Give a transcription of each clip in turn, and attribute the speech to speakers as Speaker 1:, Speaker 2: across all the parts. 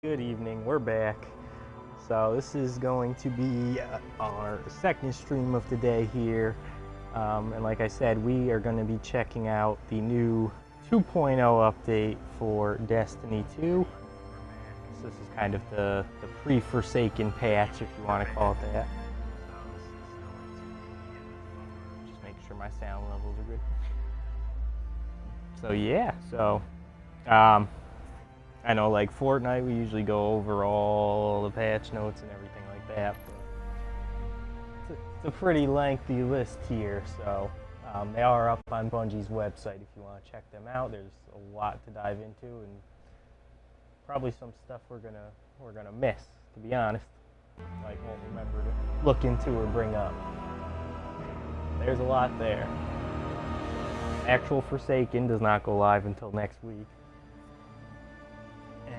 Speaker 1: Good evening, we're back. So this is going to be our second stream of the day here. And like I said, we are going to be checking out the new 2.0 update for Destiny 2. So this is kind of the pre-Forsaken patch, if you want to call it that. Just making sure my sound levels are good. So yeah, I know, like Fortnite, we usually go over all the patch notes and everything like that, but it's a pretty lengthy list here, so they are up on Bungie's website if you want to check them out. There's a lot to dive into, and probably some stuff we're gonna miss, to be honest. Like, won't remember to look into or bring up. There's a lot there. Actual Forsaken does not go live until next week.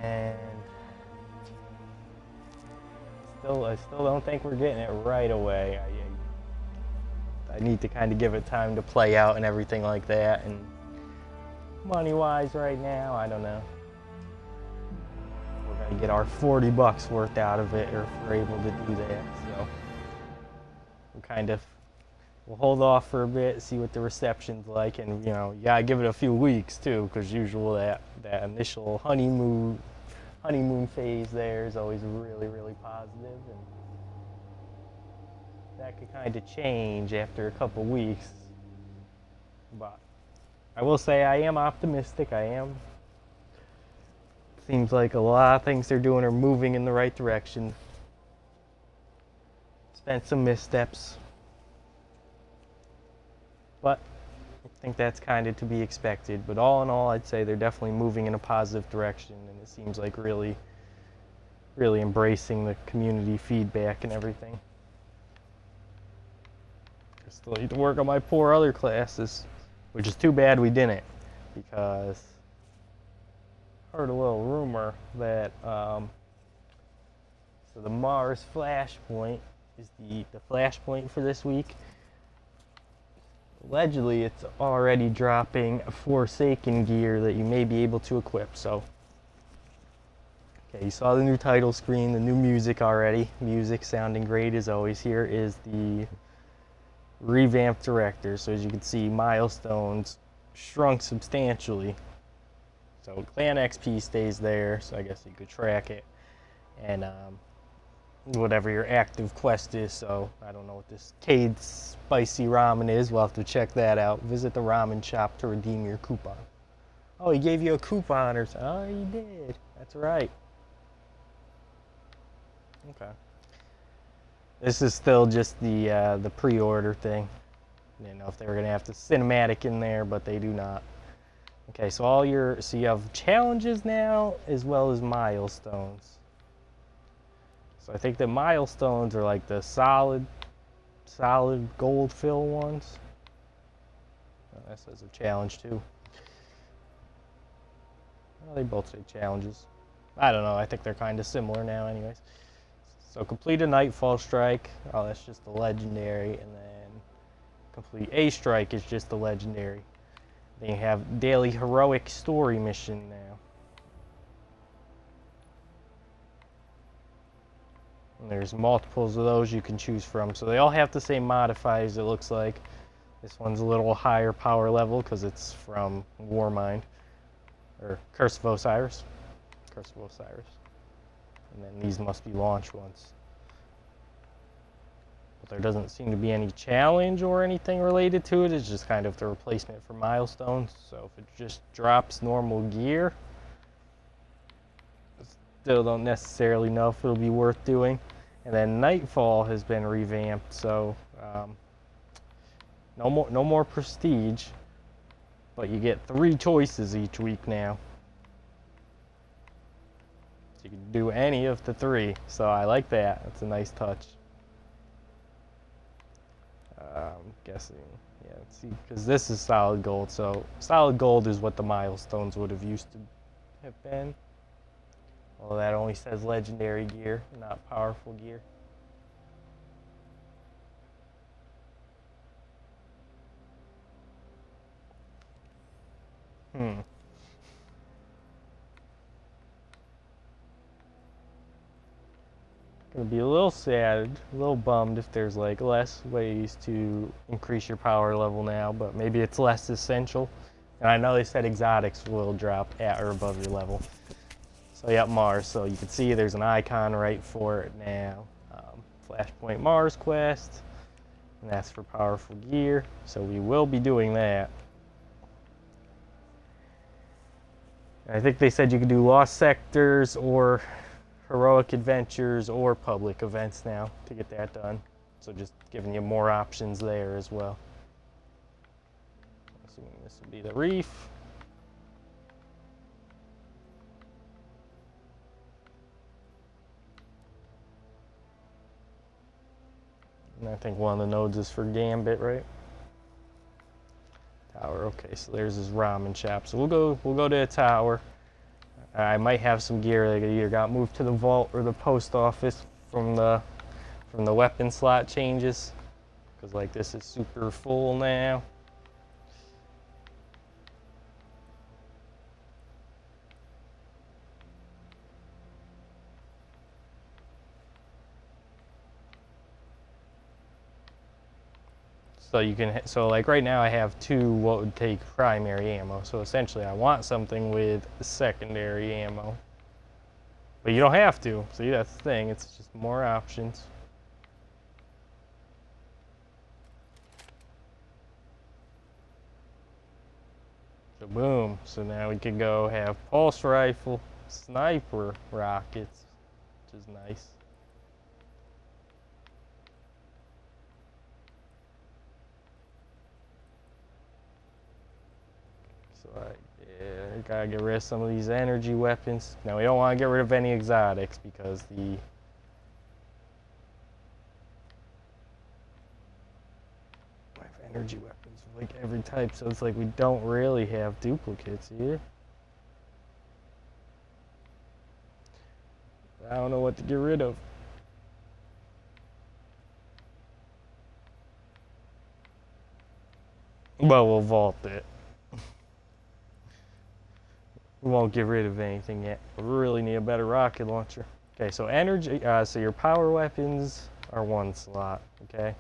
Speaker 1: And I still don't think we're getting it right away. I need to kind of give it time to play out and everything like that. And money-wise right now, I don't know. We're going to get our $40 worth out of it, or if we're able to do that. So we'll hold off for a bit, see what the reception's like, and you gotta give it a few weeks too, because usual that initial honeymoon phase there is always really positive, and that could kind of change after a couple weeks. But I will say I am optimistic. Seems like a lot of things they're doing are moving in the right direction. Spent some missteps, but I think that's kind of to be expected. But all in all, I'd say they're definitely moving in a positive direction, and it seems like really embracing the community feedback and everything. I still need to work on my poor other classes, which is too bad we didn't, because I heard a little rumor that so the Mars Flashpoint is the Flashpoint for this week. Allegedly, it's already dropping Forsaken gear that you may be able to equip. So, okay, you saw the new title screen, the new music already. Music sounding great as always. Here is the revamped director. So as you can see, milestones shrunk substantially. So clan XP stays there, so I guess you could track it. And whatever your active quest is. So I don't know what this Cade spicy ramen is. We'll have to check that out. Visit the ramen shop to redeem your coupon. Oh, he gave you a coupon or something. Oh, he did. That's right. Okay. This is still just the pre-order thing. I didn't know if they were gonna have the cinematic in there, but they do not. Okay, so you have challenges now as well as milestones. So I think the milestones are like the solid gold fill ones. Oh, that says a challenge too. Well, they both say challenges. I don't know, I think they're kind of similar now anyways. So complete a Nightfall Strike. Oh, that's just the legendary. And then complete a strike is just the legendary. Then you have daily heroic story mission now. And there's multiples of those you can choose from. So they all have the same modifiers, it looks like. This one's a little higher power level because it's from Warmind. Or Curse of Osiris. Curse of Osiris. And then these must be launch ones. But there doesn't seem to be any challenge or anything related to it. It's just kind of the replacement for milestones. So if it just drops normal gear, still don't necessarily know if it'll be worth doing. And then Nightfall has been revamped, so no more prestige, but you get 3 choices each week now. So you can do any of the 3, so I like that. That's a nice touch. I'm guessing, yeah, let's see, because this is solid gold, so solid gold is what the milestones would have used to have been. Well, that only says legendary gear, not powerful gear. Gonna be a little sad, a little bummed if there's like less ways to increase your power level now, but maybe it's less essential. And I know they said exotics will drop at or above your level. So yeah, Mars. So you can see there's an icon right for it now. Flashpoint Mars quest, and that's for powerful gear. So we will be doing that. And I think they said you could do lost sectors or heroic adventures or public events now to get that done. So just giving you more options there as well. Assuming this will be the reef. And I think one of the nodes is for Gambit, right? Tower. Okay, so there's his ramen shop. So we'll go to a tower. I might have some gear that either got moved to the vault or the post office from the weapon slot changes, because like this is super full now. So you can, so like right now I have 2 what would take primary ammo. So essentially I want something with secondary ammo. But you don't have to. See, that's the thing. It's just more options. So boom. So now we could go have pulse rifle, sniper rockets, which is nice. So I gotta get rid of some of these energy weapons. Now we don't want to get rid of any exotics because the I have energy weapons of like every type, so it's like we don't really have duplicates here. I don't know what to get rid of. Well, we'll vault it. We won't get rid of anything yet. We really need a better rocket launcher. Okay, so energy, so your power weapons are 1 slot, okay?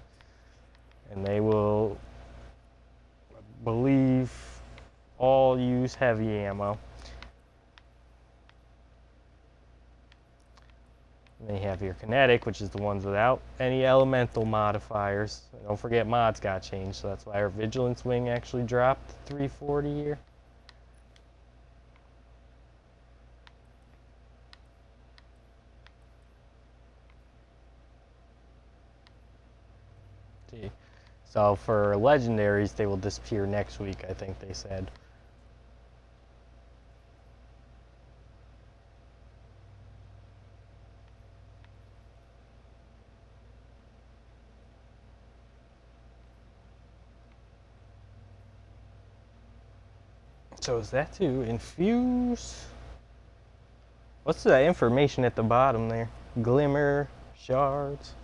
Speaker 1: And they will, I believe, all use heavy ammo. And then you have your kinetic, which is the ones without any elemental modifiers. Don't forget mods got changed, so that's why our vigilance wing actually dropped to 340 here. So for legendaries, they will disappear next week, I think they said. So is that to infuse? What's that information at the bottom there? Glimmer, shards.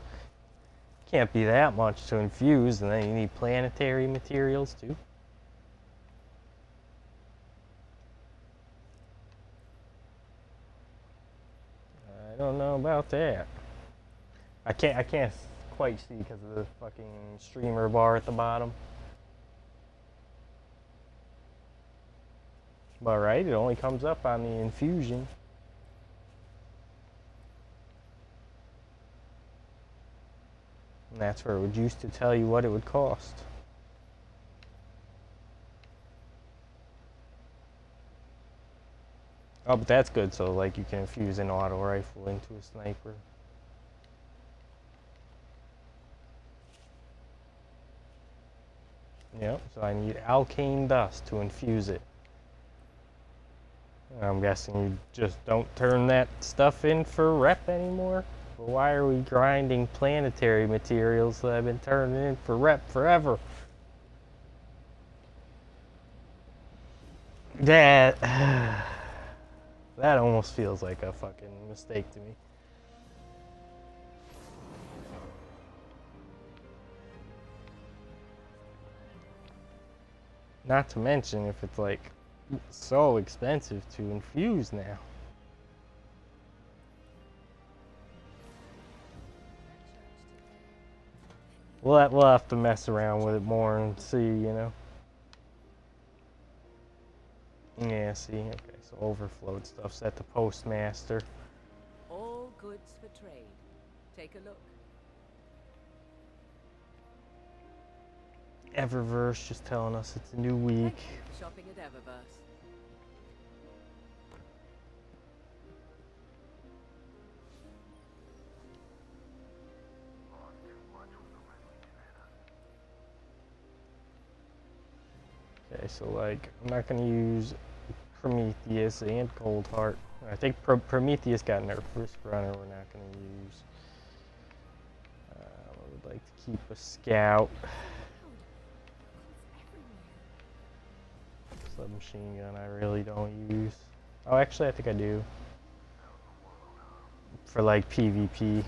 Speaker 1: Can't be that much to infuse, and then you need planetary materials too. I don't know about that. I can't quite see because of the fucking streamer bar at the bottom. But right, it only comes up on the infusion. And that's where it would used to tell you what it would cost. Oh, but that's good, so like you can infuse an auto rifle into a sniper. Yep, so I need alkane dust to infuse it. I'm guessing you just don't turn that stuff in for rep anymore? Why are we grinding planetary materials that have been turned in for rep forever? That almost feels like a fucking mistake to me. Not to mention if it's like so expensive to infuse now. We'll have to mess around with it more and see, you know. Yeah, see, okay, so overflowed stuff set to postmaster.
Speaker 2: All goods for trade. Take a look.
Speaker 1: Eververse just telling us it's a new week.
Speaker 2: Shopping at Eververse.
Speaker 1: Okay, so like, I'm not going to use Prometheus and Coldheart. I think Prometheus got nerfed. Risk Runner we're not going to use. I would like to keep a Scout. Submachine gun I really don't use. Oh, actually I think I do. For like PvP.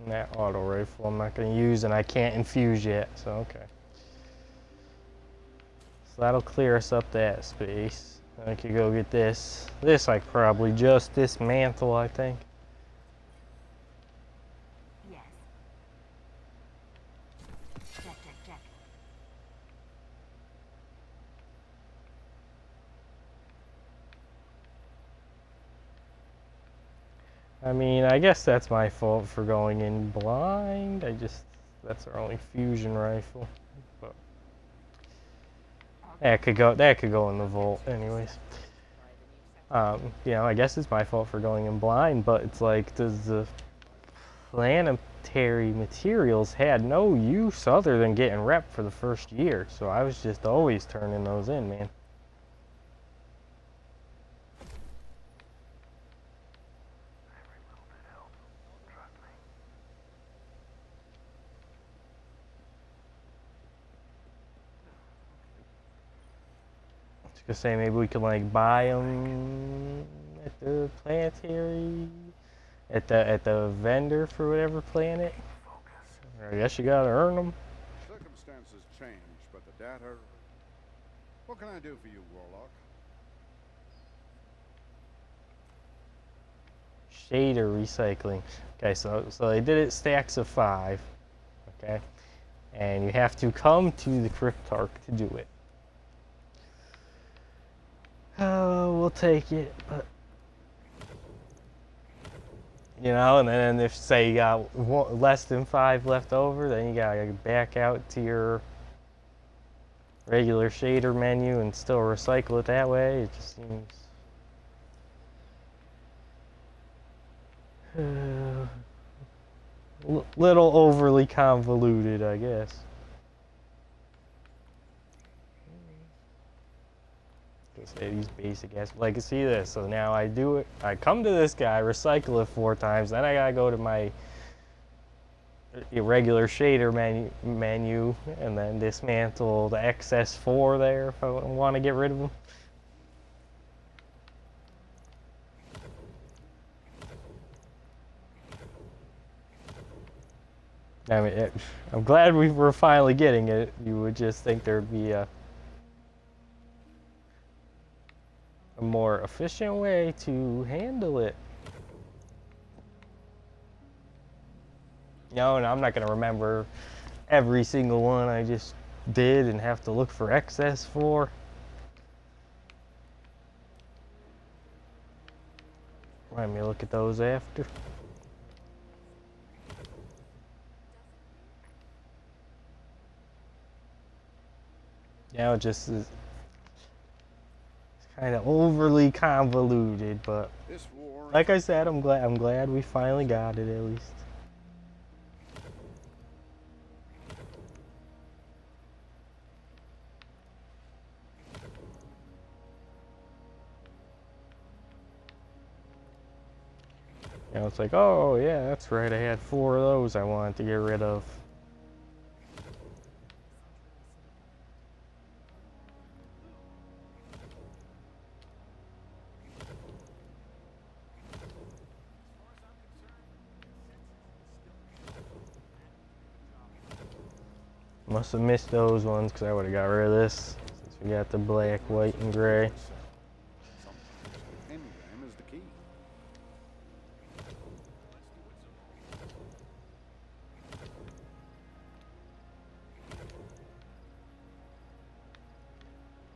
Speaker 1: And that auto rifle I'm not going to use, and I can't infuse yet, so okay. So that'll clear us up that space. I could go get this. This I could probably just dismantle, I think.
Speaker 3: Yes. Check.
Speaker 1: I mean, I guess that's my fault for going in blind. That's our only fusion rifle. But that could go in the vault anyways. You know, I guess it's my fault for going in blind, but it's like, does the planetary materials had no use other than getting rep for the first year, so I was just always turning those in, man. To say maybe we could like buy them at the planetary, at the vendor for whatever planet. Or I guess you gotta earn them.
Speaker 4: Circumstances change, but the data. What can I do for you, Warlock?
Speaker 1: Shader recycling. Okay, so they did it stacks of 5. Okay, and you have to come to the Cryptarch to do it. We'll take it, but you know, and then if say you got less than 5 left over, then you gotta back out to your regular shader menu and still recycle it that way. It just seems little overly convoluted, I guess. Say these basic ass, like, see this, so now I do it, I come to this guy, recycle it 4 times, then I gotta go to my regular shader menu and then dismantle the excess 4 there if I want to get rid of them. I mean, I'm glad we were finally getting it. You would just think there'd be a more efficient way to handle it. No, and I'm not going to remember every single one I just did and have to look for excess for. Let me look at those after. Now it just is kind of overly convoluted, but like I said, I'm glad we finally got it at least. You know, it's like, oh yeah, that's right, I had 4 of those I wanted to get rid of. Must have missed those ones because I would have got rid of this since we got the black, white, and gray.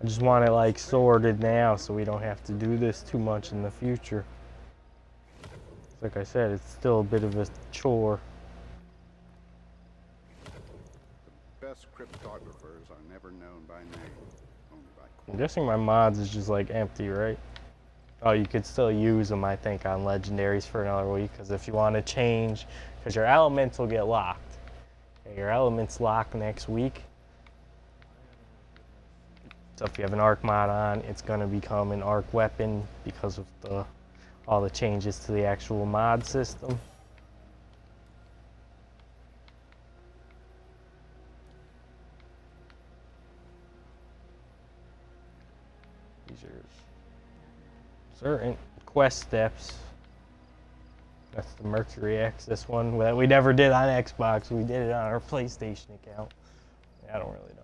Speaker 1: I just want it like sorted now so we don't have to do this too much in the future. Like I said, it's still a bit of a chore.
Speaker 4: The best cryptographers are never known by name, only by
Speaker 1: I'm guessing my mods is just like empty, right? Oh, you could still use them, I think, on legendaries for another week, because if you want to change, because your elements will get locked. Okay, your elements lock next week. So if you have an arc mod on, it's going to become an arc weapon because of all the changes to the actual mod system. These are certain quest steps. That's the Mercury X, this one that we never did on Xbox. We did it on our PlayStation account. I don't really know.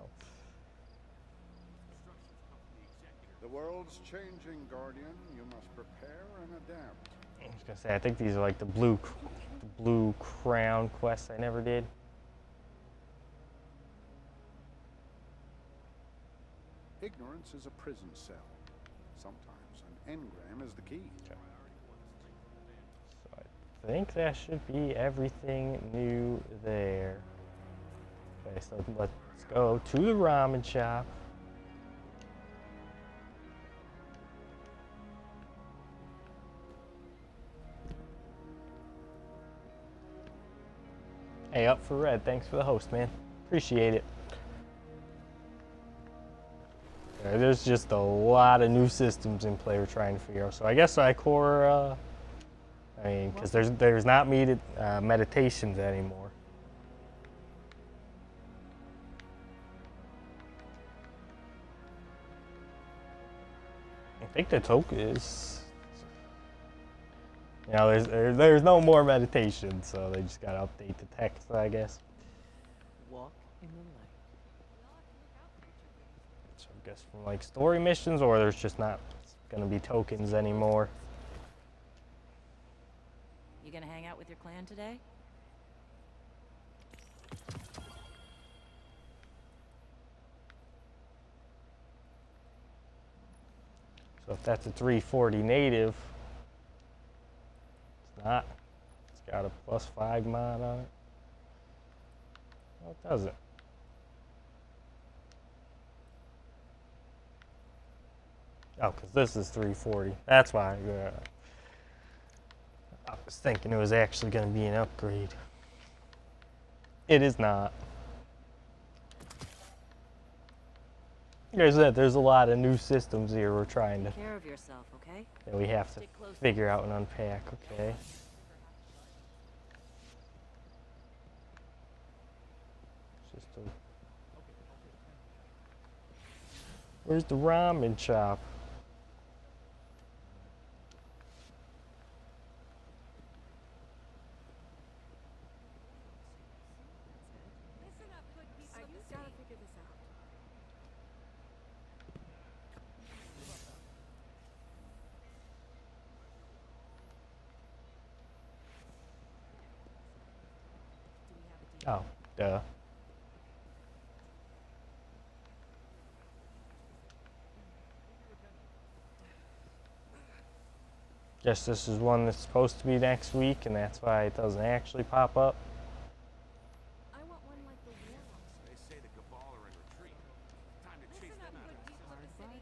Speaker 4: The world's changing, Guardian. You must prepare and adapt.
Speaker 1: I was gonna say, I think these are like the blue crown quests I never did.
Speaker 4: Ignorance is a prison cell. Sometimes an engram is the key.
Speaker 1: Okay. So I think that should be everything new there. Okay, so let's go to the ramen shop. Hey, up for red. Thanks for the host, man. Appreciate it. Yeah, there's just a lot of new systems in play we're trying to figure out. So I guess I-Core, I mean, because there's not meditations anymore. I think the token is, you know, there's no more meditation, so they just gotta update the text, I guess.
Speaker 2: Walk in the light.
Speaker 1: So I guess from like story missions, or there's just not gonna be tokens anymore.
Speaker 2: You gonna hang out with your clan today?
Speaker 1: So if that's a 340 native, it's not. It's got a +5 mod on it. No, it doesn't. Oh, because this is 340. That's why I was thinking it was actually going to be an upgrade. It is not. There's a lot of new systems here we're trying to,
Speaker 2: Take care of yourself, okay?
Speaker 1: that we have to
Speaker 2: Stick close.
Speaker 1: figure out and unpack, okay? It's just a, where's the ramen shop?
Speaker 3: Listen up, good people. I just gotta figure this out.
Speaker 1: Oh, duh. Guess this is one that's supposed to be next week, and that's why it doesn't actually pop up.
Speaker 3: I want one like the warlocks.
Speaker 5: They say the Cabal are in retreat. Time to chase
Speaker 3: Listen
Speaker 5: them
Speaker 3: up,
Speaker 5: out
Speaker 3: good
Speaker 5: of
Speaker 3: people of the city.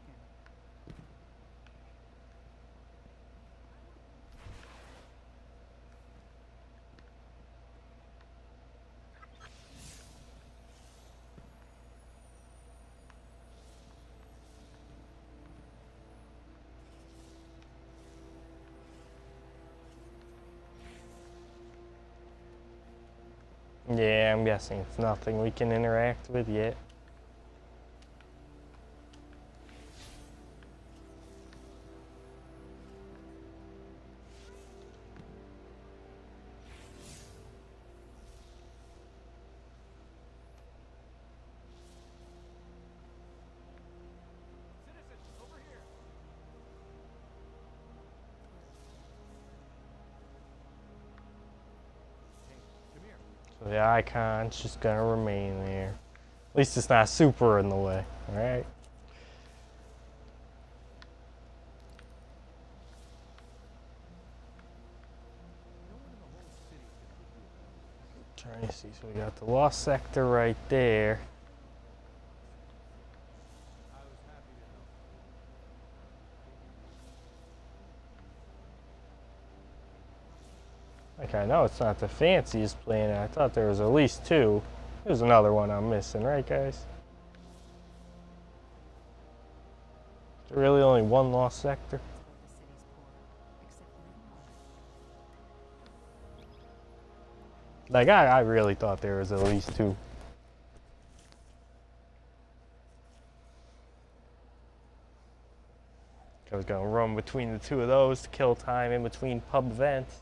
Speaker 1: Yeah, I'm guessing it's nothing we can interact with yet.
Speaker 5: Citizens, over here. Hey, come here.
Speaker 1: So the icon's just gonna remain there. At least it's not super in the way, alright? Let me see, so we got the lost sector right there.
Speaker 5: I was happy to help.
Speaker 1: Like, I know it's not the fanciest planet. I thought there was at least two. There's another one I'm missing, right, guys? Is there really only one lost sector? Like, I really thought there was at least two. I was gonna run between the two of those to kill time in between pub events.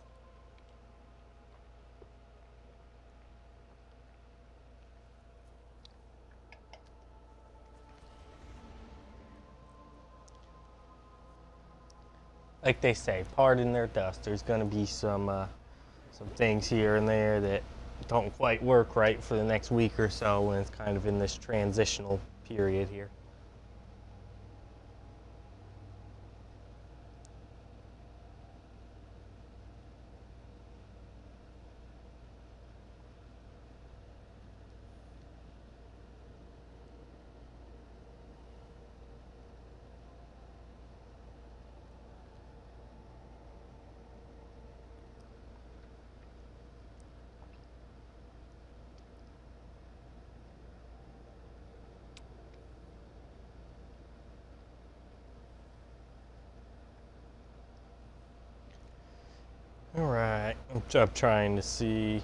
Speaker 1: Like they say, pardon their dust. There's gonna be some things here and there that don't quite work right for the next week or so when it's kind of in this transitional period here. Alright, I'm trying to see.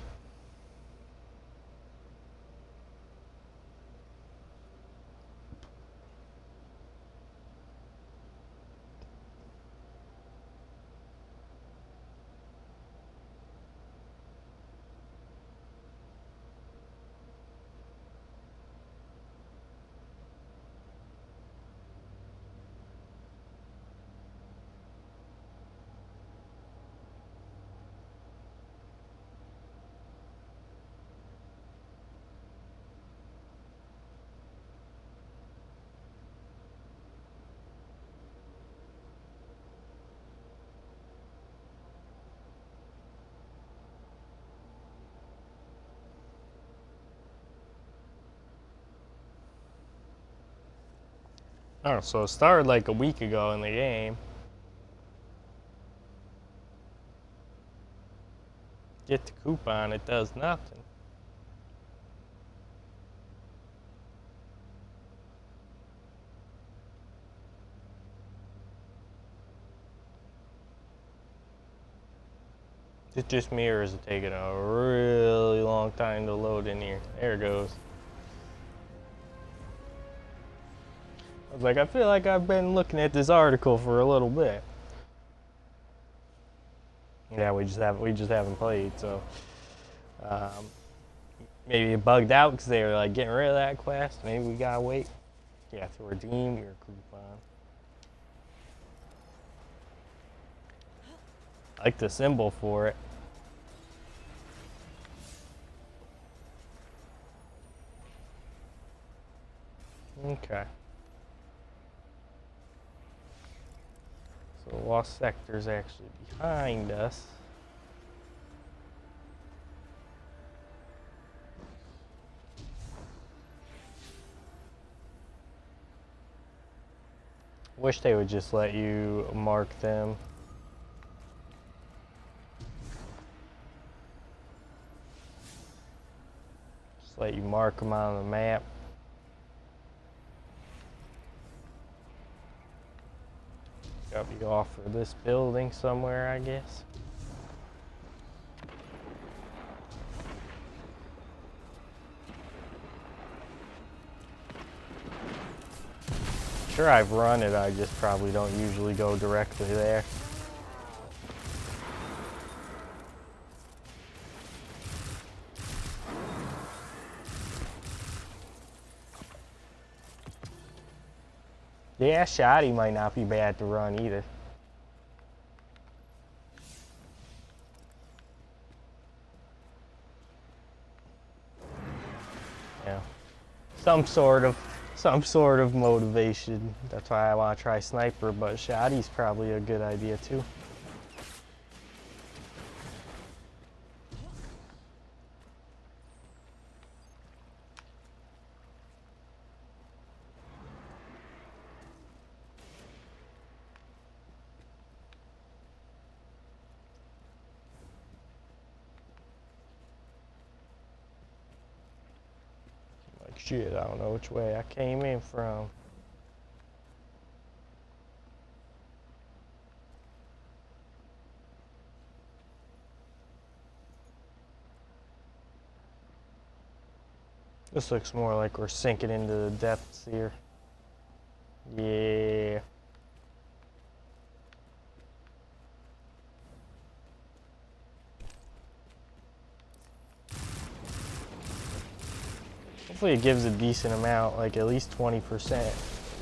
Speaker 1: Oh, so it started like a week ago in the game. Get the coupon, it does nothing. It's just me, or is it taking a really long time to load in here? There it goes. I was like, I feel like I've been looking at this article for a little bit. Yeah, we just haven't played, so maybe it bugged out because they were like getting rid of that quest. Maybe we gotta wait. Yeah, to redeem your coupon. I like the symbol for it. Okay. So the lost sector's actually behind us. Wish they would just let you mark them. Just let you mark them on the map. Got to be off for this building somewhere, I guess. Sure, I've run it, I just probably don't usually go directly there. Yeah, Shoddy might not be bad to run either. Yeah, some sort of motivation. That's why I want to try Sniper, but Shoddy's probably a good idea too. shit, I don't know which way I came in from. This looks more like we're sinking into the depths here. Yeah. Hopefully it gives a decent amount, like at least 20%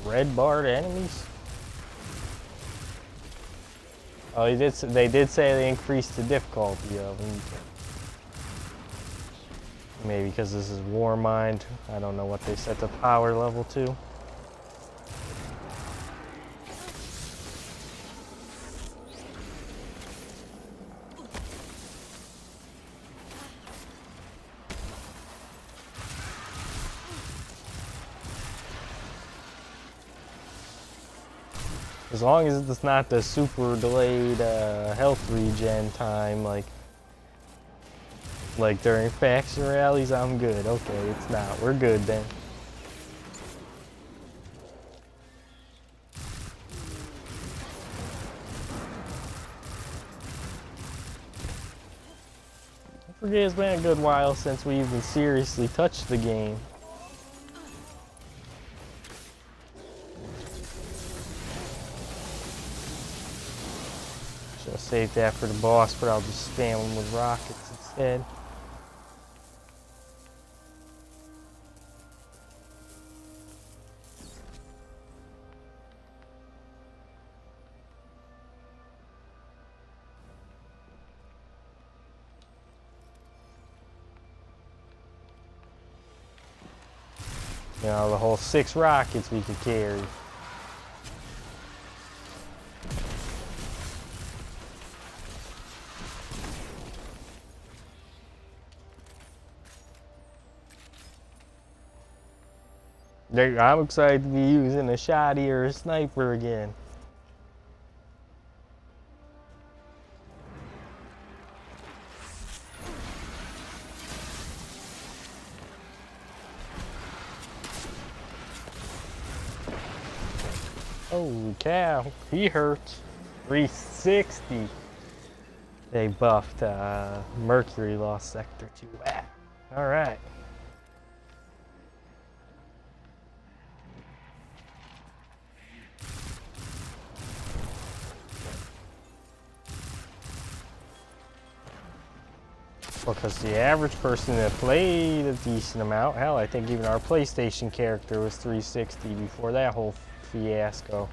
Speaker 1: red bar to enemies. Oh, they did say they increased the difficulty of them. Maybe because this is Warmind. I don't know what they set the power level to. As long as it's not the super delayed health regen time, like during faction rallies, I'm good. Okay, it's not. We're good then. I forget it's been a good while since we even seriously touched the game. Should have saved that for the boss, but I'll just spam him with rockets instead. You know, the whole 6 rockets we could carry. I'm excited to be using a shotty or a sniper again. Holy cow, he hurts. 360. They buffed Mercury lost Sector 2. Ah, all right. Because the average person that played a decent amount, hell, I think even our PlayStation character was 360 before that whole fiasco.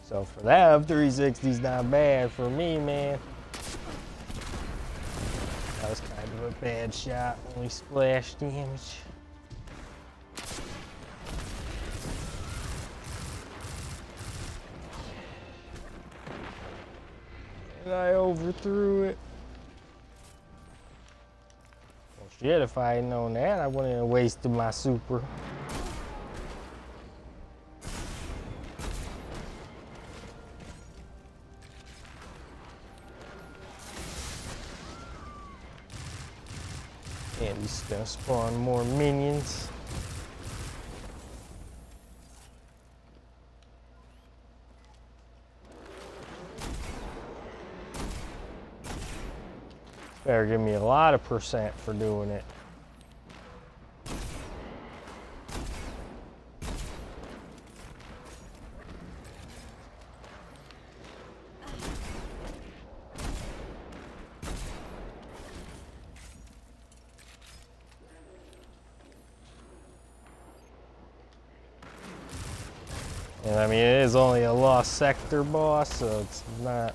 Speaker 1: So for them, 360's not bad. For me, man, that was kind of a bad shot. Only splash damage. And I overthrew it. Well, shit, if I had known that, I wouldn't have wasted my super. And he's gonna spawn more minions. Better give me a lot of percent for doing it. And I mean, it is only a lost sector boss, so it's not.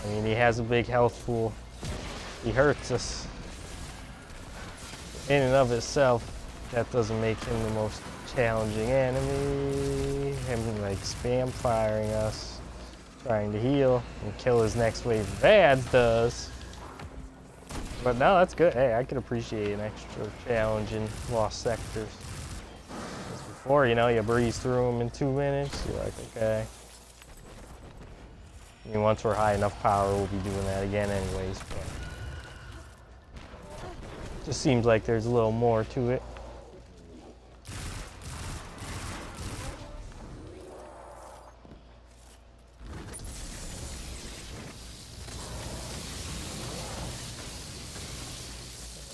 Speaker 1: I mean, he has a big health pool. He hurts us. In and of itself, that doesn't make him the most challenging enemy. Him like spam firing us, trying to heal and kill his next wave of ads does. But no, that's good. Hey, I could appreciate an extra challenge in lost sectors. Because before, you know, you breeze through them in 2 minutes. You're like, okay. I mean, once we're high enough power, we'll be doing that again anyways. But Just seems like there's a little more to it.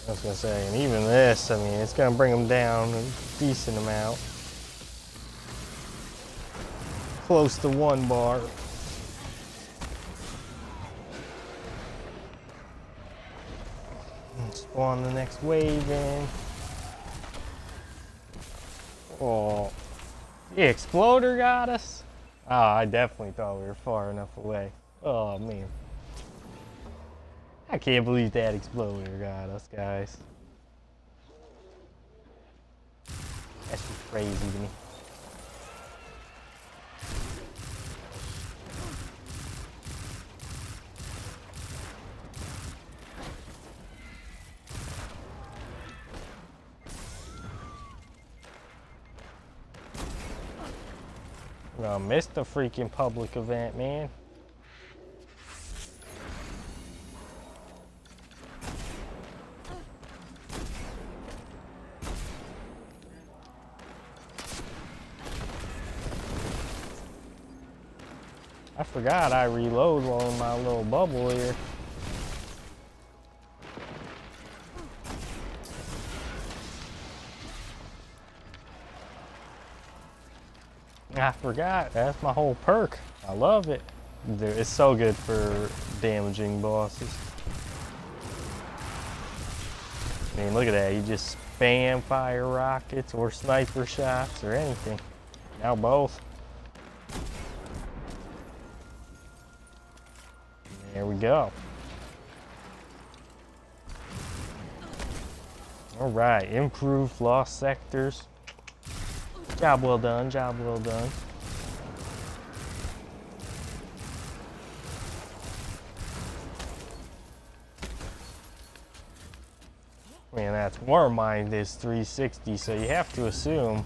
Speaker 1: I was gonna say, and even this, I mean, it's gonna bring them down a decent amount. Close to 1 bar. Spawn the next wave in. Oh, the exploder got us. Oh, I definitely thought we were far enough away. Oh man, I can't believe that exploder got us, guys. That's just crazy to me. I missed the freaking public event, man. I forgot I reload while in my little bubble here. I forgot, that's my whole perk. I love it. Dude, it's so good for damaging bosses. I mean, look at that. You just spam fire rockets or sniper shots or anything. Now both. There we go. All right, improved lost sectors. Job well done, job well done. Man, that's war mind is 360, so you have to assume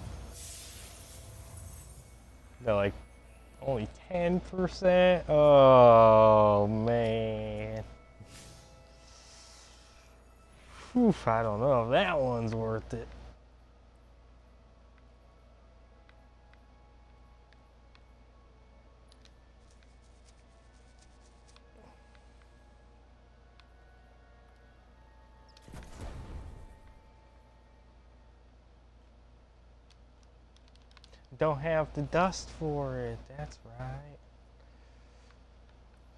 Speaker 1: they're like only 10%. Oh man. Oof, I don't know if that one's worth it. Don't have the dust for it, that's right.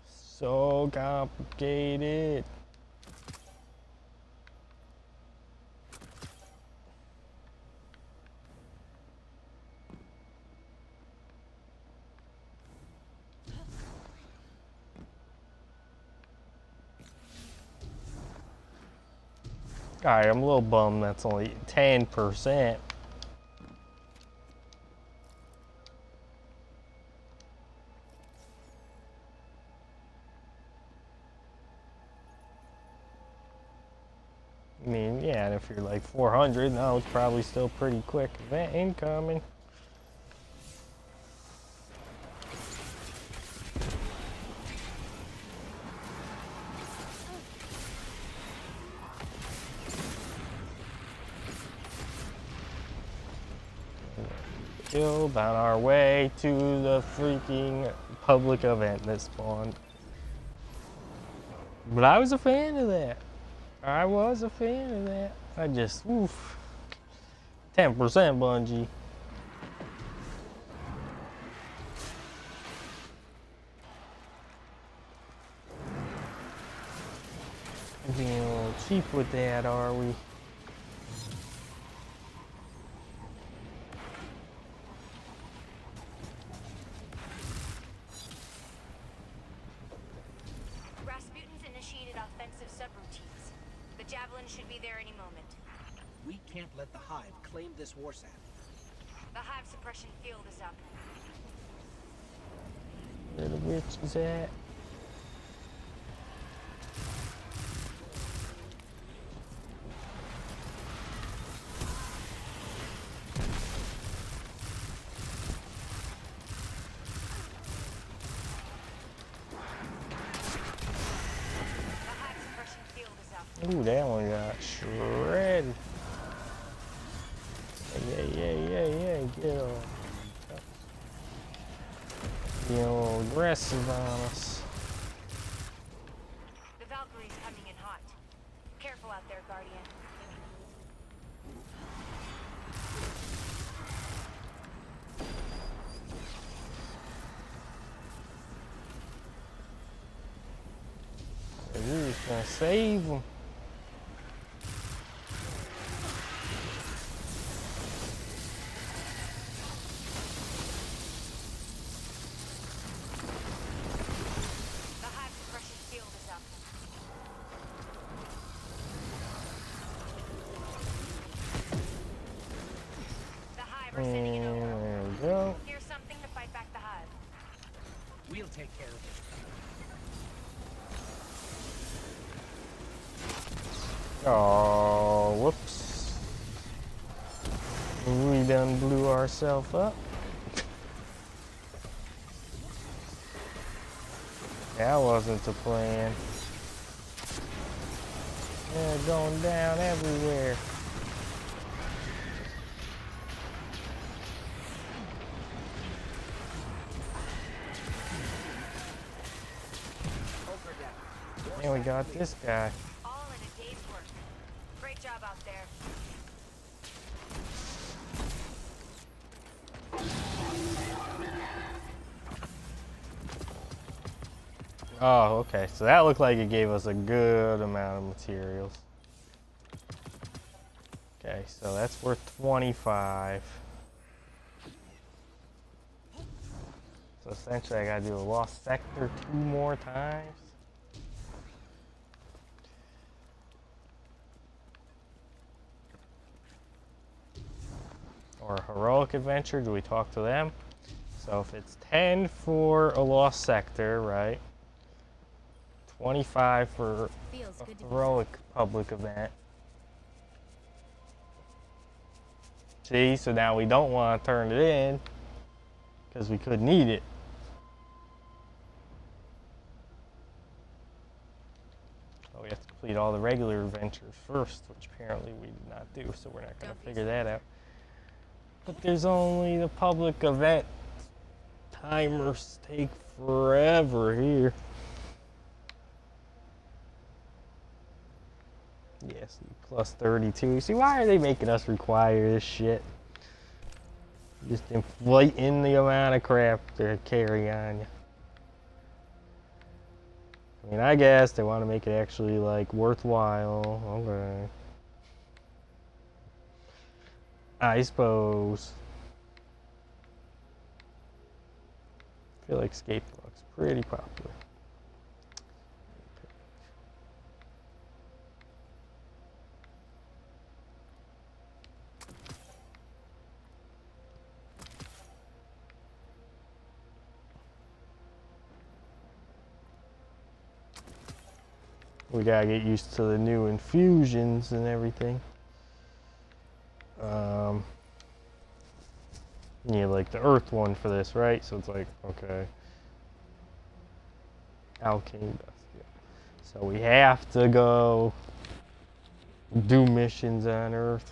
Speaker 1: So complicated. Alright, I'm a little bummed that's only 10%. I mean, yeah, and if you're like 400, no, it's probably still pretty quick. Event incoming. Killed on our way to the freaking public event that spawned. But I was a fan of that. I was a fan of that. I just, oof. 10% Bungie. Being a little cheap with that, are we?
Speaker 3: Rasputin's initiated offensive subroutines. The Javelin should be there any moment.
Speaker 6: We can't let the Hive claim this war sap.
Speaker 3: The Hive suppression field is up.
Speaker 1: Where the witch is at? Ooh, that one got shredded. Yeah, get on. Being a little aggressive on us.
Speaker 3: The Valkyrie's coming in hot. Careful out there, Guardian.
Speaker 1: We're just gonna save them.
Speaker 3: The hive suppression field is up. The hive are sending it over.
Speaker 1: There we go.
Speaker 3: Here's something to fight back the hive.
Speaker 6: We'll take care of it.
Speaker 1: Oh, whoops. We done blew ourselves up. That wasn't the plan. They're going down everywhere. And we got this guy.
Speaker 3: All in a day's work. Great job out there.
Speaker 1: Oh, okay. So that looked like it gave us a good amount of materials. Okay, so that's worth 25. So essentially I gotta do a lost sector 2 more times. Or a heroic adventure, do we talk to them? So if it's 10 for a lost sector, right? 25 for
Speaker 3: Feels
Speaker 1: a
Speaker 3: good to be
Speaker 1: heroic public event. See, so now we don't want to turn it in because we could need it. Oh, we have to complete all the regular adventures first, which apparently we did not do, so we're not going to figure that out. But there's only the public event. Timers take forever here. Yes, plus 32. See, why are they making us require this shit? Just inflating the amount of crap they carry on you. I mean, I guess they want to make it actually, like, worthwhile. Okay. I suppose. I feel like Skate Block's pretty popular. We gotta get used to the new infusions and everything. Yeah, like the earth one for this, right? So it's like, okay. Alchemy dust, yeah. So we have to go do missions on earth.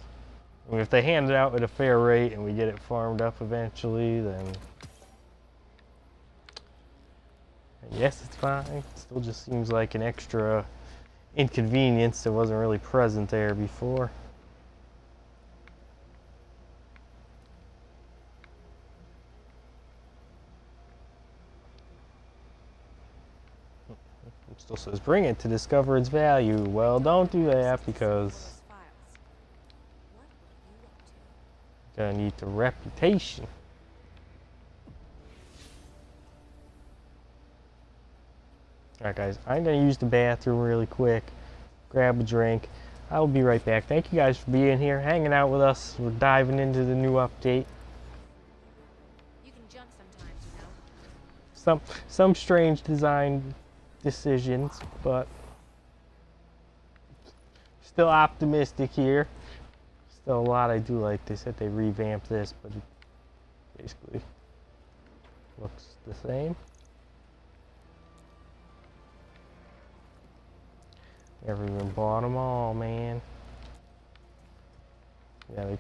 Speaker 1: I mean, if they hand it out at a fair rate and we get it farmed up eventually, then yes, it's fine. It still just seems like an extra inconvenience that wasn't really present there before. It still says bring it to discover its value. Well, don't do that because
Speaker 2: Those files. What were you up to?
Speaker 1: gonna need the reputation. Alright guys, I'm gonna use the bathroom really quick, grab a drink. I will be right back. Thank you guys for being here, hanging out with us. We're diving into the new update.
Speaker 2: You can jump sometimes, you know.
Speaker 1: Some strange design decisions, but still optimistic here. Still a lot I do like. They said they revamped this, but it basically looks the same. Everyone bought them all, man. Yeah, they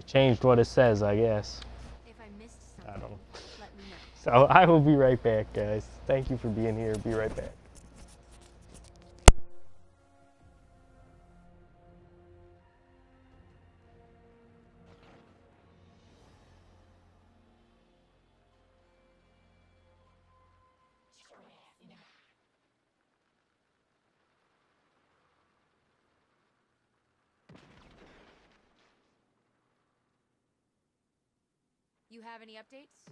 Speaker 1: changed what it says, I guess.
Speaker 3: If I missed
Speaker 1: I
Speaker 3: something,
Speaker 1: don't know.
Speaker 3: let me know.
Speaker 1: So I will be right back, guys. Thank you for being here. Be right back.
Speaker 3: You have any updates?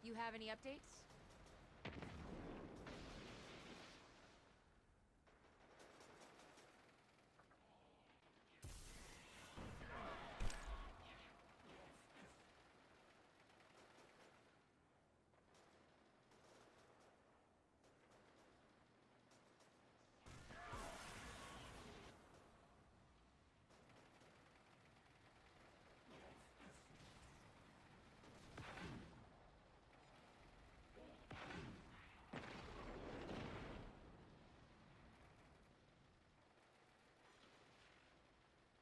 Speaker 3: You have any updates?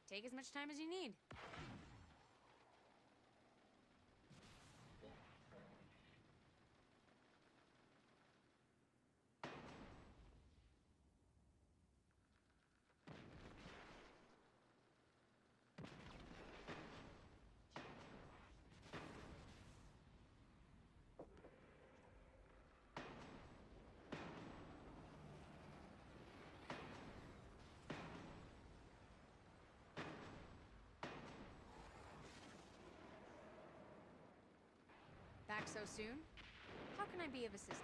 Speaker 3: Take as much time as you need. Back so soon? How can I be of assistance?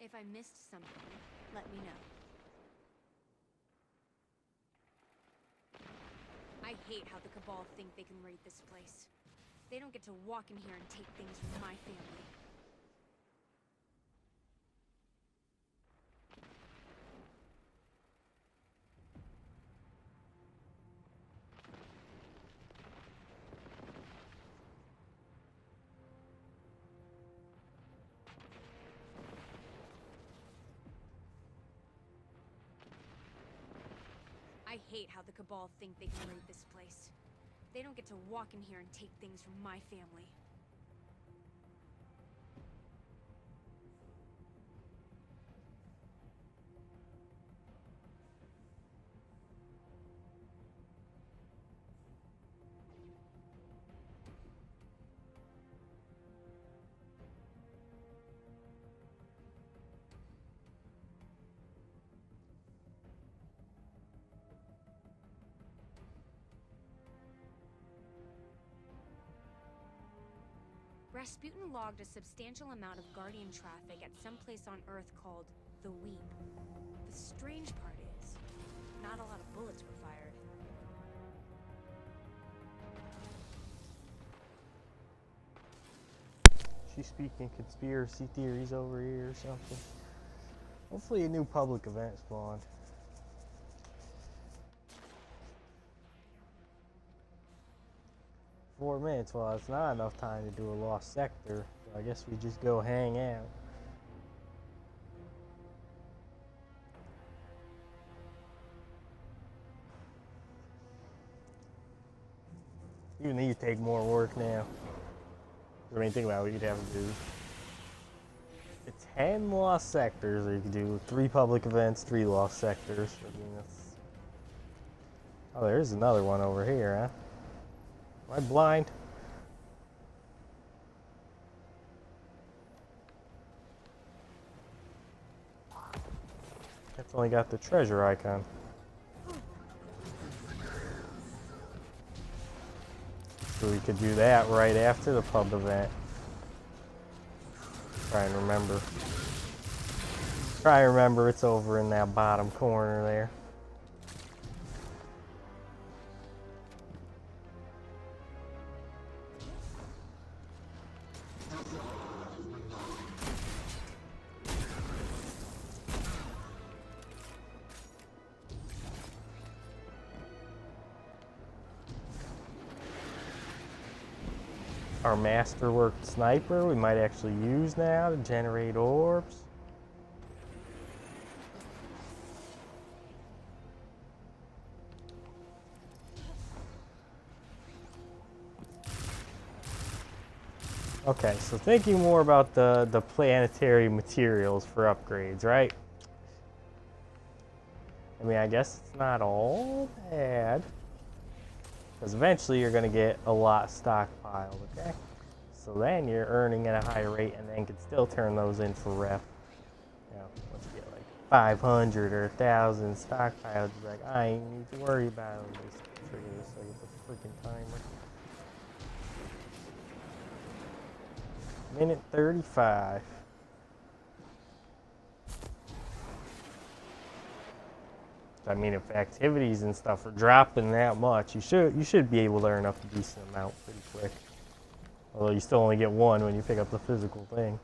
Speaker 3: If I missed something, let me know. I hate how the Cabal think they can raid this place. They don't get to walk in here and take things from my family. I hate how the Cabal think they can raid this place. They don't get to walk in here and take things from my family. Rasputin logged a substantial amount of Guardian traffic at some place on Earth called the Weep. The strange part is, not a lot of bullets were fired.
Speaker 1: She's speaking conspiracy theories over here or something. Hopefully a new public event spawned. Four minutes, well, it's not enough time to do a lost sector, so I guess we just go hang out. Even these take more work now. I mean, think about what you'd have to do. It's 10 lost sectors, or you could do 3 public events, 3 lost sectors. I mean, that's... Oh, there's another one over here, huh? Am I blind? That's only got the treasure icon. So we could do that right after the pub event. Try and remember. Try and remember it's over in that bottom corner there. Our masterwork sniper we might actually use now to generate orbs. Okay, so thinking more about the planetary materials for upgrades, right? I mean, I guess it's not all bad. Because eventually you're going to get a lot stockpiled, okay? So then you're earning at a high rate and then can still turn those in for rep. You know, once you get like 500 or 1,000 stockpiled, you're like, I ain't need to worry about it. Just trigger this so I get the freaking timer. Minute 35. I mean, if activities and stuff are dropping that much, you should be able to earn up a decent amount pretty quick. Although you still only get one when you pick up the physical thing.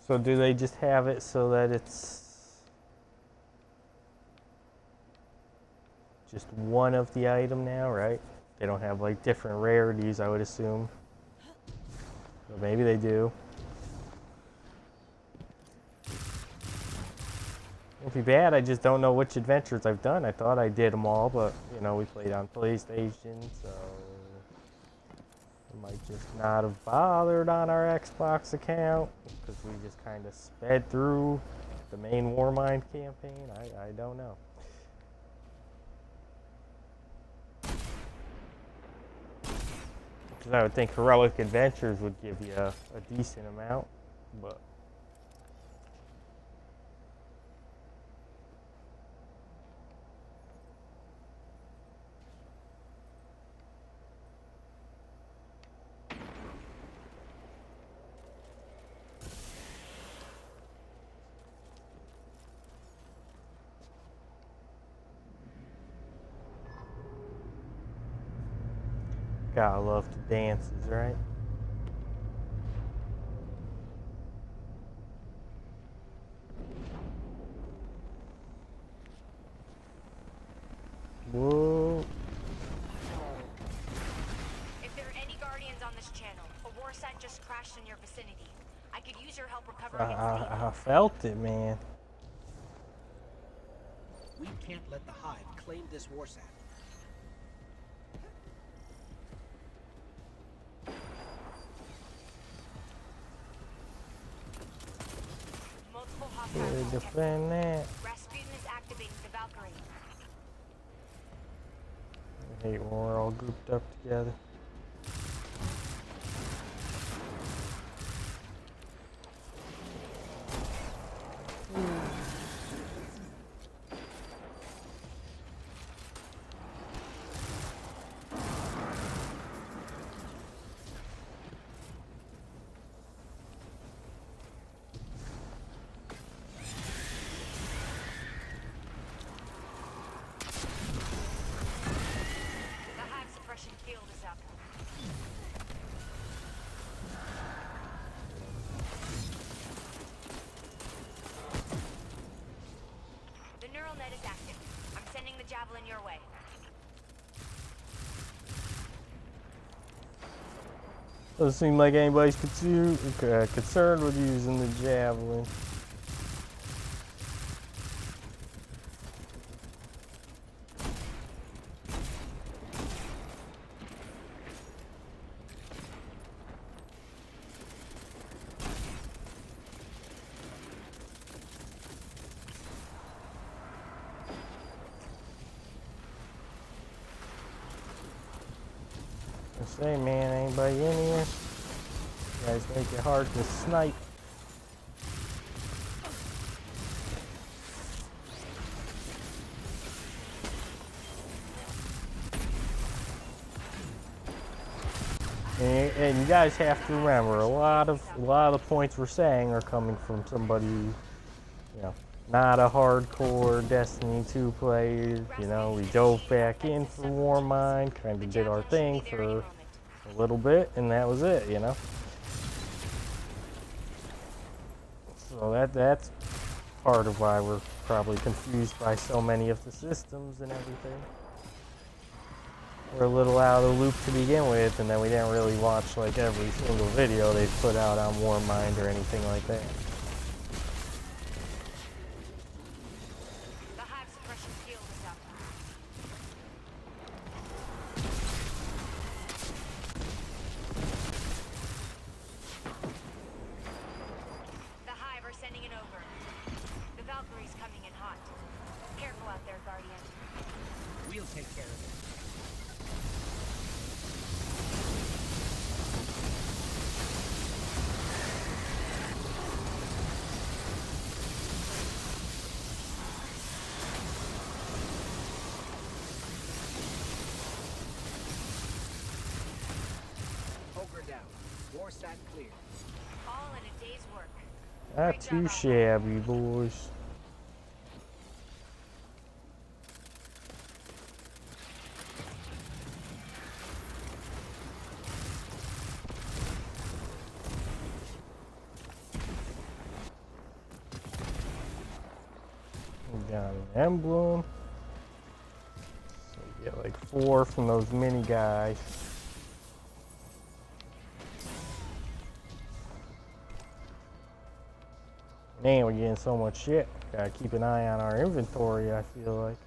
Speaker 1: So do they just have it so that it's just one of the item now, right? They don't have like different rarities, I would assume. But maybe they do. Won't be bad, I just don't know which adventures I've done. I thought I did them all, but you know, we played on PlayStation, so we might just not have bothered on our Xbox account because we just kind of sped through the main Warmind campaign. I don't know. Because I would think Heroic Adventures would give you a decent amount, but gotta love the dances, right? Whoa.
Speaker 3: If there are any Guardians on this channel, a war set just crashed in your vicinity. I could use your help recovering its
Speaker 1: I felt it, man.
Speaker 6: We can't let the Hive claim this war sat.
Speaker 3: multiple
Speaker 1: Gotta
Speaker 3: hostiles.
Speaker 1: defend that.
Speaker 3: Rasputin is activating the Valkyrie.
Speaker 1: I hate when we're all grouped up together.
Speaker 3: The Hive suppression field is up. The neural net is active. I'm sending the javelin your way.
Speaker 1: Doesn't seem like anybody's concerned with using the javelin. I say, man, anybody in here? You guys make it hard to snipe. And you guys have to remember, a lot of the points we're saying are coming from somebody who, you know, not a hardcore Destiny 2 player. You know, we dove back in for Warmind, kind of did our thing for a little bit, and that was it, you know. So that's part of why we're probably confused by so many of the systems and everything. We're a little out of the loop to begin with, and then we didn't really watch like every single video they've put out on Warmind or anything like that.
Speaker 3: The hive suppression field is up. The hive are sending it over. The Valkyrie's coming in hot. Careful out there, Guardian.
Speaker 6: We'll take care of it. Ogre down. Warsat clear.
Speaker 3: All in a day's work.
Speaker 1: Not too shabby, boys. We got an emblem. So we get like 4 from those mini guys. Man, we're getting so much shit. Gotta keep an eye on our inventory, I feel like.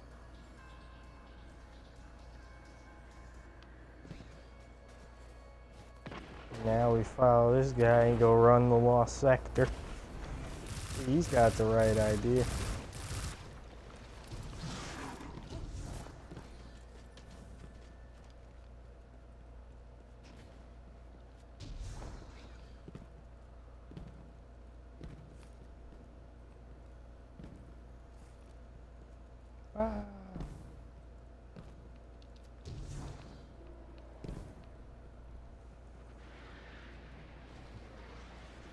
Speaker 1: Now we follow this guy and go run the lost sector. He's got the right idea.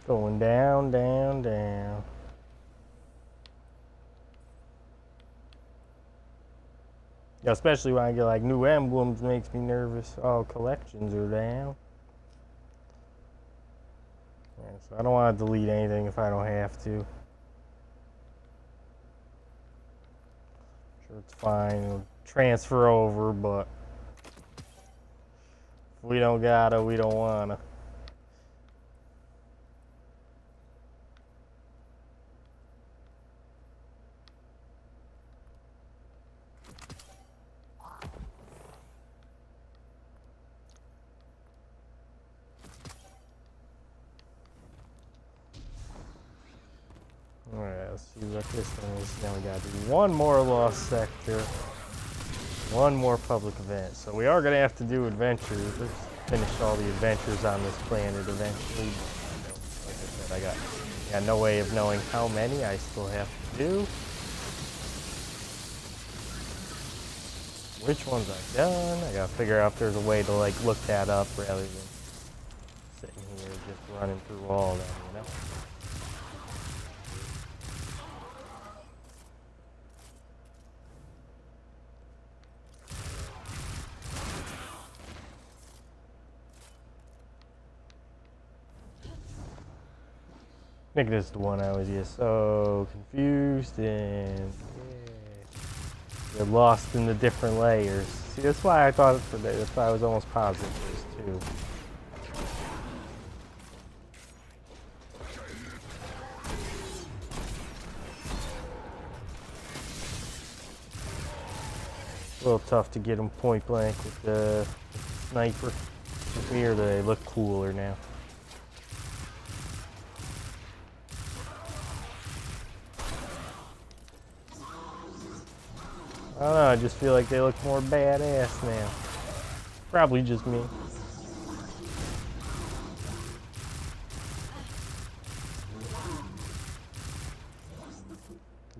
Speaker 1: Going down, down, down. Yeah, especially when I get like new emblems, makes me nervous. Oh, collections are down. Yeah, so I don't want to delete anything if I don't have to. Sure, it's fine. It'll transfer over, but if we don't gotta, we don't wanna. Alright, let's see what this one is. Now we gotta do one more lost sector, one more public event. So we are gonna have to do adventures. Let's finish all the adventures on this planet eventually. Like I said, I got no way of knowing how many I still have to do. Which ones I've done. I gotta figure out if there's a way to like look that up rather than sitting here just running through all of them, you know? I think this is the one I was just so confused and get lost in the different layers. See, that's why I thought that's why I was almost positive there's 2. a little tough to get them point blank with the sniper. With me, or do they look cooler now? I don't know, I just feel like they look more badass now. Probably just me.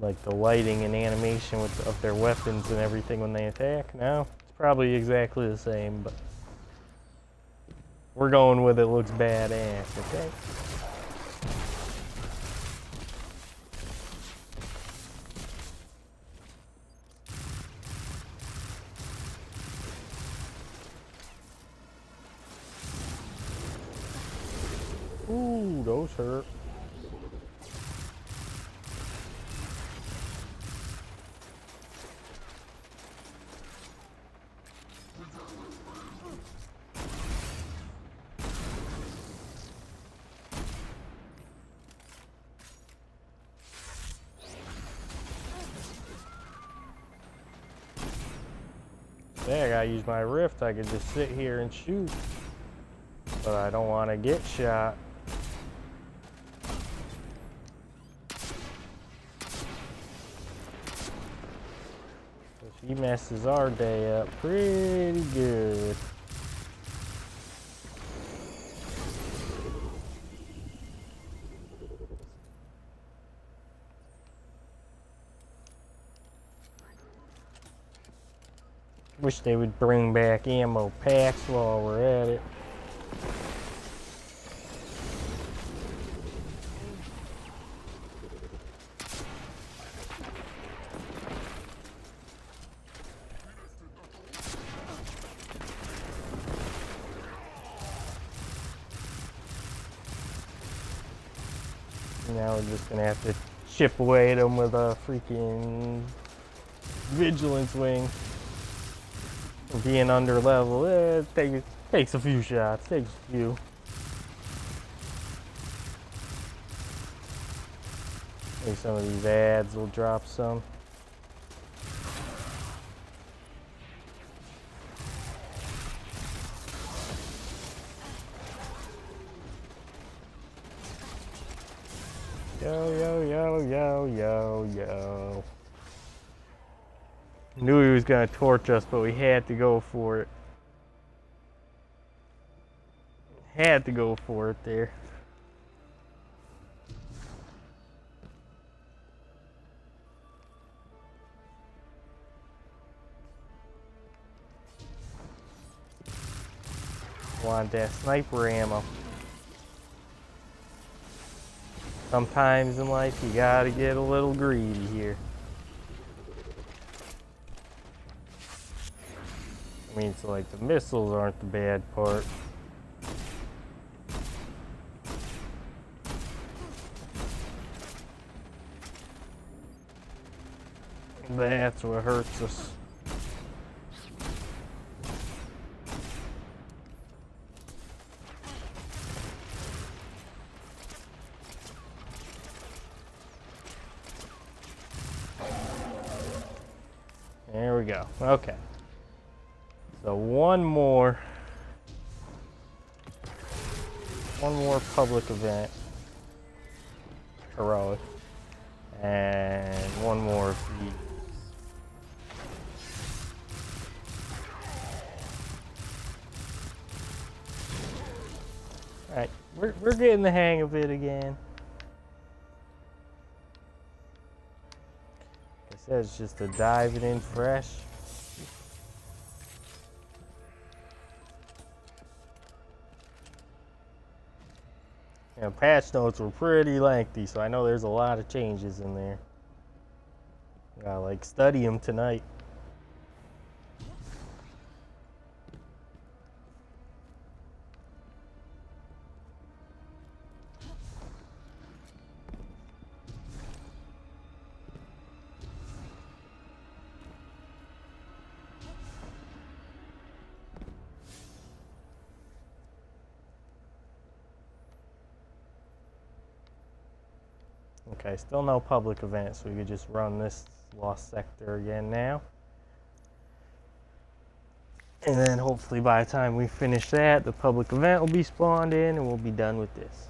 Speaker 1: Like the lighting and animation of their weapons and everything when they attack. No, it's probably exactly the same, but we're going with it looks badass, okay? Ooh, those hurt. Yeah, I gotta use my rift. I could just sit here and shoot, but I don't want to get shot. She messes our day up pretty good. Wish they would bring back ammo packs while we're at it. Now we're just gonna have to chip away at them with a freaking vigilance wing. Being under level, takes a few shots, takes a few. Maybe some of these ads will drop some. Yo. Knew he was gonna torch us, but we had to go for it. Had to go for it there. Want that sniper ammo. Sometimes in life you gotta get a little greedy here. I mean, so like the missiles aren't the bad part. That's what hurts us. There we go. Okay. So one more public event, heroic, and one more of these. All right, we're getting the hang of it again. Like I said, it's just a diving in fresh. You know, patch notes were pretty lengthy, so I know there's a lot of changes in there. Gotta like study them tonight. Okay, still no public event, so we could just run this lost sector again now. And then hopefully by the time we finish that, the public event will be spawned in and we'll be done with this.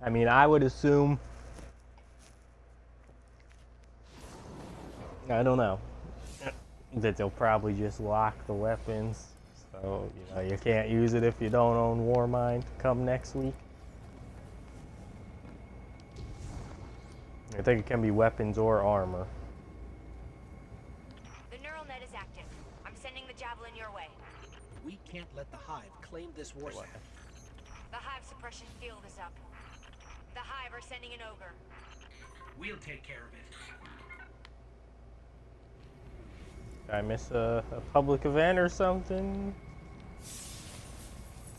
Speaker 1: I mean, I would assume, I don't know, that they'll probably just lock the weapons. So, you know, you can't use it if you don't own Warmind come next week. I think it can be weapons or armor.
Speaker 3: The neural net is active. I'm sending the javelin your way.
Speaker 6: We can't let the Hive claim this war set.
Speaker 3: The Hive suppression field is up. The Hive are sending an ogre.
Speaker 6: We'll take care of it.
Speaker 1: Did I miss a public event or something?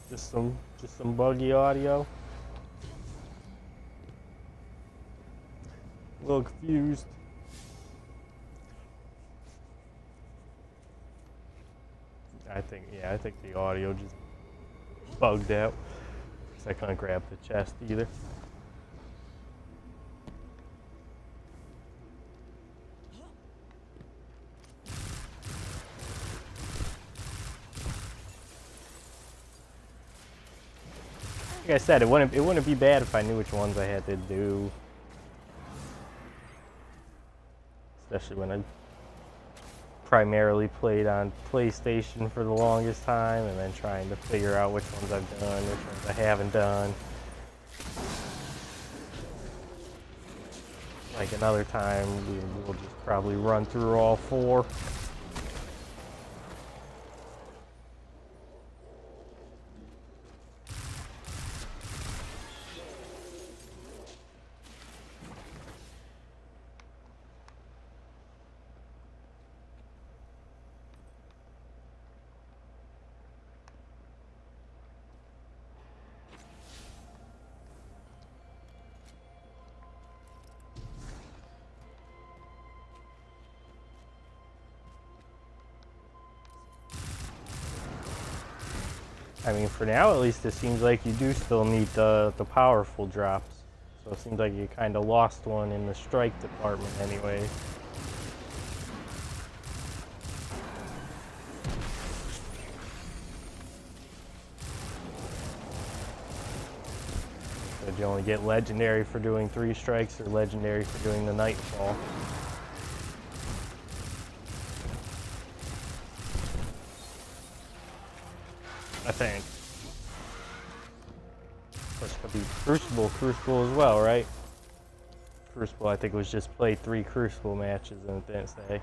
Speaker 1: Just some buggy audio. A little confused. I think the audio just bugged out. 'Cause I couldn't grab the chest either. Like I said, it wouldn't be bad if I knew which ones I had to do. Especially when I primarily played on PlayStation for the longest time, and then trying to figure out which ones I've done, which ones I haven't done. Like another time, we'll just probably run through all 4. I mean, for now at least, it seems like you do still need the powerful drops. So it seems like you kind of lost one in the strike department anyway. So did you only get legendary for doing 3 strikes or legendary for doing the nightfall? I think. Of course, it could be Crucible as well, right? Crucible, I think, was just play 3 Crucible matches and it didn't say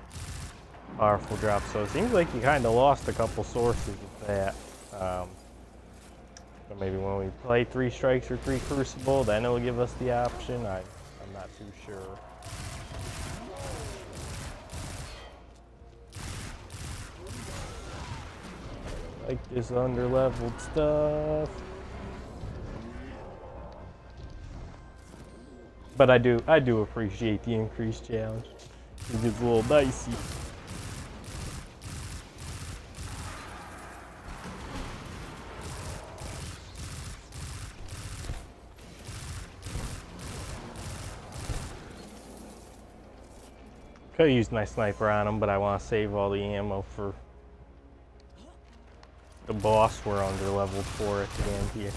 Speaker 1: powerful drop. So it seems like you kind of lost a couple sources with that. So maybe when we play 3 strikes or 3 Crucible, then it'll give us the option. I'm not too sure. Like this under-leveled stuff. But I do appreciate the increased challenge. It gets a little dicey. Could have used my sniper on him, but I want to save all the ammo for the boss we're under level 4 at the end here.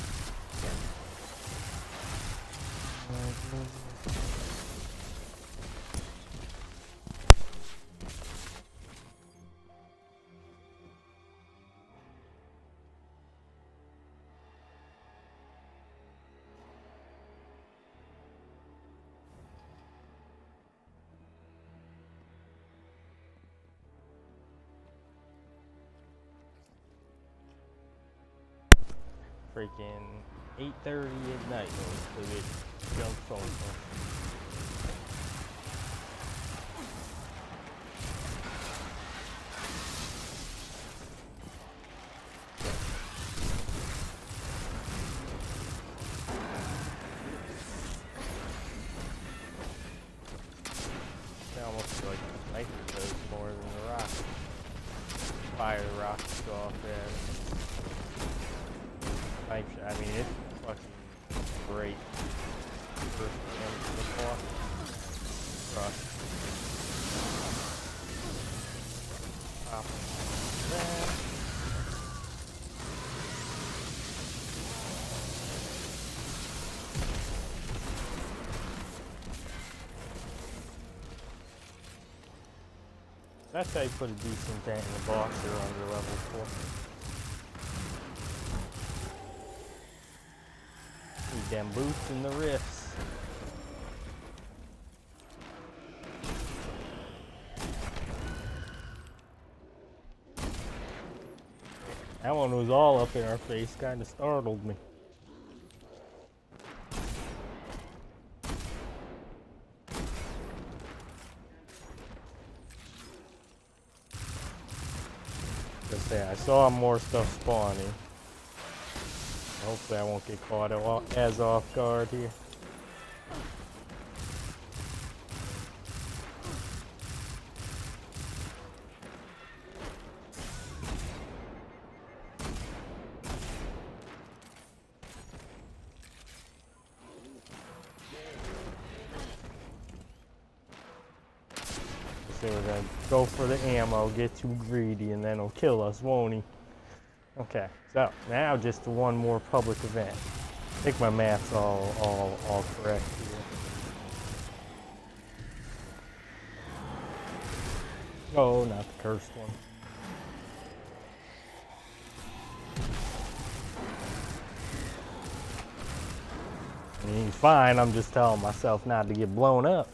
Speaker 1: Freaking 8:30 at night when we get junk phone call. They almost feel like the sniper does more than the rock. Fire rockets go off there. I mean, it's fucking great. First damage to the boss. crushed. Pop that. That's how you put a decent dent in the boxer on your level 4. Need them boots and the riffs. That one was all up in our face, kind of startled me. Just say I saw more stuff spawning. Hopefully I won't get caught as off guard here. So we're gonna go for the ammo, get too greedy, and then he'll kill us, won't he? Okay, so now just one more public event. I think my math's all correct here. Oh, not the cursed one. I mean, he's fine, I'm just telling myself not to get blown up.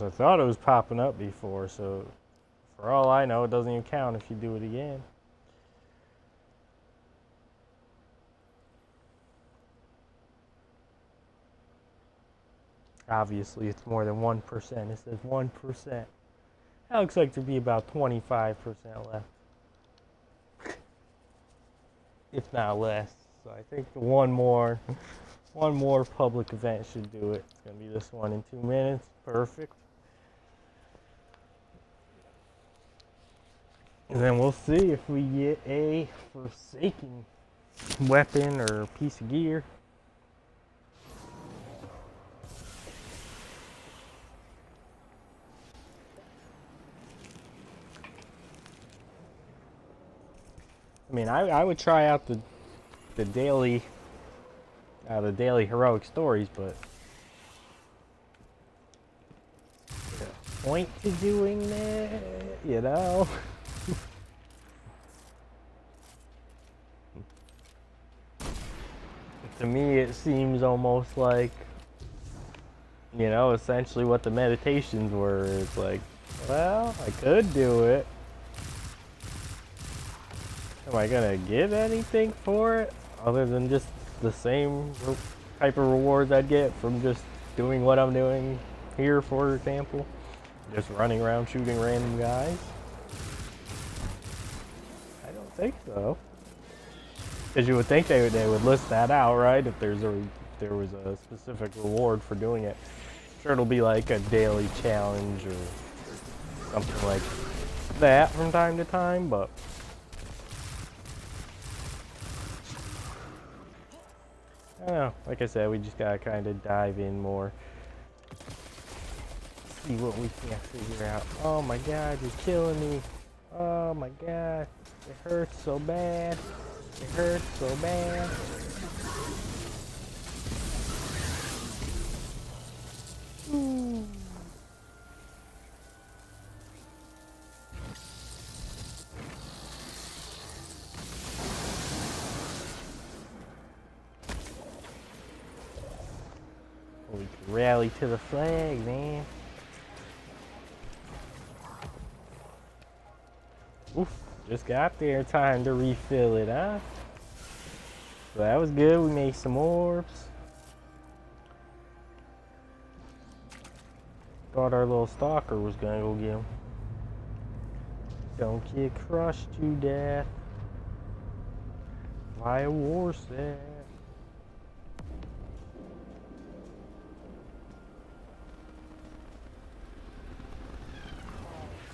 Speaker 1: I thought it was popping up before, so for all I know, it doesn't even count if you do it again. Obviously, it's more than 1%. It says 1%. That looks like to be about 25% left, if not less. So I think one more public event should do it. It's gonna be this one in 2 minutes. Perfect. And then we'll see if we get a Forsaken weapon or piece of gear. I mean, I would try out the daily heroic stories, but the point to doing that, you know. To me, it seems almost like, you know, essentially what the meditations were. It's like, well, I could do it. Am I gonna get anything for it other than just the same type of rewards I'd get from just doing what I'm doing here, for example? Just running around shooting random guys? I don't think so. Because you would think they would list that out, right? If there was a specific reward for doing it. I'm sure it'll be like a daily challenge or something like that from time to time, but I don't know. Like I said, we just gotta kind of dive in more. See what we can figure out. Oh my god, you're killing me. Oh my god. It hurts so bad. It hurts so bad. Ooh. We can rally to the flag, man. Oof, just got there. Time to refill it, huh? So that was good. We made some orbs. Thought our little stalker was gonna go get him. Don't get crushed to death by a war set.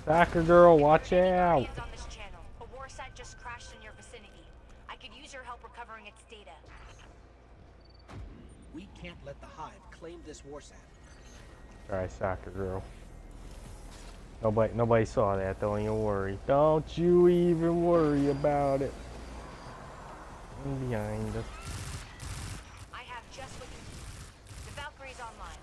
Speaker 1: Soccer girl, watch out.
Speaker 3: Hands on this channel. A war sat just crashed in your vicinity. I could use your help recovering its data.
Speaker 6: We can't let the Hive claim this war sat.
Speaker 1: Alright, soccer girl. Nobody saw that. Don't even worry. Don't you even worry about it. I'm behind us.
Speaker 3: I have just what you need. The Valkyrie's online.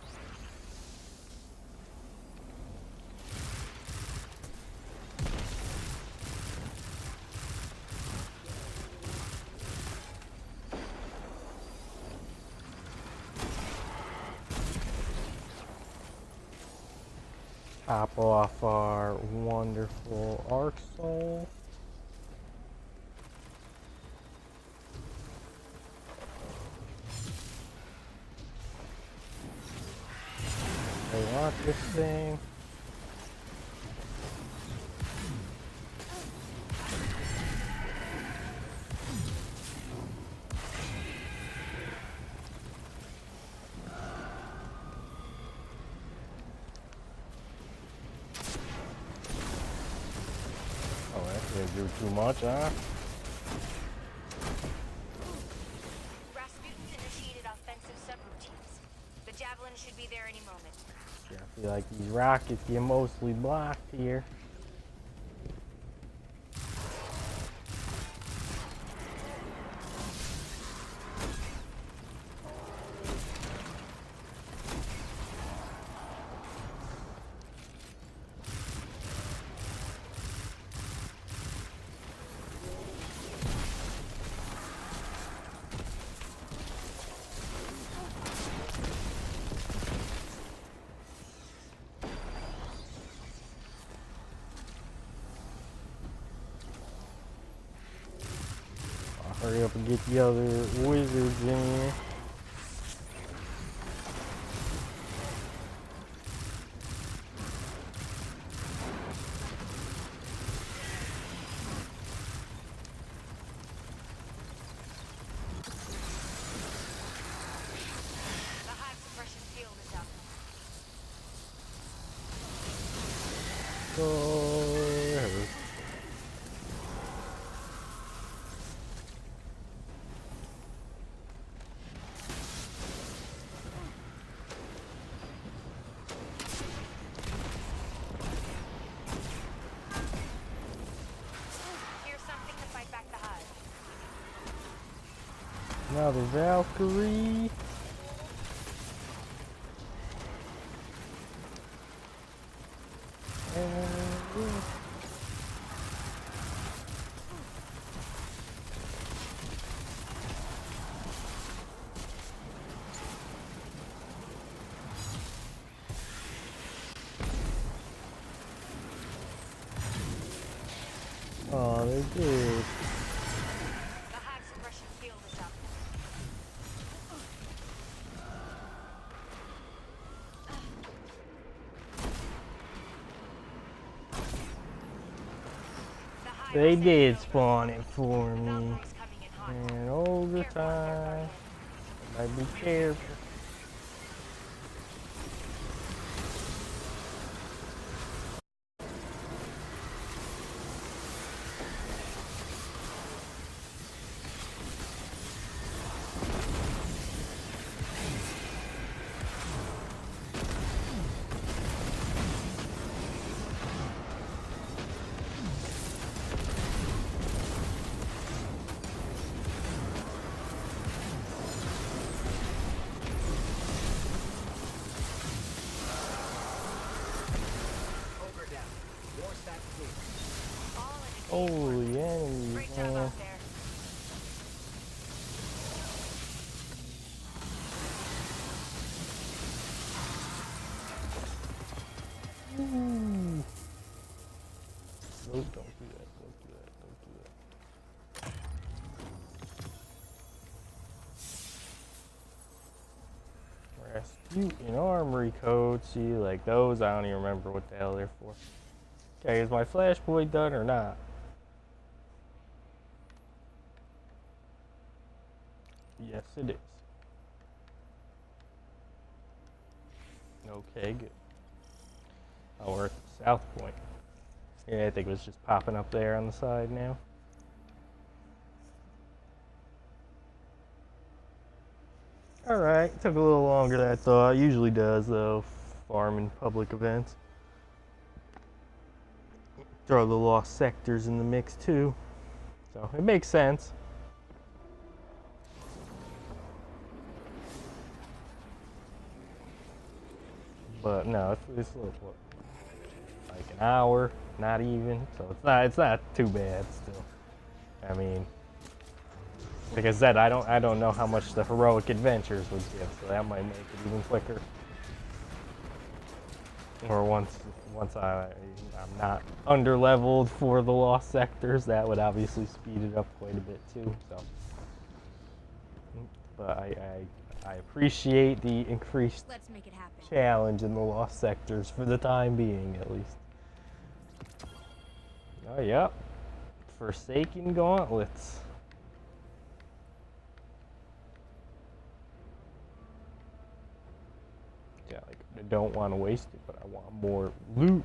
Speaker 1: Pop off our wonderful arc soul. I want this thing. Oh, that didn't do too much, huh?
Speaker 3: Rasputin's initiated offensive subroutines. The Javelin should be there any moment.
Speaker 1: Yeah, I feel like these rockets get mostly blocked here. Hurry up and get the other wizards in here.
Speaker 3: The Hive suppression field is up.
Speaker 1: So,
Speaker 3: Here's something to fight back the Hive.
Speaker 1: another Valkyrie. And, oh, they did.
Speaker 3: The Hive suppression field is up. The Hive
Speaker 1: They
Speaker 3: is
Speaker 1: did
Speaker 3: set
Speaker 1: spawn it for
Speaker 3: The
Speaker 1: me.
Speaker 3: Valkyrie's coming in hot.
Speaker 1: And all the
Speaker 3: Careful out there,
Speaker 1: time.
Speaker 3: Guardian.
Speaker 1: I'd be careful.
Speaker 6: Ogre down. War sat clear.
Speaker 3: All in a
Speaker 1: Holy enemies,
Speaker 3: Great job
Speaker 1: man.
Speaker 3: out there.
Speaker 1: Ooh. No, don't do that, don't do that, don't do that. Rasputin armory code, see, like those, I don't even remember what the hell they're for. Okay, is my flashpoint done or not? Yes, it is. Okay, good. Oh, we're at the south point. Yeah, I think it was just popping up there on the side now. Alright, took a little longer than I thought. It usually does though, farming public events. Throw the lost sectors in the mix too. So it makes sense. But no, it's what, like an hour, not even. So it's not too bad still. I mean, like I said, I don't know how much the heroic adventures would give, so that might make it even quicker. Or once I'm not under leveled for the lost sectors, that would obviously speed it up quite a bit too. So, but I appreciate the increased
Speaker 3: Let's make it happen.
Speaker 1: challenge in the lost sectors for the time being, at least. Oh yep, Forsaken Gauntlets. Yeah, like I don't want to waste it, but I want more loot.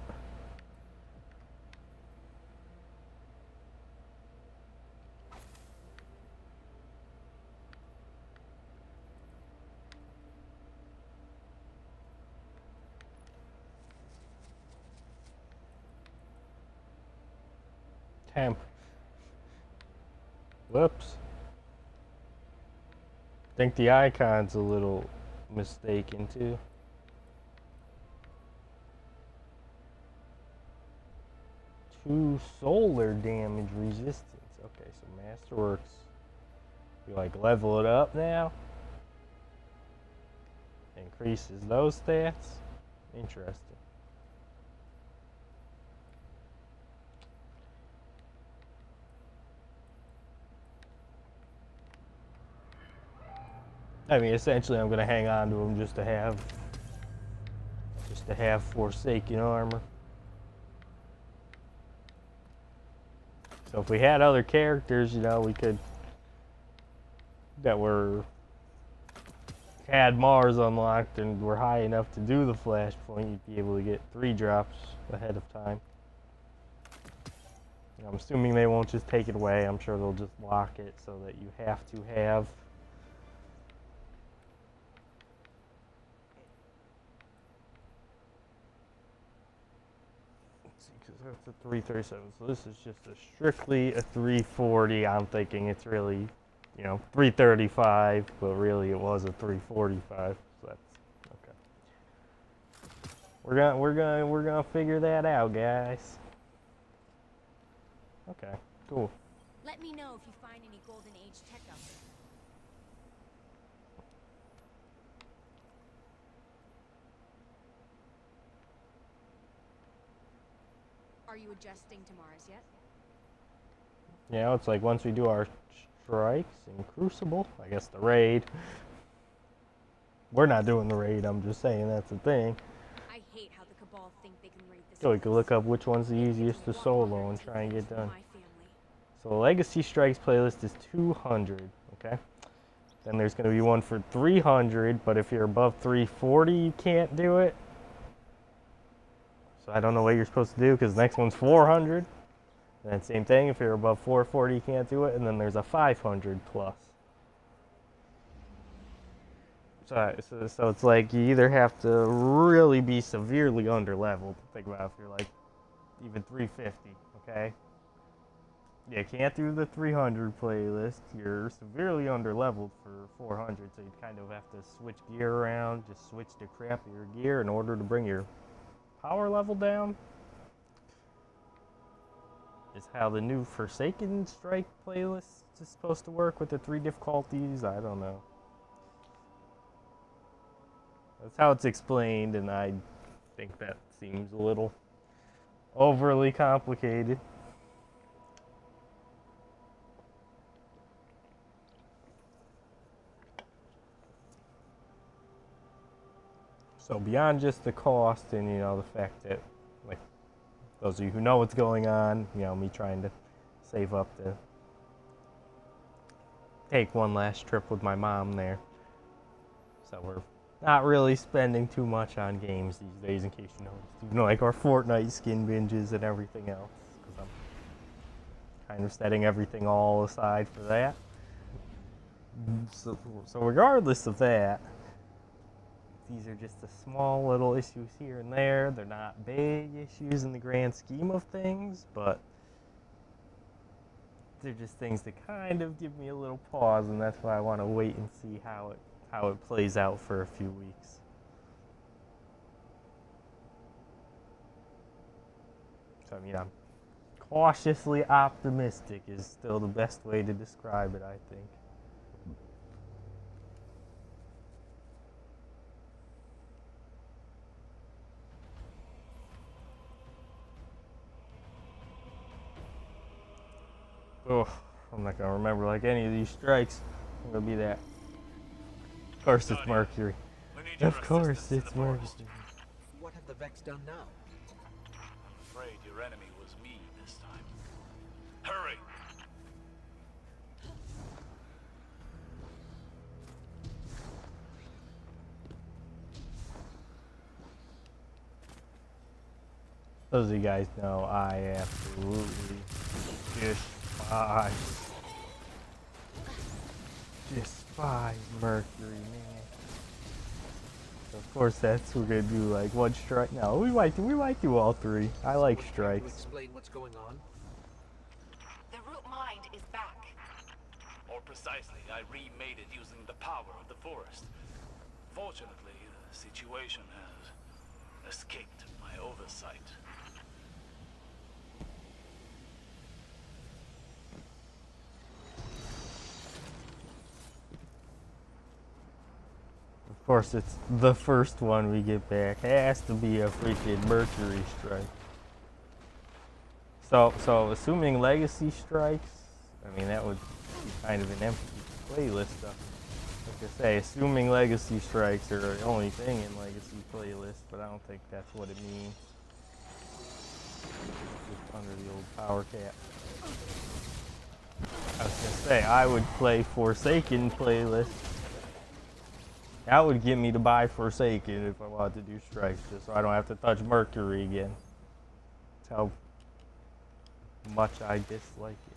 Speaker 1: Temp. Whoops. Think the icon's a little mistaken too. Two solar damage resistance. Okay, so Masterworks. You like level it up now? Increases those stats? Interesting. I mean, essentially, I'm gonna hang on to them just to have Forsaken armor. So if we had other characters, you know, we could had Mars unlocked and were high enough to do the flashpoint, you'd be able to get 3 drops ahead of time. I'm assuming they won't just take it away. I'm sure they'll just lock it so that you have to have that's a 337, so this is just strictly a 340. I'm thinking it's really, you know, 335, but really it was a 345. So that's okay. We're gonna figure that out, guys. Okay, cool.
Speaker 3: Let me know if you find any Golden Age tech out there. Are you adjusting to Mars yet?
Speaker 1: Yeah, it's like once we do our strikes in Crucible, I guess the raid. We're not doing the raid, I'm just saying that's the thing.
Speaker 3: I hate how the Cabal think they can raid this.
Speaker 1: So we can look up which one's the easiest to solo and try and get done. So the Legacy Strikes playlist is 200, okay? Then there's going to be one for 300, but if you're above 340, you can't do it. So I don't know what you're supposed to do because the next one's 400. And then same thing, if you're above 440, you can't do it. And then there's a 500 plus. So it's like you either have to really be severely underleveled. Think about if you're like even 350, okay? You can't do the 300 playlist. You're severely underleveled for 400, so you kind of have to switch gear around, just switch to crappier gear in order to bring your power level down. Is how the new Forsaken Strike playlist is supposed to work with the 3 difficulties. I don't know. That's how it's explained, and I think that seems a little overly complicated. So beyond just the cost and, you know, the fact that, like, those of you who know what's going on, you know, me trying to save up to take one last trip with my mom there. So we're not really spending too much on games these days, in case you noticed. You know, like our Fortnite skin binges and everything else. Because I'm kind of setting everything all aside for that. So regardless of that, these are just the small little issues here and there. They're not big issues in the grand scheme of things, but they're just things that kind of give me a little pause, and that's why I want to wait and see how it plays out for a few weeks. So, I mean, I'm cautiously optimistic is still the best way to describe it, I think. Oh, I'm not gonna remember like any of these strikes. I'm gonna be that. Of course it's Mercury. Of course it's Mercury.
Speaker 6: What have the Vex done now?
Speaker 7: I'm afraid your enemy was me this time. Hurry!
Speaker 1: Those of you guys know I absolutely despise Mercury, man. So of course that's we're gonna do like one strike. No, we might do all three. I like
Speaker 6: Would you
Speaker 1: strikes.
Speaker 6: explain what's going on?
Speaker 8: The root mind is back.
Speaker 7: More precisely, I remade it using the power of the forest. Fortunately, the situation has escaped my oversight.
Speaker 1: Of course it's the first one we get back. It has to be a freaking Mercury strike. So assuming legacy strikes, I mean that would be kind of an empty playlist stuff. Like I say, assuming legacy strikes are the only thing in legacy playlist, but I don't think that's what it means. Just under the old power cap. I was gonna say I would play Forsaken playlist. That would get me to buy Forsaken if I wanted to do strikes, just so I don't have to touch Mercury again. That's how much I dislike it.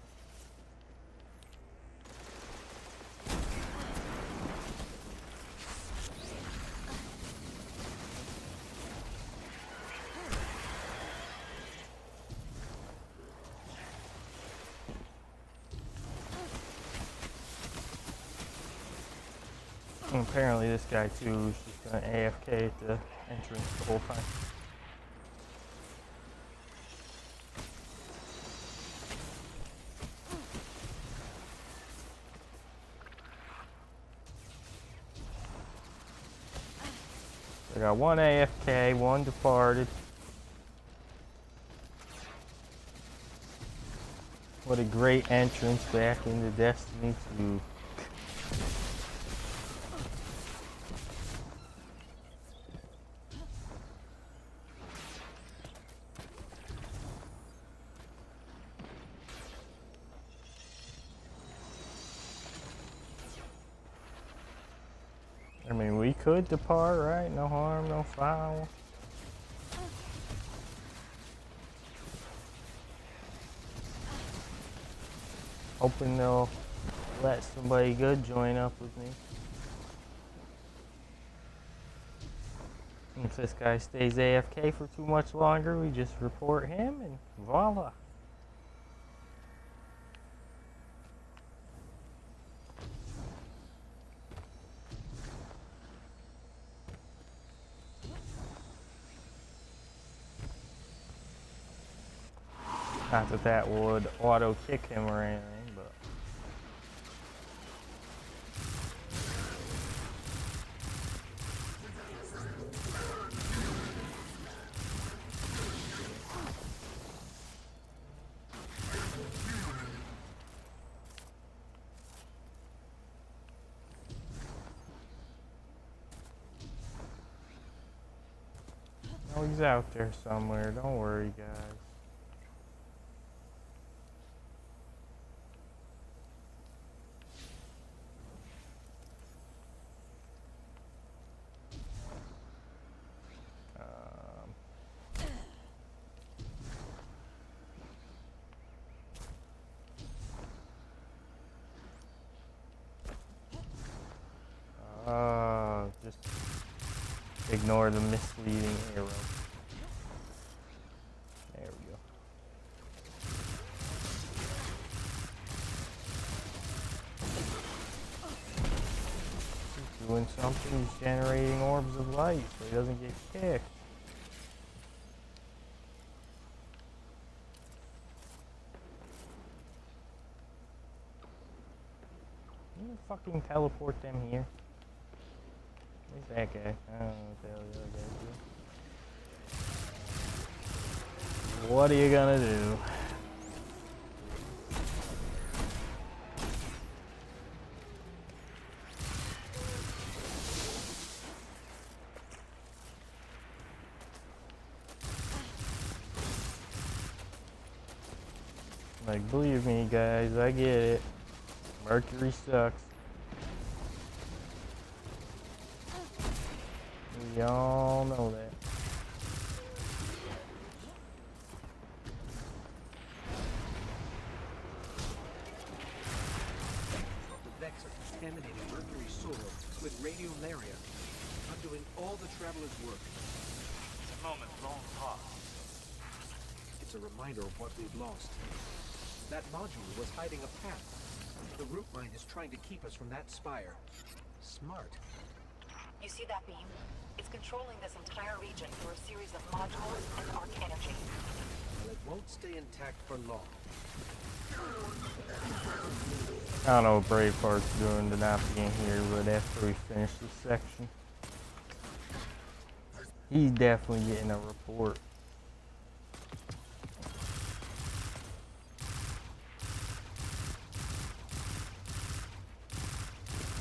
Speaker 1: And apparently this guy too is just gonna AFK at the entrance the whole time. I got one AFK, one departed. What a great entrance back into Destiny 2. I mean, we could depart, right? No harm, no foul. Hoping they'll let somebody good join up with me. And if this guy stays AFK for too much longer, we just report him and voila. Not that that would auto kick him or anything, but oh, he's out there somewhere. Don't worry, guys. Just ignore the misleading arrow. There we go. He's doing something. He's generating orbs of light so he doesn't get kicked. Can you fucking teleport them here? Where's that guy? I don't know what the hell the other guy's doing. What are you gonna do? Like, believe me, guys, I get it. Mercury sucks. We all know that.
Speaker 6: The Vex are contaminating Mercury's soil with radiolaria, undoing all the traveler's work.
Speaker 7: It's a moment long past.
Speaker 6: It's a reminder of what we've lost. That module was hiding a path. The root mine is trying to keep us from that spire. Smart.
Speaker 8: You see that beam? It's controlling this entire region through a series of modules and arc energy.
Speaker 6: Well, it won't stay intact for long.
Speaker 1: I don't know what Braveheart's doing to not be in here, but after we finish this section, he's definitely getting a report.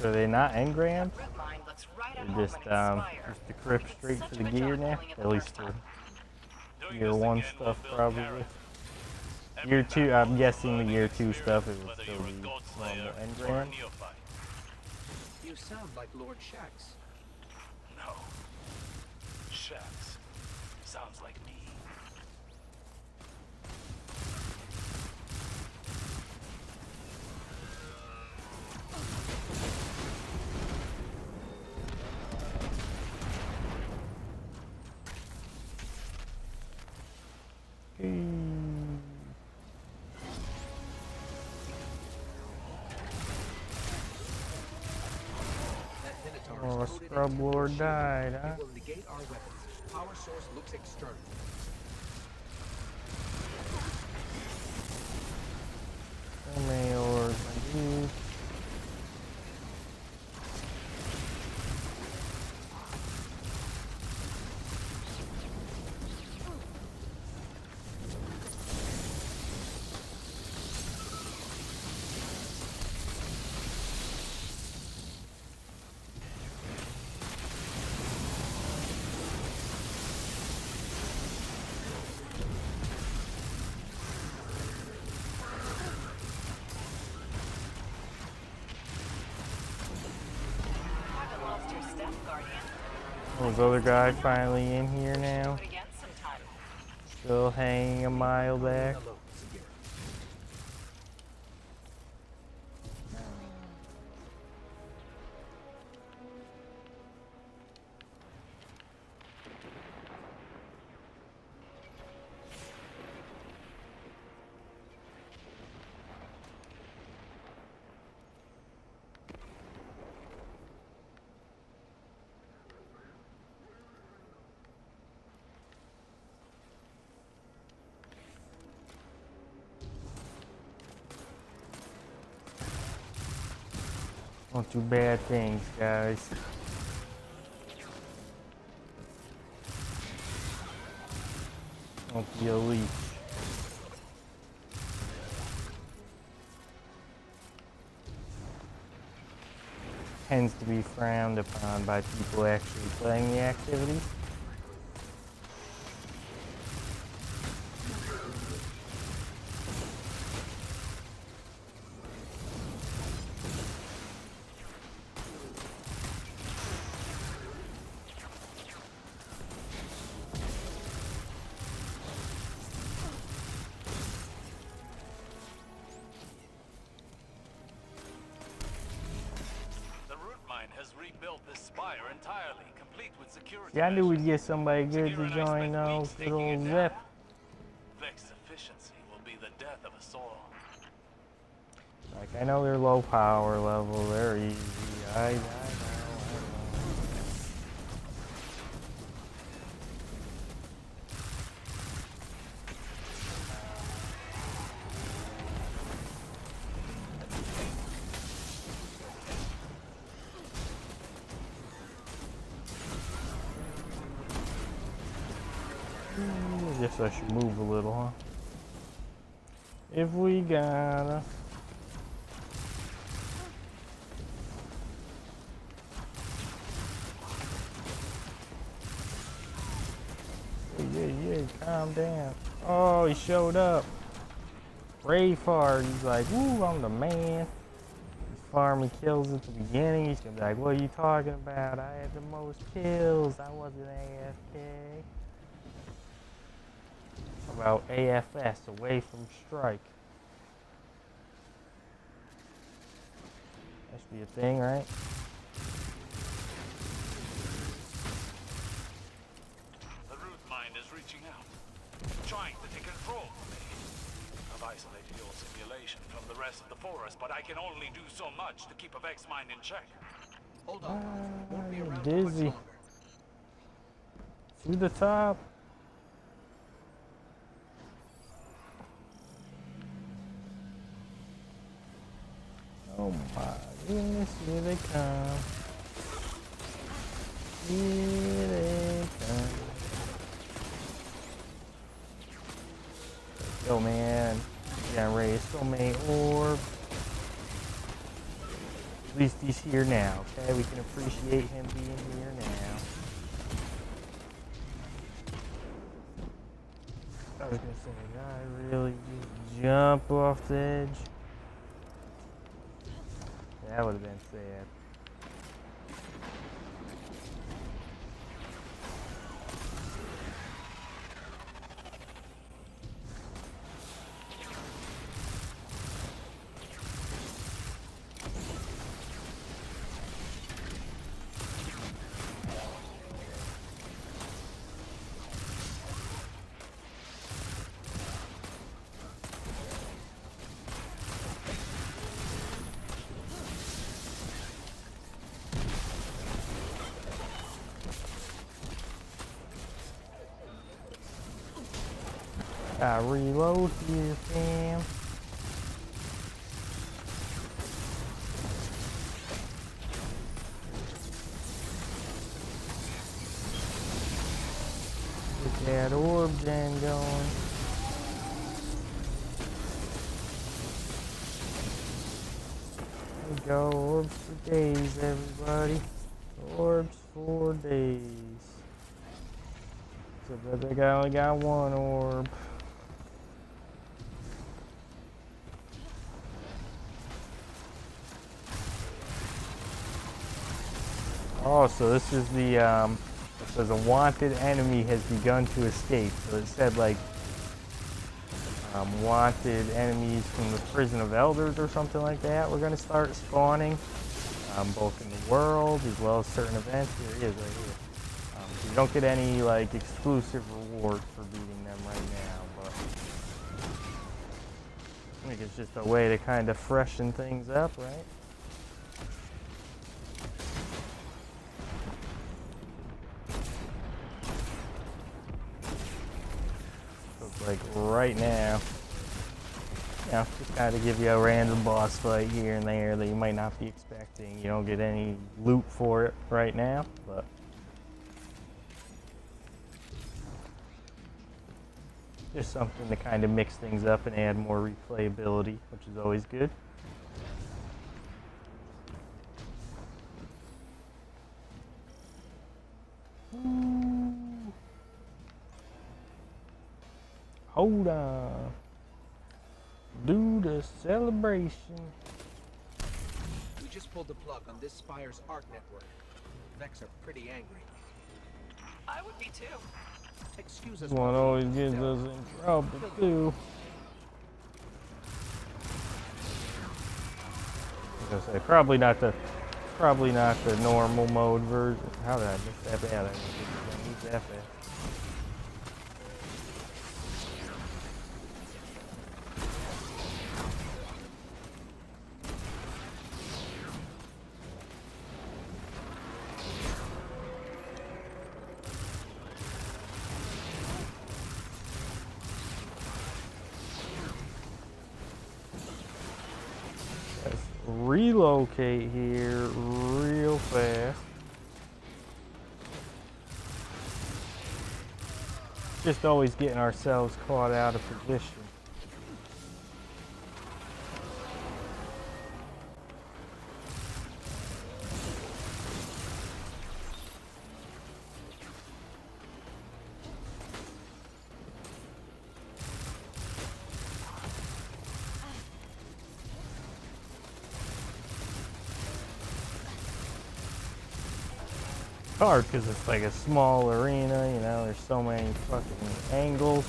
Speaker 1: So they're not engrammed?
Speaker 8: That root mine looks right at
Speaker 1: They're just decrypt straight to the gear now? At least for year 1 stuff, probably. Year 2, I'm guessing the year 2 stuff it would still be normal engram.
Speaker 6: You sound like Lord Shax.
Speaker 7: No. Shax. Sounds like me.
Speaker 1: Oh, Scrub Lord died, huh?
Speaker 6: It will negate our weapons. Power source looks external.
Speaker 1: How many orbs I need?
Speaker 8: Haven't lost your step, Guardian.
Speaker 1: Oh, this other guy finally in here now.
Speaker 8: Do it again sometime.
Speaker 1: Still hanging a mile back.
Speaker 6: Hello, Sagira.
Speaker 1: Don't do bad things, guys. Don't be a leech. Tends to be frowned upon by people actually playing the activity.
Speaker 7: has rebuilt this spire entirely, complete with security.
Speaker 1: Yeah, I knew we'd
Speaker 7: measures.
Speaker 1: get somebody good
Speaker 7: Secure
Speaker 1: to
Speaker 7: and I
Speaker 1: join
Speaker 7: spent
Speaker 1: though.
Speaker 7: weeks
Speaker 1: Good
Speaker 7: taking
Speaker 1: old
Speaker 7: it
Speaker 1: Zip.
Speaker 7: down. Vex's efficiency will be the death of us all.
Speaker 1: Like, I know they're low power level, they're easy. I know. I guess I should move a little, huh? If we gotta. Yeah, calm down. Oh, he showed up. Rayfar, he's like, ooh, I'm the man. He farming kills at the beginning. He's gonna be like, what are you talking about? I had the most kills. I wasn't AFK. About AFS, away from strike. That should be a thing, right?
Speaker 7: The root mind is reaching out, trying to take control of me. I've isolated your simulation from the rest of the forest, but I can only do so much to keep a Vex mind in check.
Speaker 6: Hold on. Won't be
Speaker 1: I'm
Speaker 6: around for much
Speaker 1: dizzy.
Speaker 6: longer.
Speaker 1: To the top. Oh my goodness, here they come. Here they come. Let's go, man. We got raised so many orbs. At least he's here now, okay? We can appreciate him being here now. I was gonna say, did I really just jump off the edge? That would have been sad. I reload here, fam. Get that orb gen going. There we go, orbs for days, everybody. Orbs for days. So that they only got one orb. Oh, so this is the, it says a wanted enemy has begun to escape. So it said like, wanted enemies from the prison of elders or something like that. We're gonna start spawning, both in the world as well as certain events. Here it is right here. So you don't get any like exclusive rewards for beating them right now, but I think it's just a way to kind of freshen things up, right? Like right now, you know, just kind of give you a random boss fight here and there that you might not be expecting. You don't get any loot for it right now, but just something to kind of mix things up and add more replayability, which is always good. Hold on. Do the celebration.
Speaker 6: We just pulled the plug on this Spire's ARC network. Vex are pretty angry.
Speaker 8: I would be too.
Speaker 6: Excuse us.
Speaker 1: One always gets us in trouble too. I was gonna say, probably not the Probably not the normal mode version. How did I miss that bad? I didn't move that fast. Let's relocate here real fast. Just always getting ourselves caught out of position. Hard because it's like a small arena, you know, there's so many fucking angles.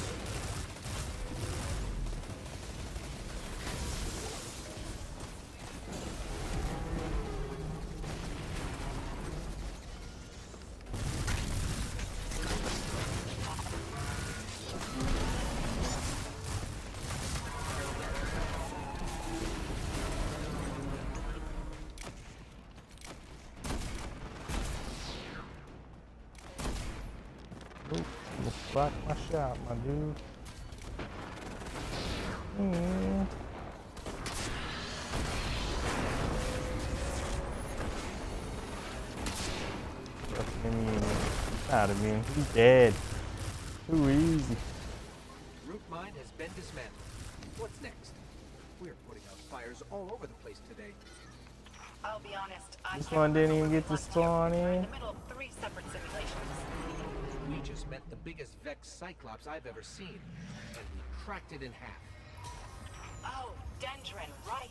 Speaker 1: Almost blocked my shot, my dude. And immune. Not immune. He's dead. Too easy.
Speaker 6: Root mine has been dismantled. What's next? We're putting out fires all over the place today.
Speaker 8: I'll be honest, I
Speaker 1: This
Speaker 8: can't
Speaker 1: one didn't
Speaker 8: remember
Speaker 1: even get to
Speaker 8: when we left here.
Speaker 1: spawn
Speaker 8: We're in
Speaker 1: in.
Speaker 8: the middle of 3 separate simulations.
Speaker 6: We just met the biggest Vex Cyclops I've ever seen, and we cracked it in half.
Speaker 8: Oh, Dendron, right.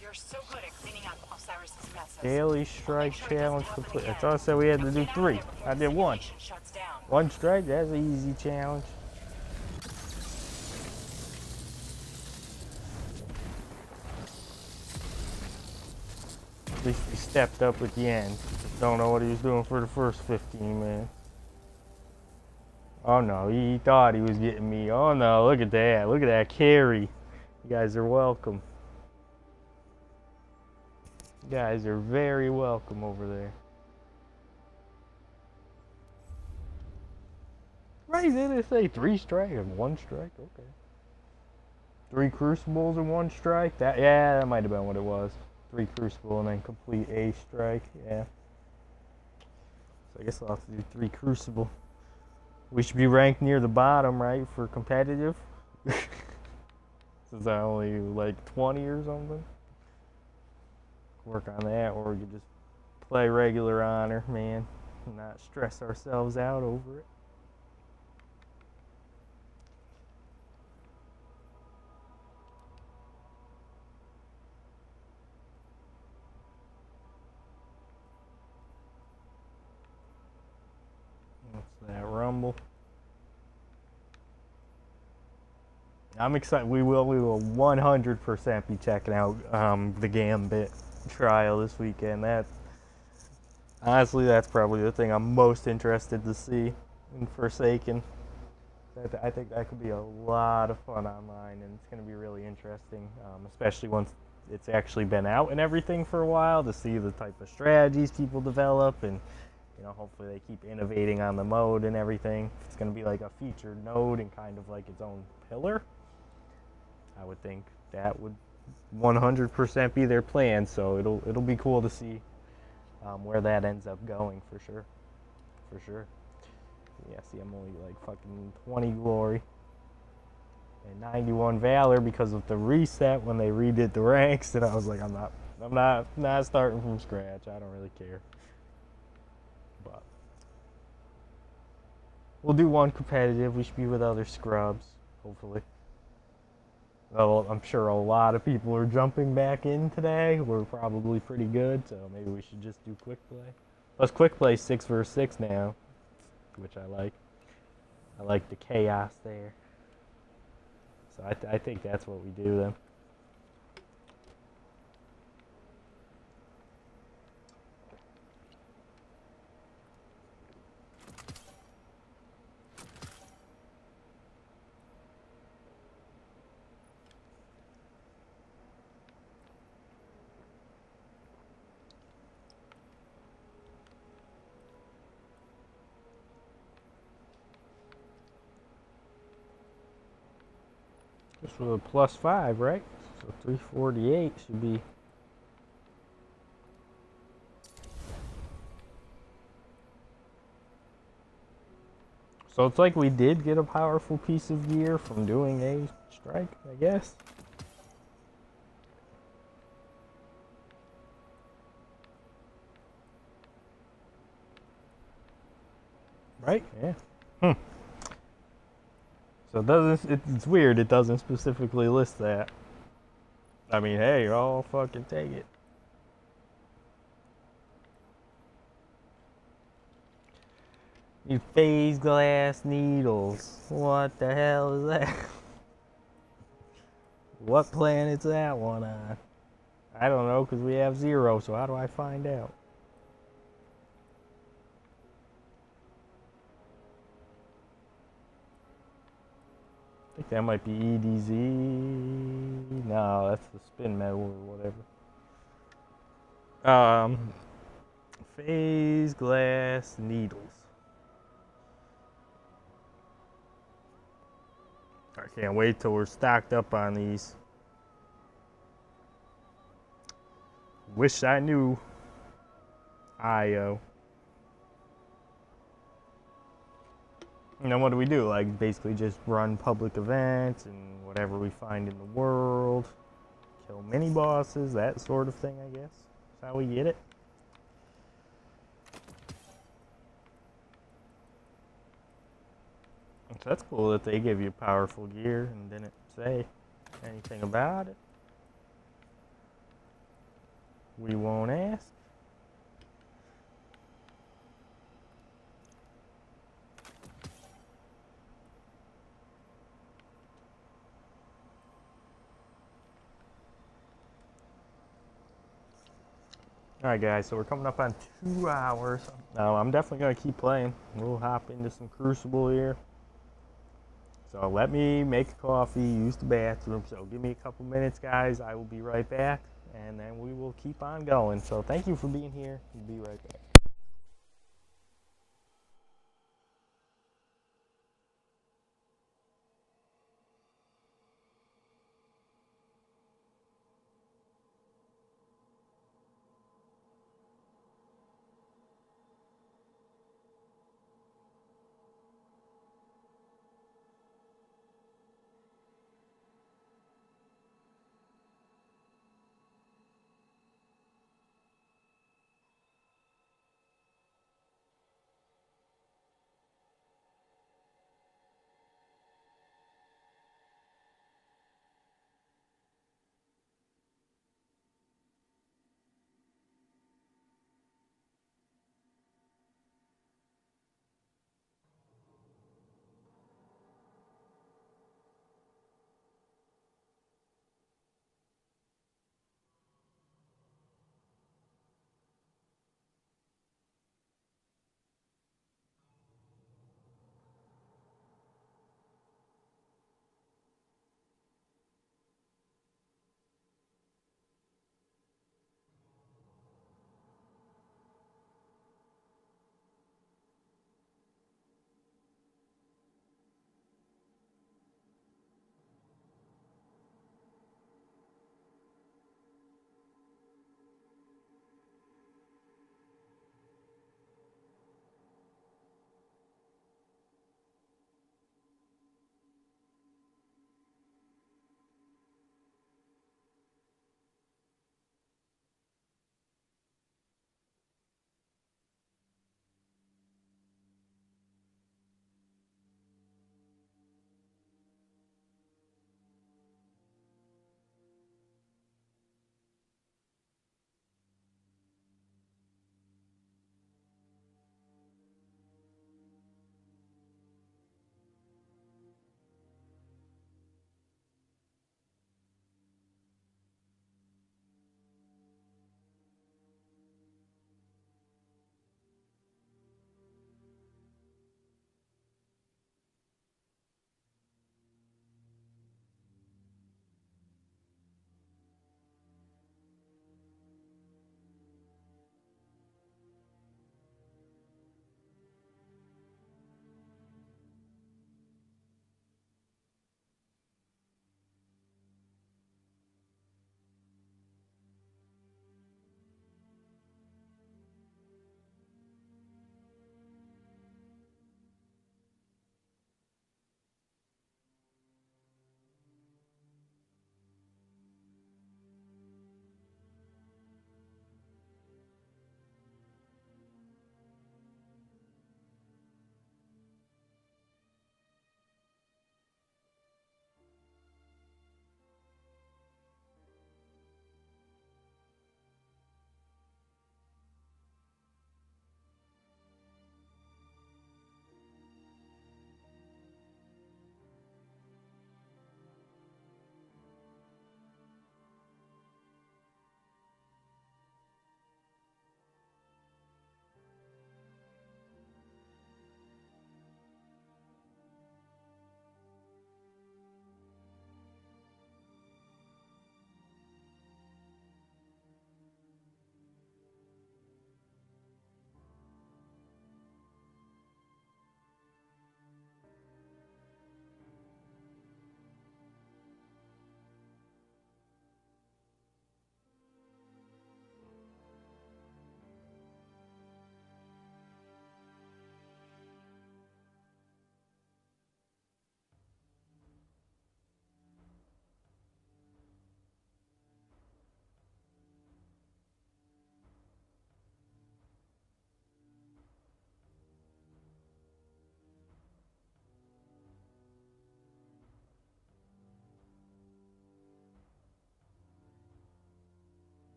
Speaker 8: You're so good at cleaning up Osiris's messes.
Speaker 1: Daily
Speaker 8: Make
Speaker 1: strike
Speaker 8: sure it doesn't
Speaker 1: challenge
Speaker 8: happen
Speaker 1: complete. I
Speaker 8: again.
Speaker 1: thought I said we had to
Speaker 8: Now
Speaker 1: do
Speaker 8: get out of
Speaker 1: 3.
Speaker 8: there before
Speaker 1: I
Speaker 8: the
Speaker 1: did 1.
Speaker 8: simulation shuts down.
Speaker 1: 1 strike, that's an easy challenge. At least he stepped up at the end. Just don't know what he was doing for the first 15 minutes. Oh no, he thought he was getting me. Oh no, look at that. Look at that carry. You guys are welcome. You guys are very welcome over there. Right, did it say 3 strike and 1 strike? Okay. 3 crucibles and 1 strike? Yeah, that might have been what it was. 3 crucible and then complete a strike, yeah. So I guess I'll have to do 3 crucible. We should be ranked near the bottom, right, for competitive? Since I only like 20 or something. Work on that, or we could just play regular honor, man, and not stress ourselves out over it. What's that, Rumble? I'm excited. We will 100% be checking out the Gambit trial this weekend. Honestly, that's probably the thing I'm most interested to see in Forsaken. I think that could be a lot of fun online, and it's going to be really interesting, especially once it's actually been out and everything for a while, to see the type of strategies people develop, and you know, hopefully they keep innovating on the mode and everything. It's going to be like a featured node and kind of like its own pillar. I would think that would 100% be their plan, so it'll be cool to see where that ends up going for sure. Yeah, see, I'm only like fucking 20 glory and 91 valor because of the reset when they redid the ranks, and I was like, I'm not starting from scratch. I don't really care. But we'll do 1 competitive. We should be with other scrubs, hopefully. Well, I'm sure a lot of people are jumping back in today. We're probably pretty good, so maybe we should just do quick play. Plus, quick play 6 versus 6 now, which I like. I like the chaos there. So I think that's what we do then. This was a +5, right? So 348 should be. So it's like we did get a powerful piece of gear from doing a strike, I guess. Right? Yeah. So it doesn't. It's weird. It doesn't specifically list that. I mean, hey, I'll fucking take it. You phase glass needles. What the hell is that? What planet's that one on? I don't know, because we have 0, so how do I find out? I think that might be EDZ. No, that's the spin metal or whatever. Phase glass needles. I can't wait till we're stocked up on these. Wish I knew. IO. And then what do? Like basically just run public events and whatever we find in the world. Kill mini bosses, that sort of thing, I guess. That's how we get it. So that's cool that they give you powerful gear and didn't say anything about it. We won't ask. Alright guys, so we're coming up on 2 hours. I'm definitely going to keep playing. We'll hop into some Crucible here. So let me make a coffee, use the bathroom. So give me a couple minutes, guys. I will be right back, and then we will keep on going. So thank you for being here. We'll be right back.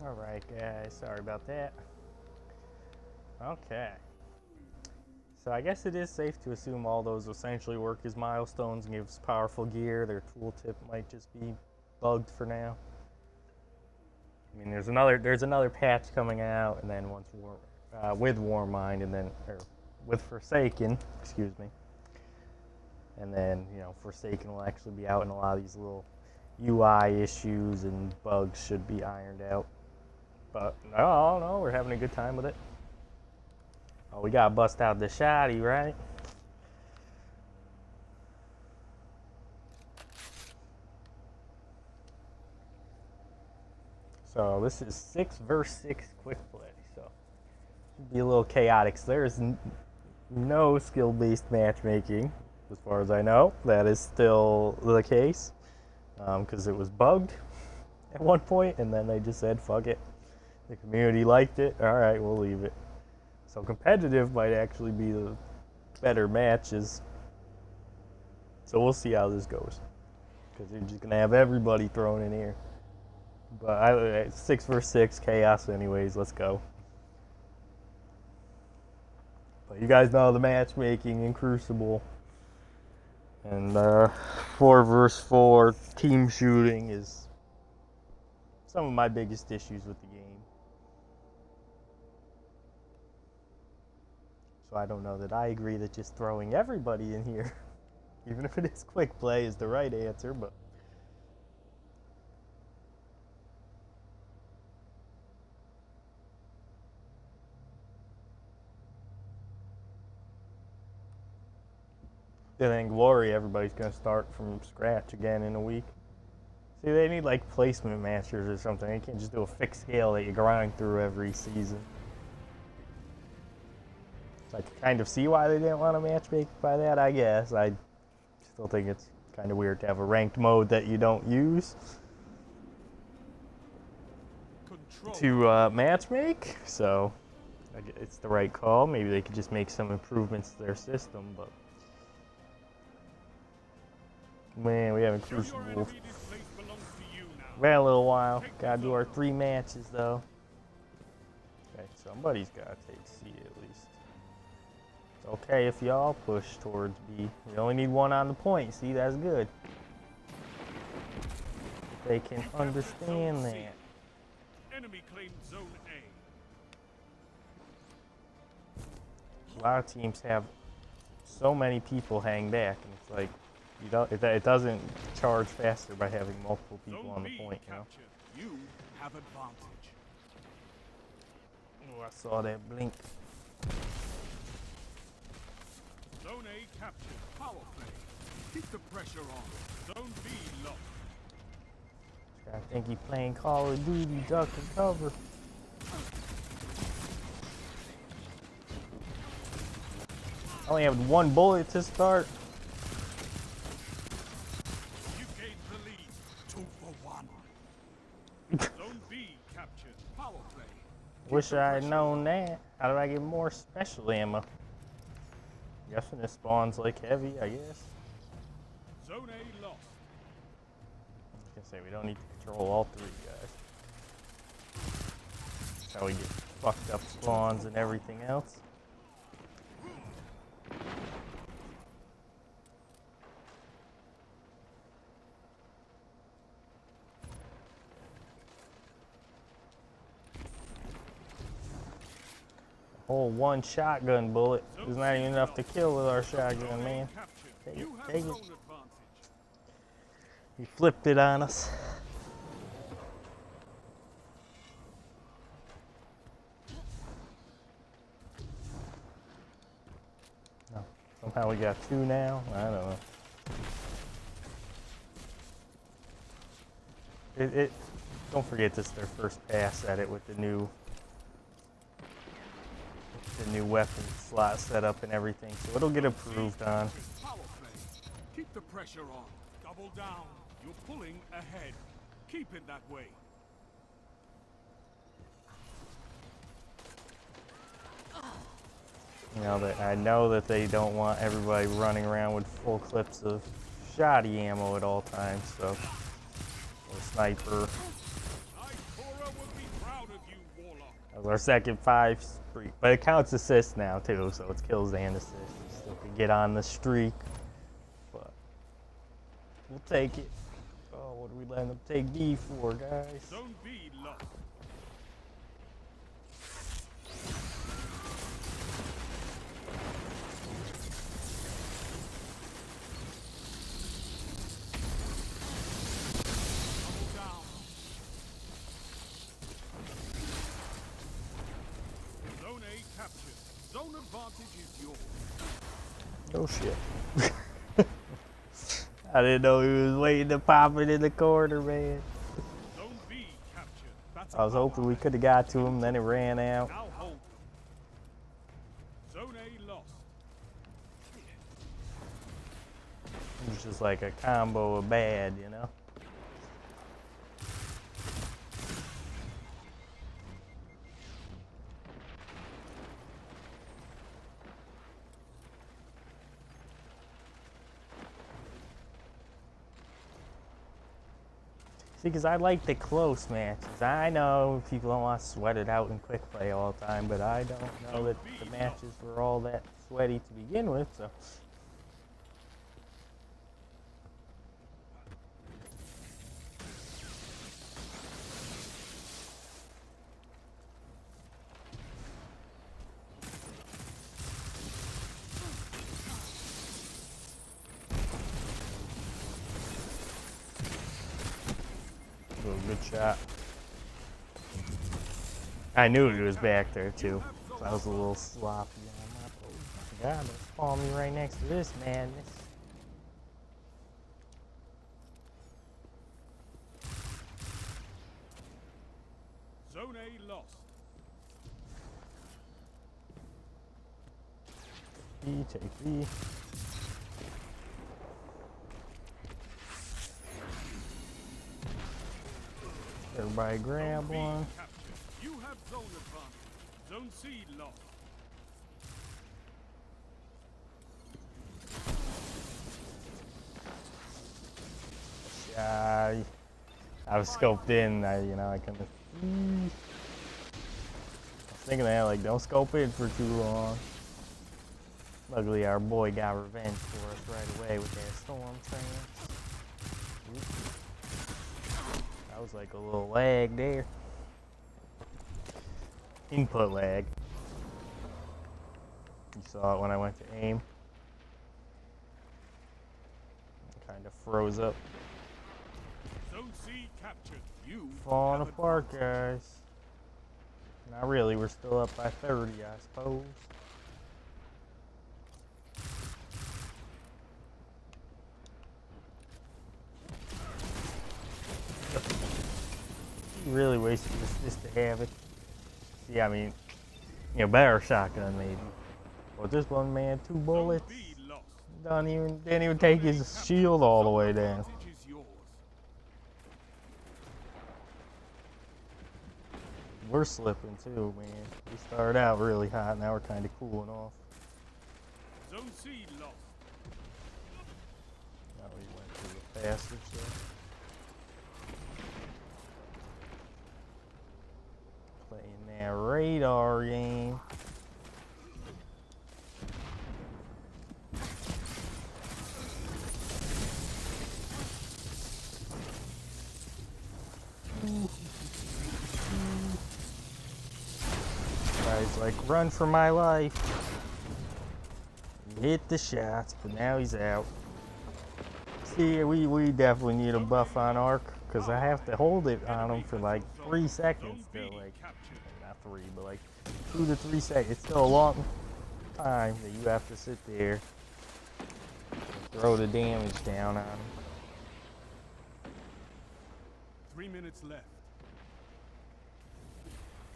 Speaker 1: Alright guys, sorry about that. Okay. So I guess it is safe to assume all those essentially work as milestones and gives powerful gear. Their tooltip might just be bugged for now. I mean, there's another patch coming out, and then once with Warmind, and then with Forsaken, excuse me. And then, you know, Forsaken will actually be out, and a lot of these little UI issues and bugs should be ironed out. But no, we're having a good time with it. Oh, we gotta bust out the shoddy, right? So this is 6 versus 6 quick play, so should be a little chaotic. So there's no skill-based matchmaking, as far as I know. That is still the case, because it was bugged at one point, and then they just said, fuck it. The community liked it. All right, we'll leave it. So competitive might actually be the better matches. So we'll see how this goes, because you're just gonna have everybody thrown in here. But 6 versus 6 chaos anyways. Let's go. But you guys know the matchmaking in Crucible and 4 versus 4 team shooting is some of my biggest issues with the game. So I don't know that I agree that just throwing everybody in here, even if it is quick play, is the right answer, but then in Glory, everybody's going to start from scratch again in a week. See, they need like placement masters or something. They can't just do a fixed scale that you grind through every season. So I can kind of see why they didn't want to matchmake by that, I guess. I still think it's kind of weird to have a ranked mode that you don't use to matchmake. So it's the right call. Maybe they could just make some improvements to their system, but man, we haven't Crucible. Ran a little while. Gotta do our 3 matches though. Okay, somebody's gotta take C at least. It's okay if y'all push towards B. We only need 1 on the point. See, that's good. They can understand that.
Speaker 5: Enemy claimed zone A.
Speaker 1: A lot of teams have so many people hang back, and it's like it doesn't charge faster by having multiple people on the point, you know?
Speaker 5: You have advantage.
Speaker 1: Oh, I saw that blink.
Speaker 5: Zone A captured. Power play. Keep the pressure on. Zone B lost.
Speaker 1: I think he's playing Call of Duty duck and cover. I only have 1 bullet to start.
Speaker 5: You gained the lead. 2 for 1. Zone B captured. Power play.
Speaker 1: Wish I had known that. How do I get more special ammo? Guessing this spawns like heavy, I guess.
Speaker 5: Zone A lost.
Speaker 1: I was gonna say we don't need to control all 3 guys. That's how we get fucked up spawns and everything else. Whole 1 shotgun bullet is not even enough to kill with our shotgun, man. Take it, take it. He flipped it on us. No, somehow we got 2 now. I don't know. Don't forget this is their first pass at it with the new weapon slot setup and everything, so it'll get improved on.
Speaker 5: Power play. Keep the pressure on. Double down. You're pulling ahead. Keep it that way.
Speaker 1: You know that I know that they don't want everybody running around with full clips of shoddy ammo at all times, so or sniper.
Speaker 5: Cora would be proud
Speaker 1: That was our second 5 streak. But it counts assists now, too, so it's kills and assists. We still can get on the streak. But we'll take it. Oh, what are we letting them take B for, guys?
Speaker 5: Zone B lost. Double down. Zone A captured. Zone advantage is yours.
Speaker 1: Oh shit. I didn't know he was waiting to pop it in the corner, man.
Speaker 5: Zone B captured. That's
Speaker 1: I was hoping we could have got to him, then it ran out.
Speaker 5: Now hold. Zone A lost.
Speaker 1: It was just like a combo of bad, you know? See, because I like the close matches. I know people don't want to sweat it out in quick play all the time, but I don't know that the matches were all that sweaty to begin with, so. Good shot. I knew he was back there too. So I was a little sloppy on my oh my god, don't spawn me right next to this madness.
Speaker 5: Zone A lost.
Speaker 1: B, take B. Everybody grab one.
Speaker 5: Captured. You have zone advantage. Zone C lost.
Speaker 1: Yeah, I was scoped in. I couldn't. I was thinking that, like, don't scope in for too long. Luckily, our boy got revenge for us right away with that storm trance. That was like a little lag there. Input lag. You saw it when I went to aim. It kind of froze up.
Speaker 5: Zone C captured. You
Speaker 1: Falling
Speaker 5: have
Speaker 1: apart,
Speaker 5: advantage.
Speaker 1: guys. Not really, we're still up by 30, I suppose. He really wasted this just to have it. See, I mean, better shotgun maybe. But this one, man, 2 bullets.
Speaker 5: Zone B lost.
Speaker 1: Didn't even take his shield all the way down.
Speaker 5: Advantage is yours.
Speaker 1: We're slipping too, man. We started out really hot, now we're kind of cooling off.
Speaker 5: Zone C lost.
Speaker 1: Now we went through the passage there. Playing that radar game. Guy's like, run for my life. He hit the shots, but now he's out. See, we definitely need a buff on Arc, because I have to hold it on him for like 3 seconds still. Like, not 3, but like 2 to 3 seconds. It's still a long time that you have to sit there and throw the damage down on him.
Speaker 5: 3 minutes left.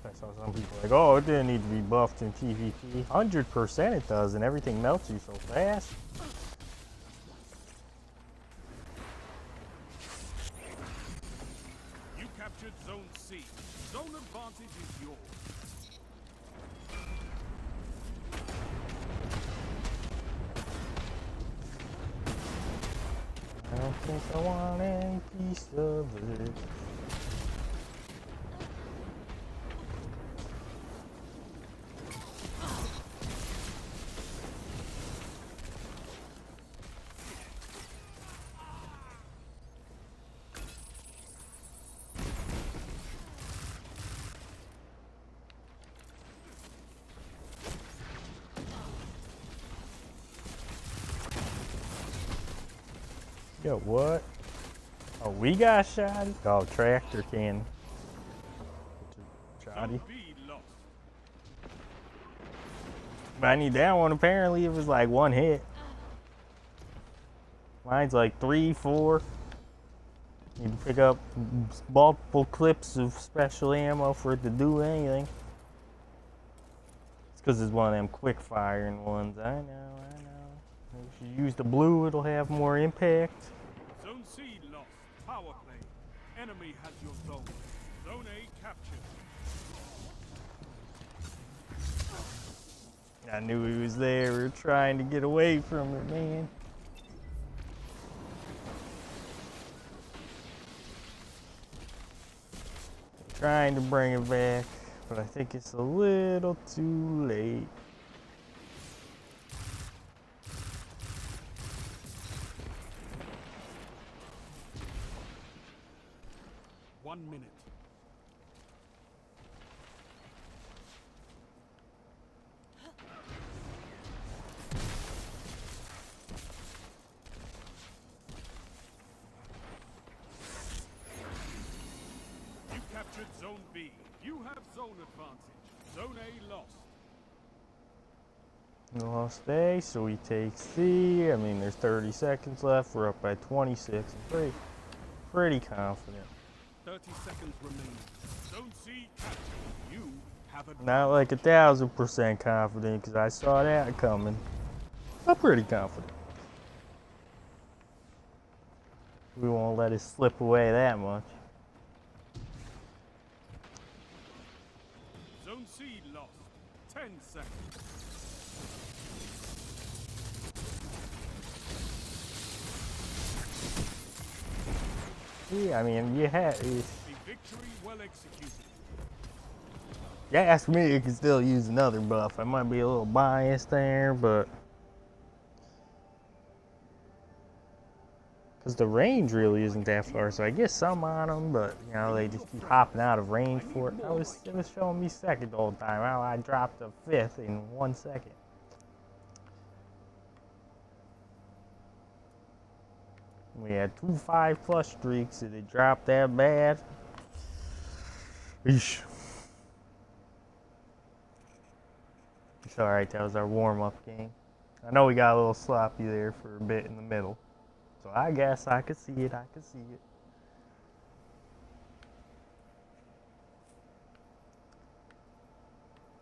Speaker 1: I saw some people like, oh, it didn't need to be buffed in PvP. 100% it does, and everything melts you so fast.
Speaker 5: You captured Zone C. Zone advantage is yours.
Speaker 1: I don't think I want any piece of it. Yo, what? Oh, we got shot? Oh, tractor cannon. Shoddy.
Speaker 5: Zone B lost.
Speaker 1: But I need that one. Apparently, it was like one hit. Mine's like 3, 4. Need to pick up multiple clips of special ammo for it to do anything. It's because it's one of them quick firing ones. I know. If you use the blue, it'll have more impact.
Speaker 5: Zone C lost. Power play. Enemy has your zone. Zone A captured.
Speaker 1: I knew he was there. We were trying to get away from it, man. Trying to bring it back, but I think it's a little too late.
Speaker 5: One minute. You captured Zone B. You have zone advantage. Zone A lost.
Speaker 1: Lost A, so we take C. I mean, there's 30 seconds left. We're up by 26. I'm pretty confident.
Speaker 5: 30 seconds remaining. Zone C captured. You have advantage.
Speaker 1: Not like 1,000% confident, because I saw that coming. I'm pretty confident. We won't let it slip away that much.
Speaker 5: Zone C lost. 10 seconds.
Speaker 1: Yeah, I mean, you had.
Speaker 5: A victory well executed.
Speaker 1: You ask me, you can still use another buff. I might be a little biased there, but because the range really isn't that far, so I get some on them, but you know they just keep hopping out of range for it. It was showing me second the whole time. I dropped a 5th in 1 second. We had 2 5+ streaks, and it dropped that bad. Eesh. It's alright, that was our warm-up game. I know we got a little sloppy there for a bit in the middle. So I guess I could see it, I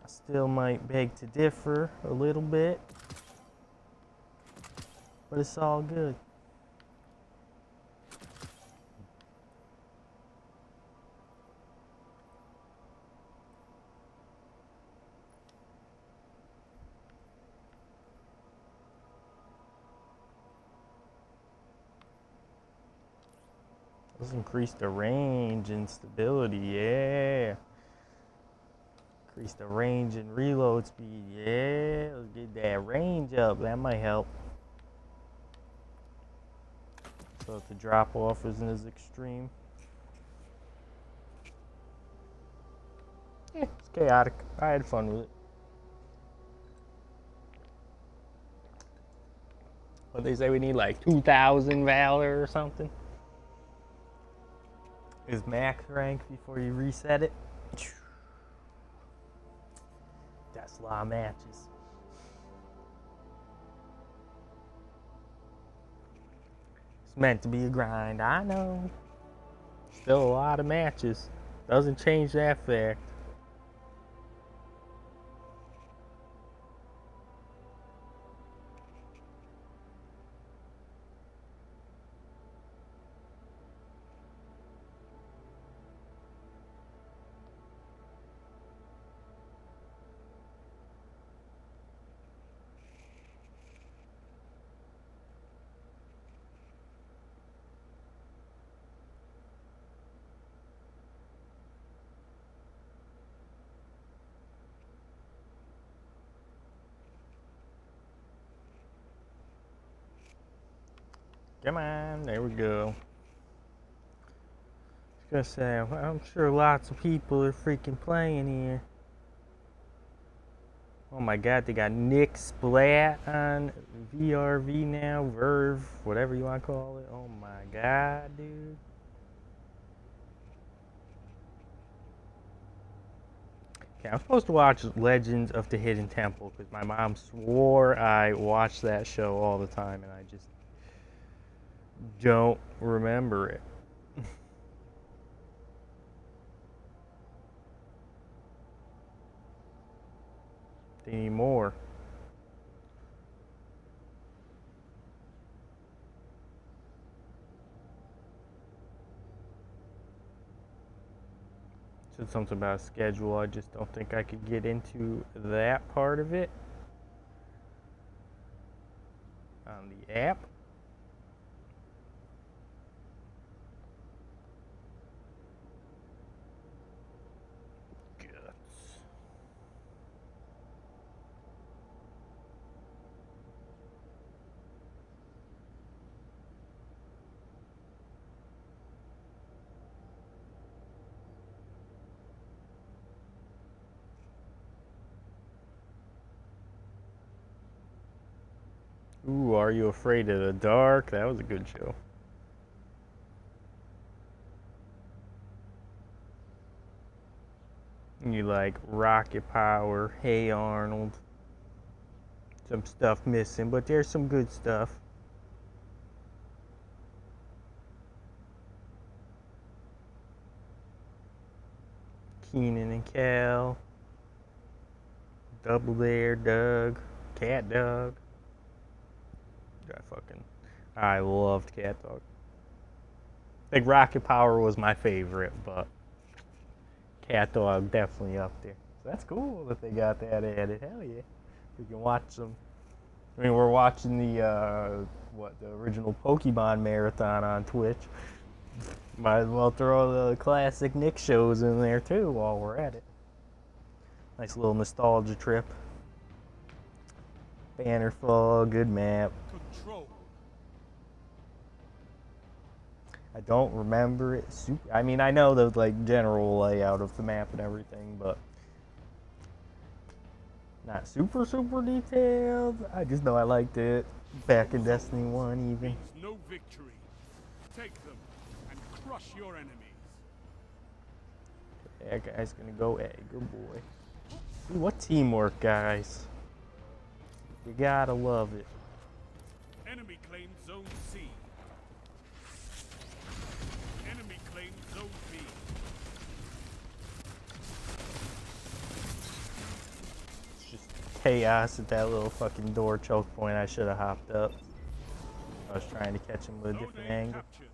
Speaker 1: still might beg to differ a little bit. But it's all good. Let's increase the range and stability, yeah. Increase the range and reload speed, yeah. Let's get that range up, that might help. So if the drop off isn't as extreme. Yeah, it's chaotic. I had fun with it. What they say we need like 2,000 Valor or something. Is max rank before you reset it. That's a lot of matches. It's meant to be a grind, I know. Still a lot of matches. Doesn't change that fact. Come on, there we go. I was gonna say, I'm sure lots of people are freaking playing here. Oh my god, they got Nick Splat on VRV now, Verve, whatever you want to call it. Oh my god, dude. Okay, I'm supposed to watch Legends of the Hidden Temple because my mom swore I watched that show all the time and I just don't remember it. They need more. Said something about a schedule. I just don't think I could get into that part of it on the app. Guts. Ooh, Are You Afraid of the Dark? That was a good show. You like Rocket Power, Hey Arnold. Some stuff missing, but there's some good stuff. Keenan and Kel. Double Dare, Doug. Cat Dog. I loved Cat Dog. I think Rocket Power was my favorite, but Cat Dog definitely up there. So that's cool that they got that added. Hell yeah. We can watch them. I mean, we're watching the original Pokemon marathon on Twitch. Might as well throw the classic Nick shows in there too while we're at it. Nice little nostalgia trip. Bannerfall, good map.
Speaker 5: Control.
Speaker 1: I don't remember it super. I mean, I know the like general layout of the map and everything, but not super detailed. I just know I liked it back in Destiny 1 even.
Speaker 5: No victory. Take them and crush your enemies.
Speaker 1: That guy's gonna go A. Good boy. Ooh, what teamwork, guys. You gotta love it.
Speaker 5: Enemy claims Zone C. Enemy claims Zone B.
Speaker 1: It's just chaos at that little fucking door choke point. I should have hopped up. I was trying to catch him with a different angle.
Speaker 5: Captured.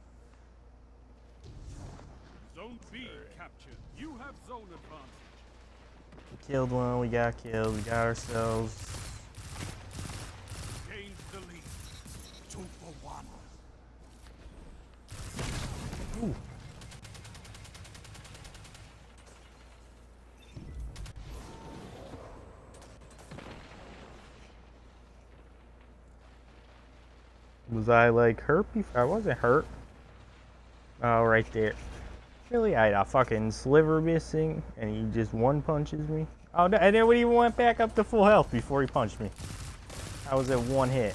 Speaker 5: Zone B captured. You have zone advantage.
Speaker 1: We killed one, we got killed, we got ourselves.
Speaker 5: Gained the lead. 2 for 1.
Speaker 1: Ooh. Was I like hurt before? I wasn't hurt. Oh, right there. Really? I had a fucking sliver missing and he just one punches me? Oh, no, and then we even went back up to full health before he punched me. I was at one hit.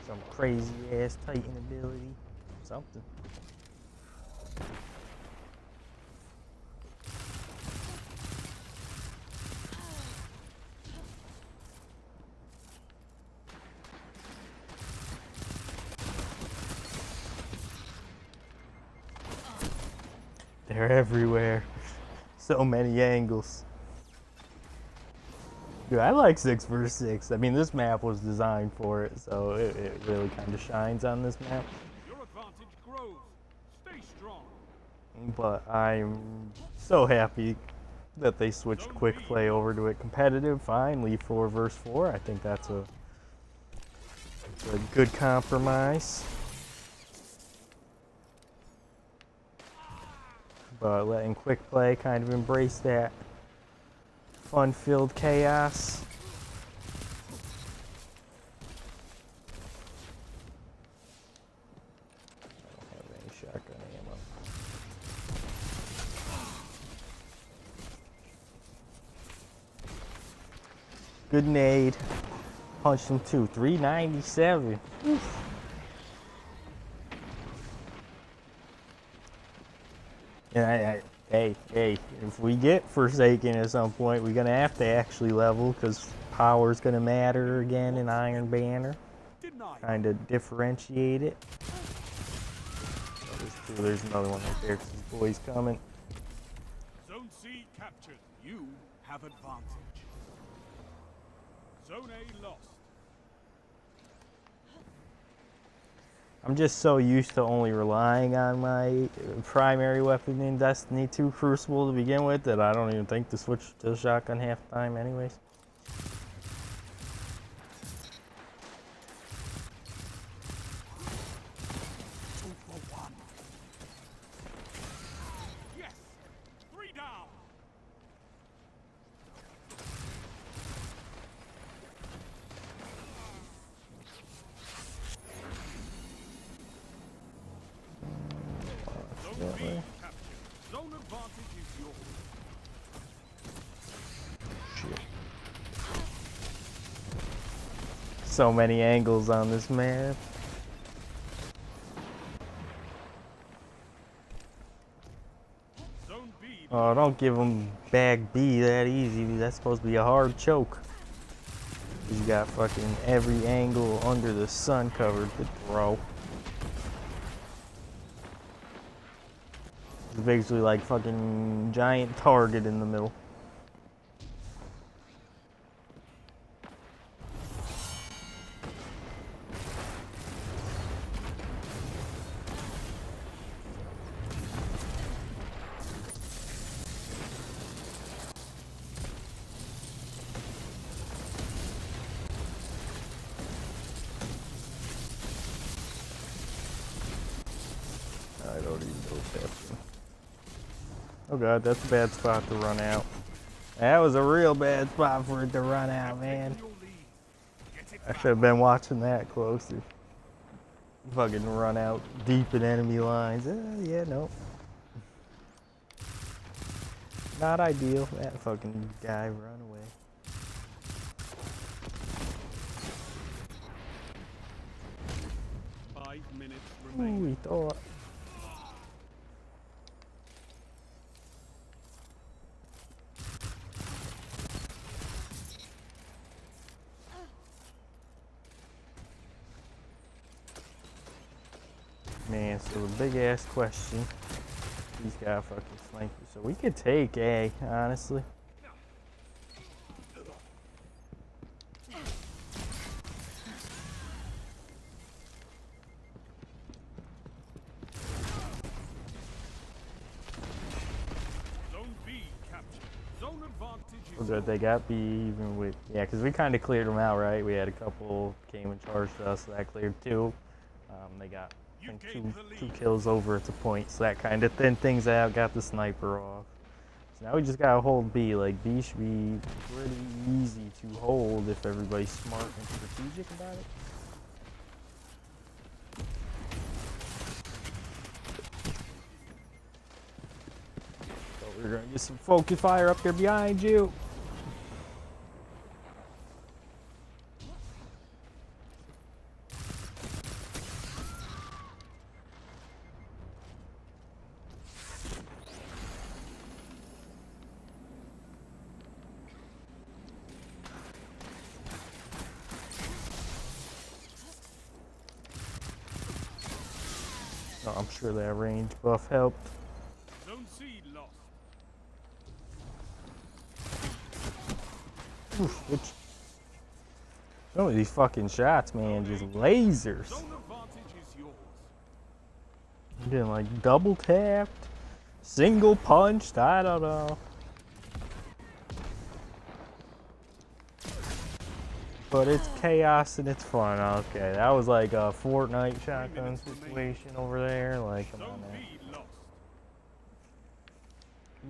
Speaker 1: Some crazy ass Titan ability. Something. They're everywhere. So many angles. Dude, I like 6 vs 6. I mean, this map was designed for it, so it really kind of shines on this map.
Speaker 5: Your advantage grows. Stay strong.
Speaker 1: But I'm so happy that they switched quick play over to it competitive. Finally, 4 vs 4. I think that's a good compromise. But letting quick play kind of embrace that fun-filled chaos. I don't have any shotgun ammo. Good nade. Punched him too. 397. Oof. Yeah, hey, if we get Forsaken at some point, we're gonna have to actually level because power's gonna matter again in Iron Banner.
Speaker 5: Denied.
Speaker 1: Kind of differentiate it. Oh, there's another one right there because his boy's coming.
Speaker 5: Zone C captured. You have advantage. Zone A lost.
Speaker 1: I'm just so used to only relying on my primary weapon in Destiny 2 Crucible to begin with that I don't even think to switch to shotgun half the time anyways.
Speaker 5: Yes. 3 down. Zone B captured. Zone advantage is yours.
Speaker 1: Shit. So many angles on this map.
Speaker 5: Zone B.
Speaker 1: Oh, don't give him bag B that easy. That's supposed to be a hard choke. He's got fucking every angle under the sun covered. Good throw. It's basically like fucking giant target in the middle. I don't even know what's happening. Oh god, that's a bad spot to run out. That was a real bad spot for it to run out, man.
Speaker 5: Your lead. Get it
Speaker 1: I
Speaker 5: back.
Speaker 1: should have been watching that closer. Fucking run out deep in enemy lines. Yeah, no. Not ideal. That fucking guy run away.
Speaker 5: 5 minutes
Speaker 1: Ooh,
Speaker 5: remain.
Speaker 1: he thought. Man, so the big ass question. He's got a fucking sniper. So we could take A, honestly.
Speaker 5: Zone B captured. Zone advantage
Speaker 1: Or
Speaker 5: is
Speaker 1: good they got B even with, yeah, because we kind of cleared them out, right? We had a couple came and charged us, so that cleared 2. They got, I think, two kills over at the point, so that kind of thinned things out, got the sniper off. So now we just gotta hold B. Like, B should be pretty easy to hold if everybody's smart and strategic about it. So we're gonna get some focus fire up there behind you. Oh, I'm sure that range buff helped.
Speaker 5: Zone C lost.
Speaker 1: Oof, some of these fucking shots, man, just lasers.
Speaker 5: Zone advantage is yours.
Speaker 1: I'm getting like double tapped, single punched, I don't know. But it's chaos and it's fun. Okay, that was like a Fortnite shotgun situation over there. Like, come on,
Speaker 5: Zone
Speaker 1: man.
Speaker 5: B lost.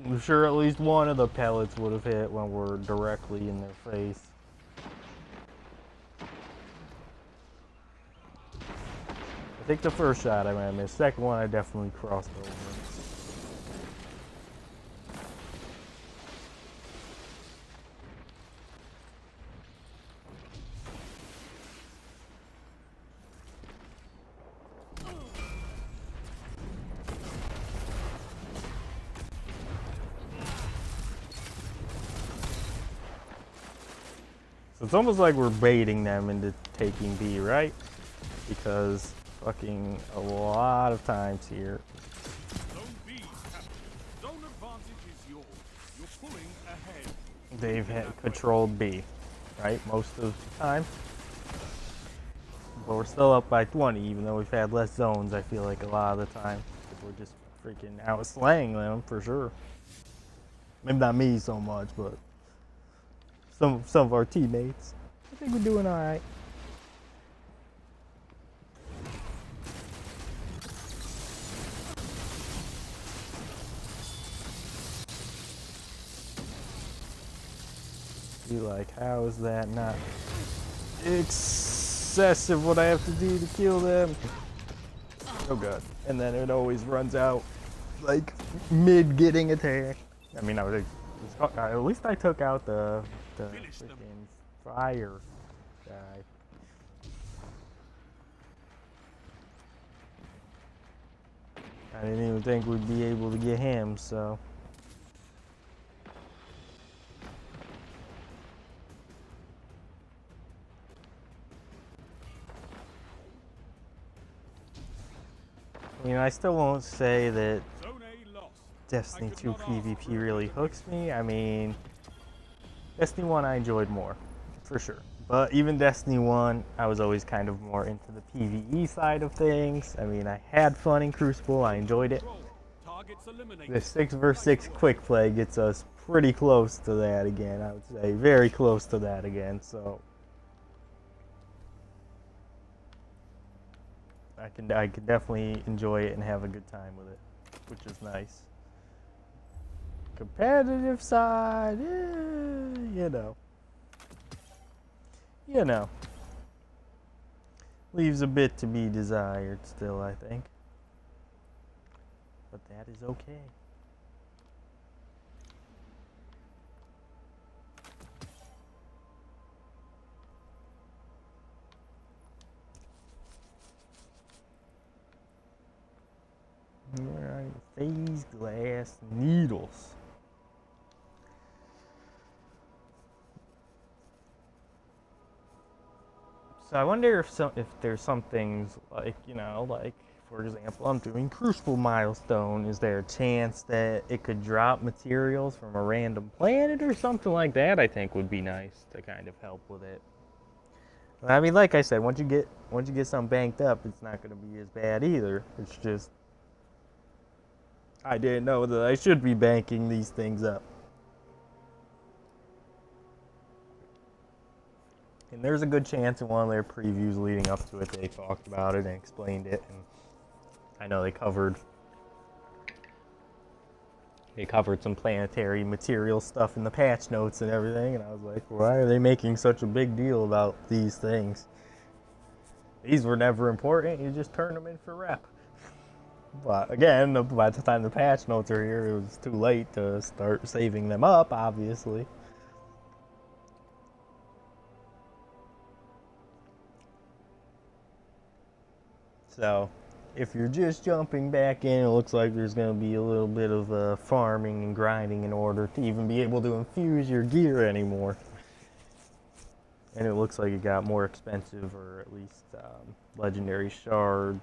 Speaker 1: I'm sure at least one of the pellets would have hit when we're directly in their face. I think the first shot I might have missed. Second one I definitely crossed over. So it's almost like we're baiting them into taking B, right? Because fucking a lot of times here.
Speaker 5: Zone B captured. Zone advantage is yours. You're pulling ahead.
Speaker 1: They've controlled B, right? Most of the time. But we're still up by 20, even though we've had less zones, I feel like, a lot of the time. We're just freaking out-slaying them, for sure. Maybe not me so much, but some of our teammates. I think we're doing alright. Be like, how is that not excessive what I have to do to kill them? Oh god. And then it always runs out, like, mid getting attacked. I mean, at least I took out the freaking fire guy. I didn't even think we'd be able to get him, so. You know, I still won't say that
Speaker 5: Zone A lost.
Speaker 1: Destiny 2 PvP really hooks me. I mean, Destiny 1 I enjoyed more, for sure. But even Destiny 1, I was always kind of more into the PvE side of things. I mean, I had fun in Crucible, I enjoyed it.
Speaker 5: Targets eliminated.
Speaker 1: The 6 vs 6 quick play gets us pretty close to that again, I would say. Very close to that again, so. I can definitely enjoy it and have a good time with it, which is nice. Competitive side, you know, leaves a bit to be desired still, I think, but that is okay. Alright, phase glass needles. So I wonder if there's some things like, you know, like for example, I'm doing Crucible milestone. Is there a chance that it could drop materials from a random planet or something like that? I think would be nice to kind of help with it. I mean, like I said, once you get something banked up, it's not going to be as bad either. It's just I didn't know that I should be banking these things up. And there's a good chance in one of their previews leading up to it, they talked about it and explained it. And I know they covered some planetary material stuff in the patch notes and everything. And I was like, why are they making such a big deal about these things? These were never important. You just turn them in for rep. But again, by the time the patch notes are here, it was too late to start saving them up, obviously. So, if you're just jumping back in, it looks like there's going to be a little bit of farming and grinding in order to even be able to infuse your gear anymore. And it looks like it got more expensive, or at least legendary shards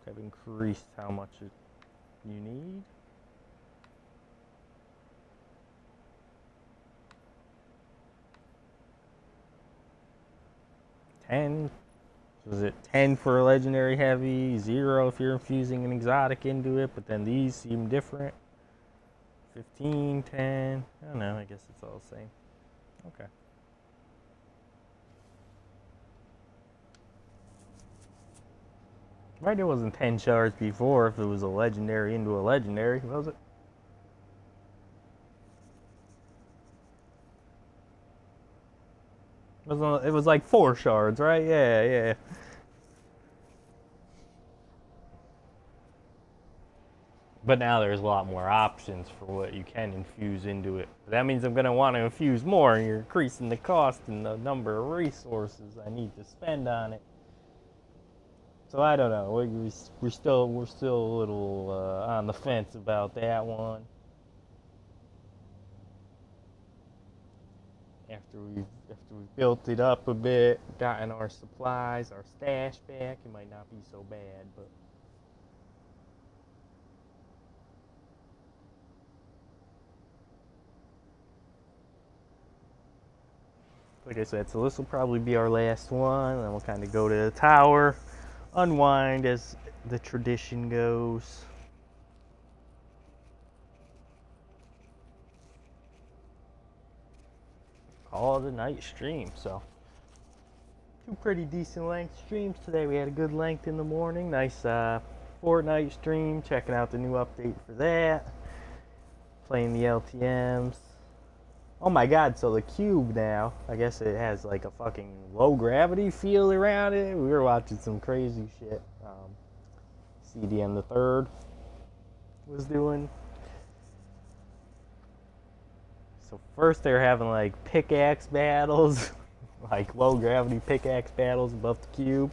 Speaker 1: have increased how much you need. $10. So is it 10 for a legendary heavy, 0 if you're infusing an exotic into it, but then these seem different. 15, 10, I don't know, I guess it's all the same. Okay. Right, it wasn't 10 shards before if it was a legendary into a legendary, was it? It was like 4 shards, right? Yeah. But now there's a lot more options for what you can infuse into it. But that means I'm going to want to infuse more, and you're increasing the cost and the number of resources I need to spend on it. So I don't know. We're still a little on the fence about that one. After we've built it up a bit, gotten our supplies, our stash back, it might not be so bad, but like I said, so this will probably be our last one, and then we'll kind of go to the tower, unwind as the tradition goes. Call it a night stream, so 2 pretty decent length streams today. We had a good length in the morning, nice Fortnite stream, checking out the new update for that, playing the LTMs. Oh my god, so the cube now, I guess it has like a fucking low gravity feel around it. We were watching some crazy shit. CDM the third was doing. So first they were having like pickaxe battles, like low gravity pickaxe battles above the cube.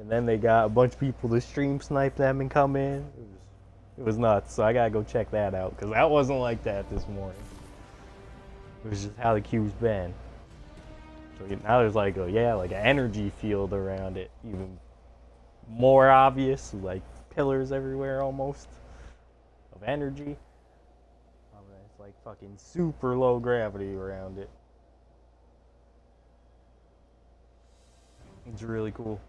Speaker 1: And then they got a bunch of people to stream snipe them and come in. It was nuts, so I gotta go check that out, because that wasn't like that this morning. It was just how the cube's been. So now there's like an energy field around it, even more obvious, like pillars everywhere almost of energy. It's like fucking super low gravity around it. It's really cool.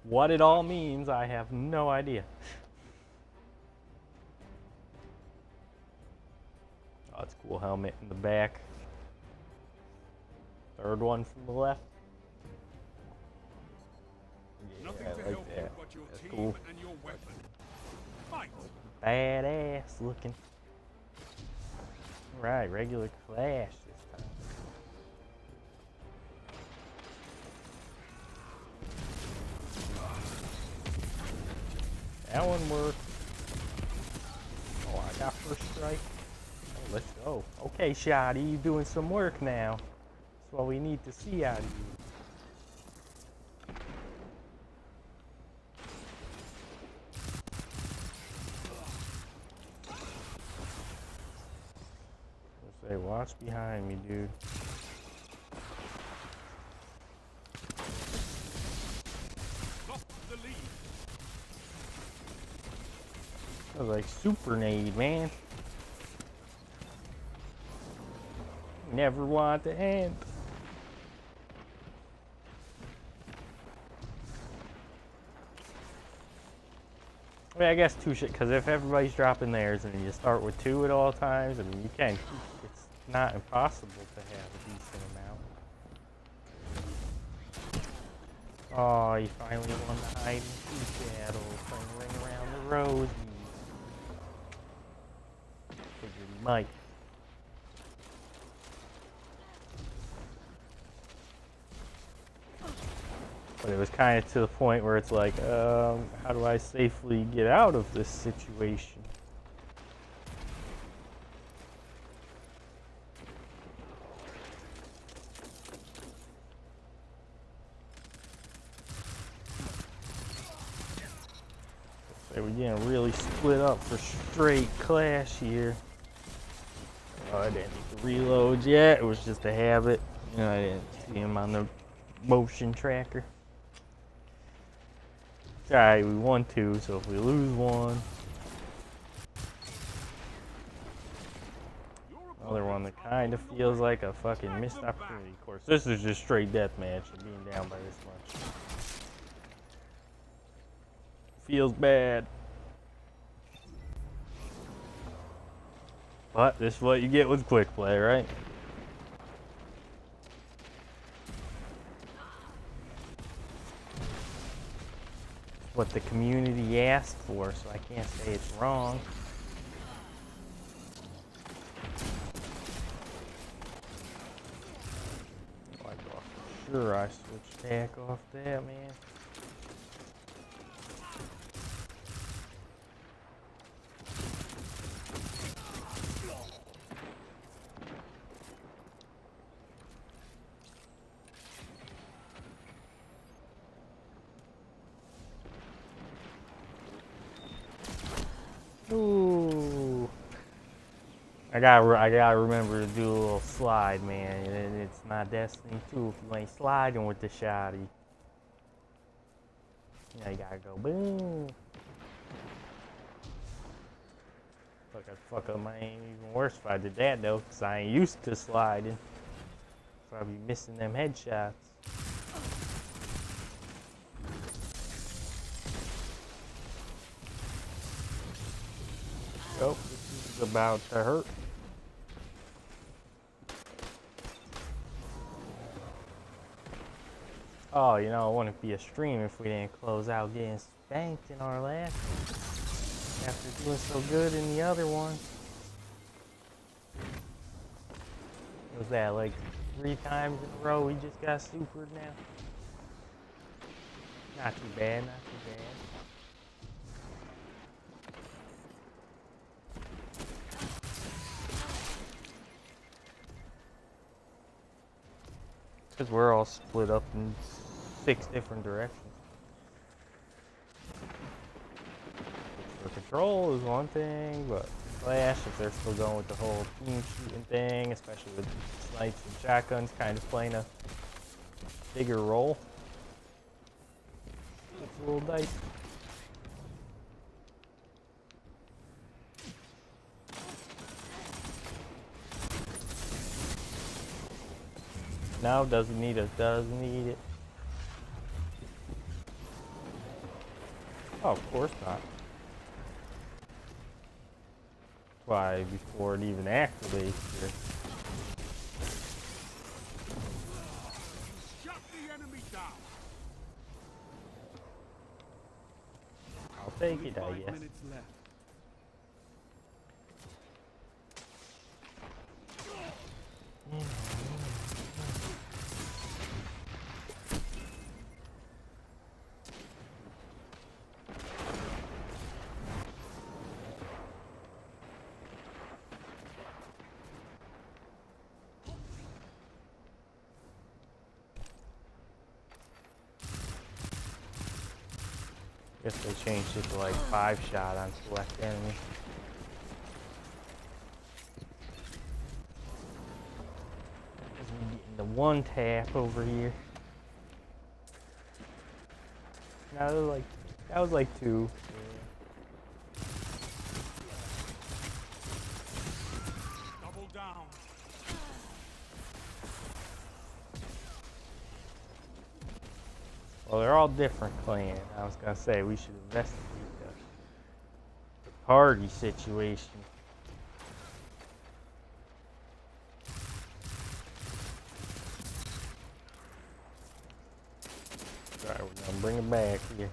Speaker 1: What it all means, I have no idea. Oh, that's a cool helmet in the back. Third one from the left. Yeah,
Speaker 5: Nothing
Speaker 1: I
Speaker 5: to
Speaker 1: like
Speaker 5: help you
Speaker 1: that.
Speaker 5: but your
Speaker 1: That's
Speaker 5: team
Speaker 1: cool.
Speaker 5: and your weapon. Fight!
Speaker 1: Badass looking. Right, regular Clash this time. That one worked. Oh, I got first strike. Oh, let's go. Okay, Shoddy, you doing some work now. That's what we need to see out of you. Say, watch behind me, dude.
Speaker 5: Lost the lead.
Speaker 1: That was like super nade, man. Never want to end. I mean, I guess 2 shit, because if everybody's dropping theirs and you start with 2 at all times, I mean, you can. It's not impossible to have a decent amount. Oh, you finally won the hide and seek battle, playing Ring Around the Rosies. Figured he might. But it was kind of to the point where it's like, how do I safely get out of this situation? So we're getting really split up for straight Clash here. Oh, I didn't need to reload yet. It was just a habit. You know, I didn't see him on the motion tracker. Alright, we won 2, so if we lose 1. Another one that kind of feels like a fucking missed opportunity. Of course, this is just straight deathmatch and being down by this much. Feels bad. But this is what you get with quick play, right? What the community asked for, so I can't say it's wrong. Oh, I thought for sure I switched back off that, man. Ooh. I gotta remember to do a little slide, man. And it's my destiny too. If you ain't sliding with the shotty, you know, you gotta go boom. Fuck up my aim even worse if I did that though, cause I ain't used to sliding. So I'll be missing them headshots. Oh, this is about to hurt. Oh, you know, it wouldn't be a stream if we didn't close out getting spanked in our last one. After doing so good in the other one. Was that like 3 times in a row we just got supered now? Not too bad, not too bad. Because we're all split up in 6 different directions. For control is one thing, but Flash, if they're still going with the whole team shooting thing, especially with snipes and shotguns kind of playing a bigger role, it's a little dicey. No, doesn't need it, doesn't need it. Oh, of course not. Why, before it even activates here.
Speaker 5: Shut the enemy down.
Speaker 1: I'll take it, I
Speaker 5: 5
Speaker 1: guess.
Speaker 5: minutes left.
Speaker 1: Guess they changed it to like 5 shot on select enemy. Getting the 1 tap over here. No, that was like 2.
Speaker 5: Double down.
Speaker 1: Well, they're all different clans. I was gonna say we should investigate the party situation. Alright, we're gonna bring it back here.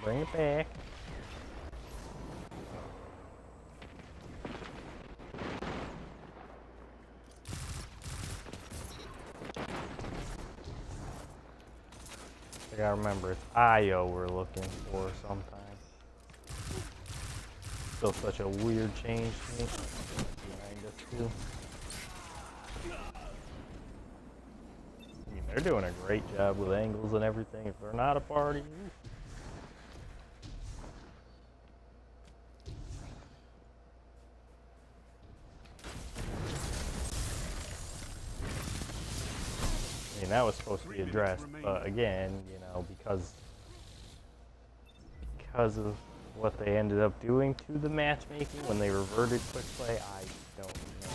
Speaker 1: Bring it back. I gotta remember it's IO we're looking for sometimes. Still such a weird change to me. Behind us too. I mean, they're doing a great job with angles and everything. If they're not a party, I mean, that was supposed to be addressed, but again, you know, because of what they ended up doing to the matchmaking when they reverted quick play, I don't know.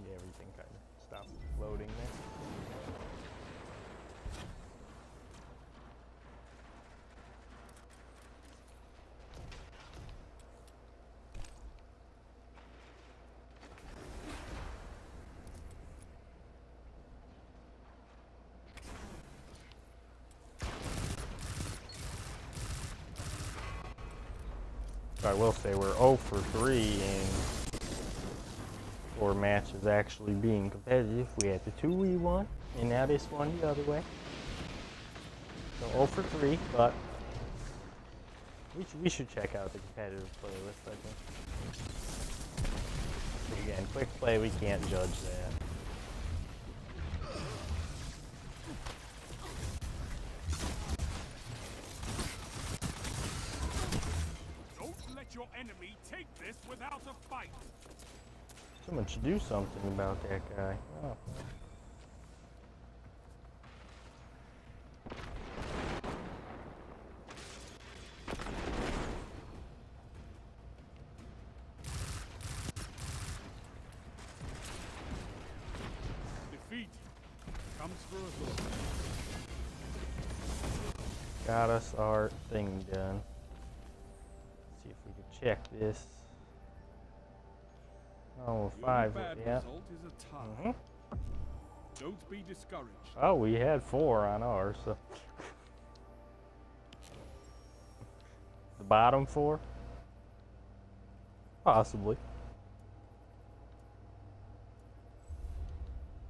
Speaker 1: Yeah, everything kind of stopped loading there. I will say we're 0 for 3 in 4 matches actually being competitive. We had the 2 we won, and now this one the other way. So 0 for 3, but we should check out the competitive playlist, I think. Again, quick play, we can't judge that.
Speaker 5: enemy take this without a fight.
Speaker 1: Someone should do something about that guy. Oh.
Speaker 5: Defeat comes for us all.
Speaker 1: Got us our thing done. Let's see if we can check this. Oh,
Speaker 5: The
Speaker 1: 5,
Speaker 5: only bad
Speaker 1: yeah.
Speaker 5: result is a tie.
Speaker 1: Mhm.
Speaker 5: Don't be discouraged.
Speaker 1: Oh, we had 4 on ours, so. The bottom 4? Possibly.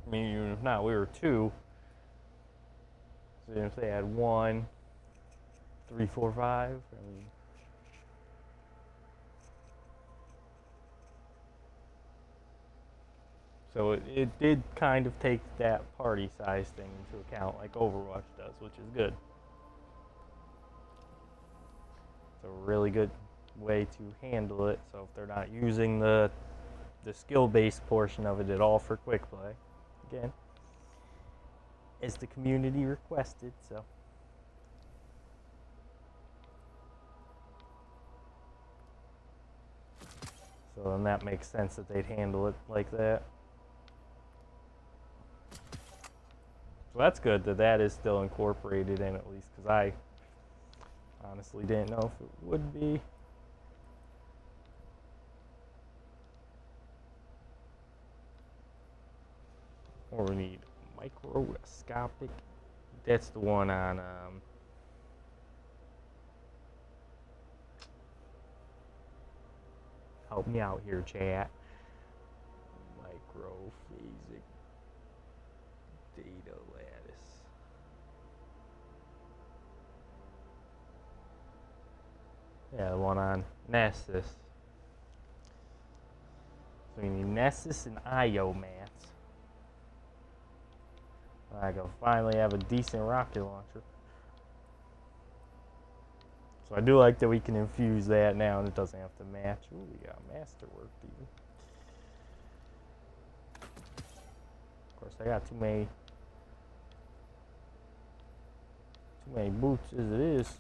Speaker 1: I mean, even if not, we were 2. So if they had 1, 3, 4, 5, I mean. So it did kind of take that party size thing into account like Overwatch does, which is good. It's a really good way to handle it. So if they're not using the skill-based portion of it at all for quick play, again, as the community requested, so. So then that makes sense that they'd handle it like that. So that's good that that is still incorporated in, at least, because I honestly didn't know if it would be. Or we need microscopic. That's the one on help me out here, chat. Microphasic data lattice. Yeah, the one on Nessus. So we need Nessus and IO mats. I can finally have a decent rocket launcher. So I do like that we can infuse that now and it doesn't have to match. Ooh, we got masterwork even. Of course, I got too many boots as it is.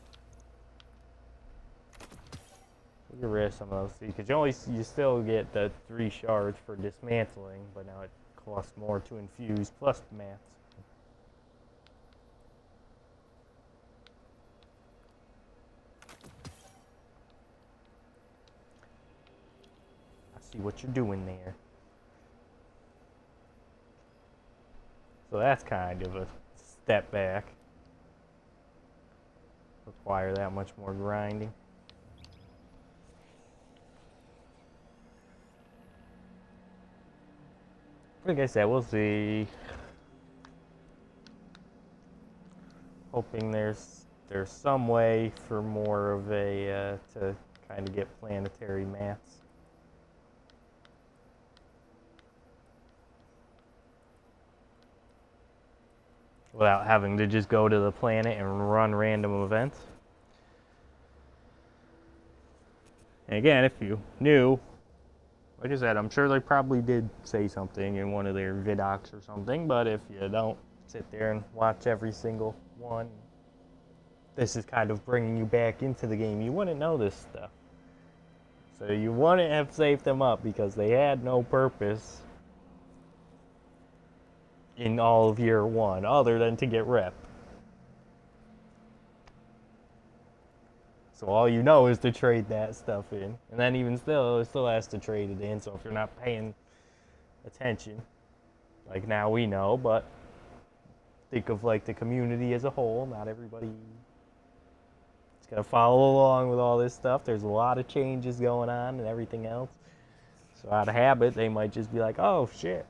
Speaker 1: We get rid of some of those, because you still get the 3 shards for dismantling, but now it costs more to infuse plus mats. I see what you're doing there. So that's kind of a step back. Require that much more grinding. Like I said, we'll see. Hoping there's some way for more of a to kind of get planetary mats. Without having to just go to the planet and run random events. And again, if you knew, like I said, I'm sure they probably did say something in one of their vidocs or something, but if you don't sit there and watch every single one, this is kind of bringing you back into the game. You wouldn't know this stuff. So you wouldn't have saved them up because they had no purpose in all of year 1 other than to get rep. So all you know is to trade that stuff in. And then even still, it still has to trade it in. So if you're not paying attention, like now we know, but think of like the community as a whole. Not everybody is going to follow along with all this stuff. There's a lot of changes going on and everything else. So out of habit, they might just be like, oh shit,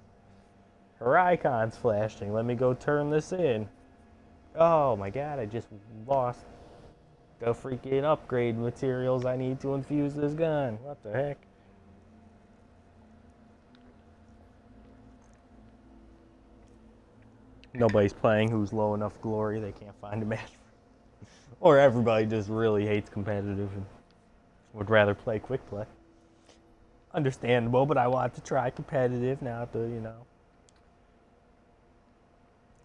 Speaker 1: her icon's flashing. Let me go turn this in. Oh my god, I just lost the freaking upgrade materials I need to infuse this gun. What the heck? Nobody's playing who's low enough glory they can't find a match. Or everybody just really hates competitive and would rather play quick play. Understandable, but I want to try competitive now to, you know.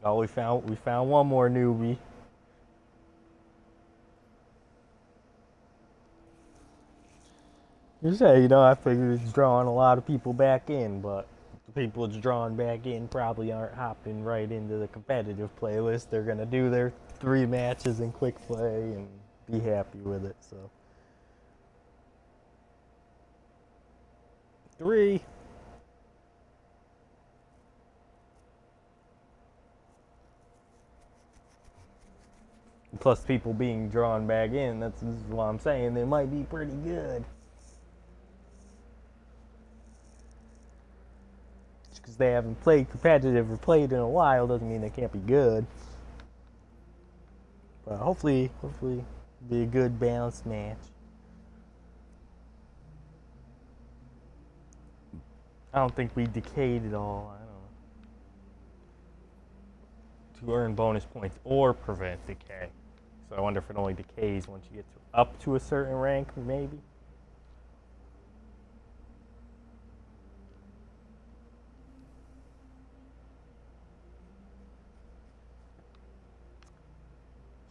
Speaker 1: Oh, we found one more newbie. You say, you know, I figured it's drawing a lot of people back in, but the people it's drawing back in probably aren't hopping right into the competitive playlist. They're gonna do their 3 matches in quick play and be happy with it, so. 3. Plus people being drawn back in, this is what I'm saying, they might be pretty good. Just because they haven't played competitive or played in a while doesn't mean they can't be good. But hopefully be a good balanced match. I don't think we decayed at all. I don't know. To earn bonus points or prevent decay. So I wonder if it only decays once you get up to a certain rank, maybe.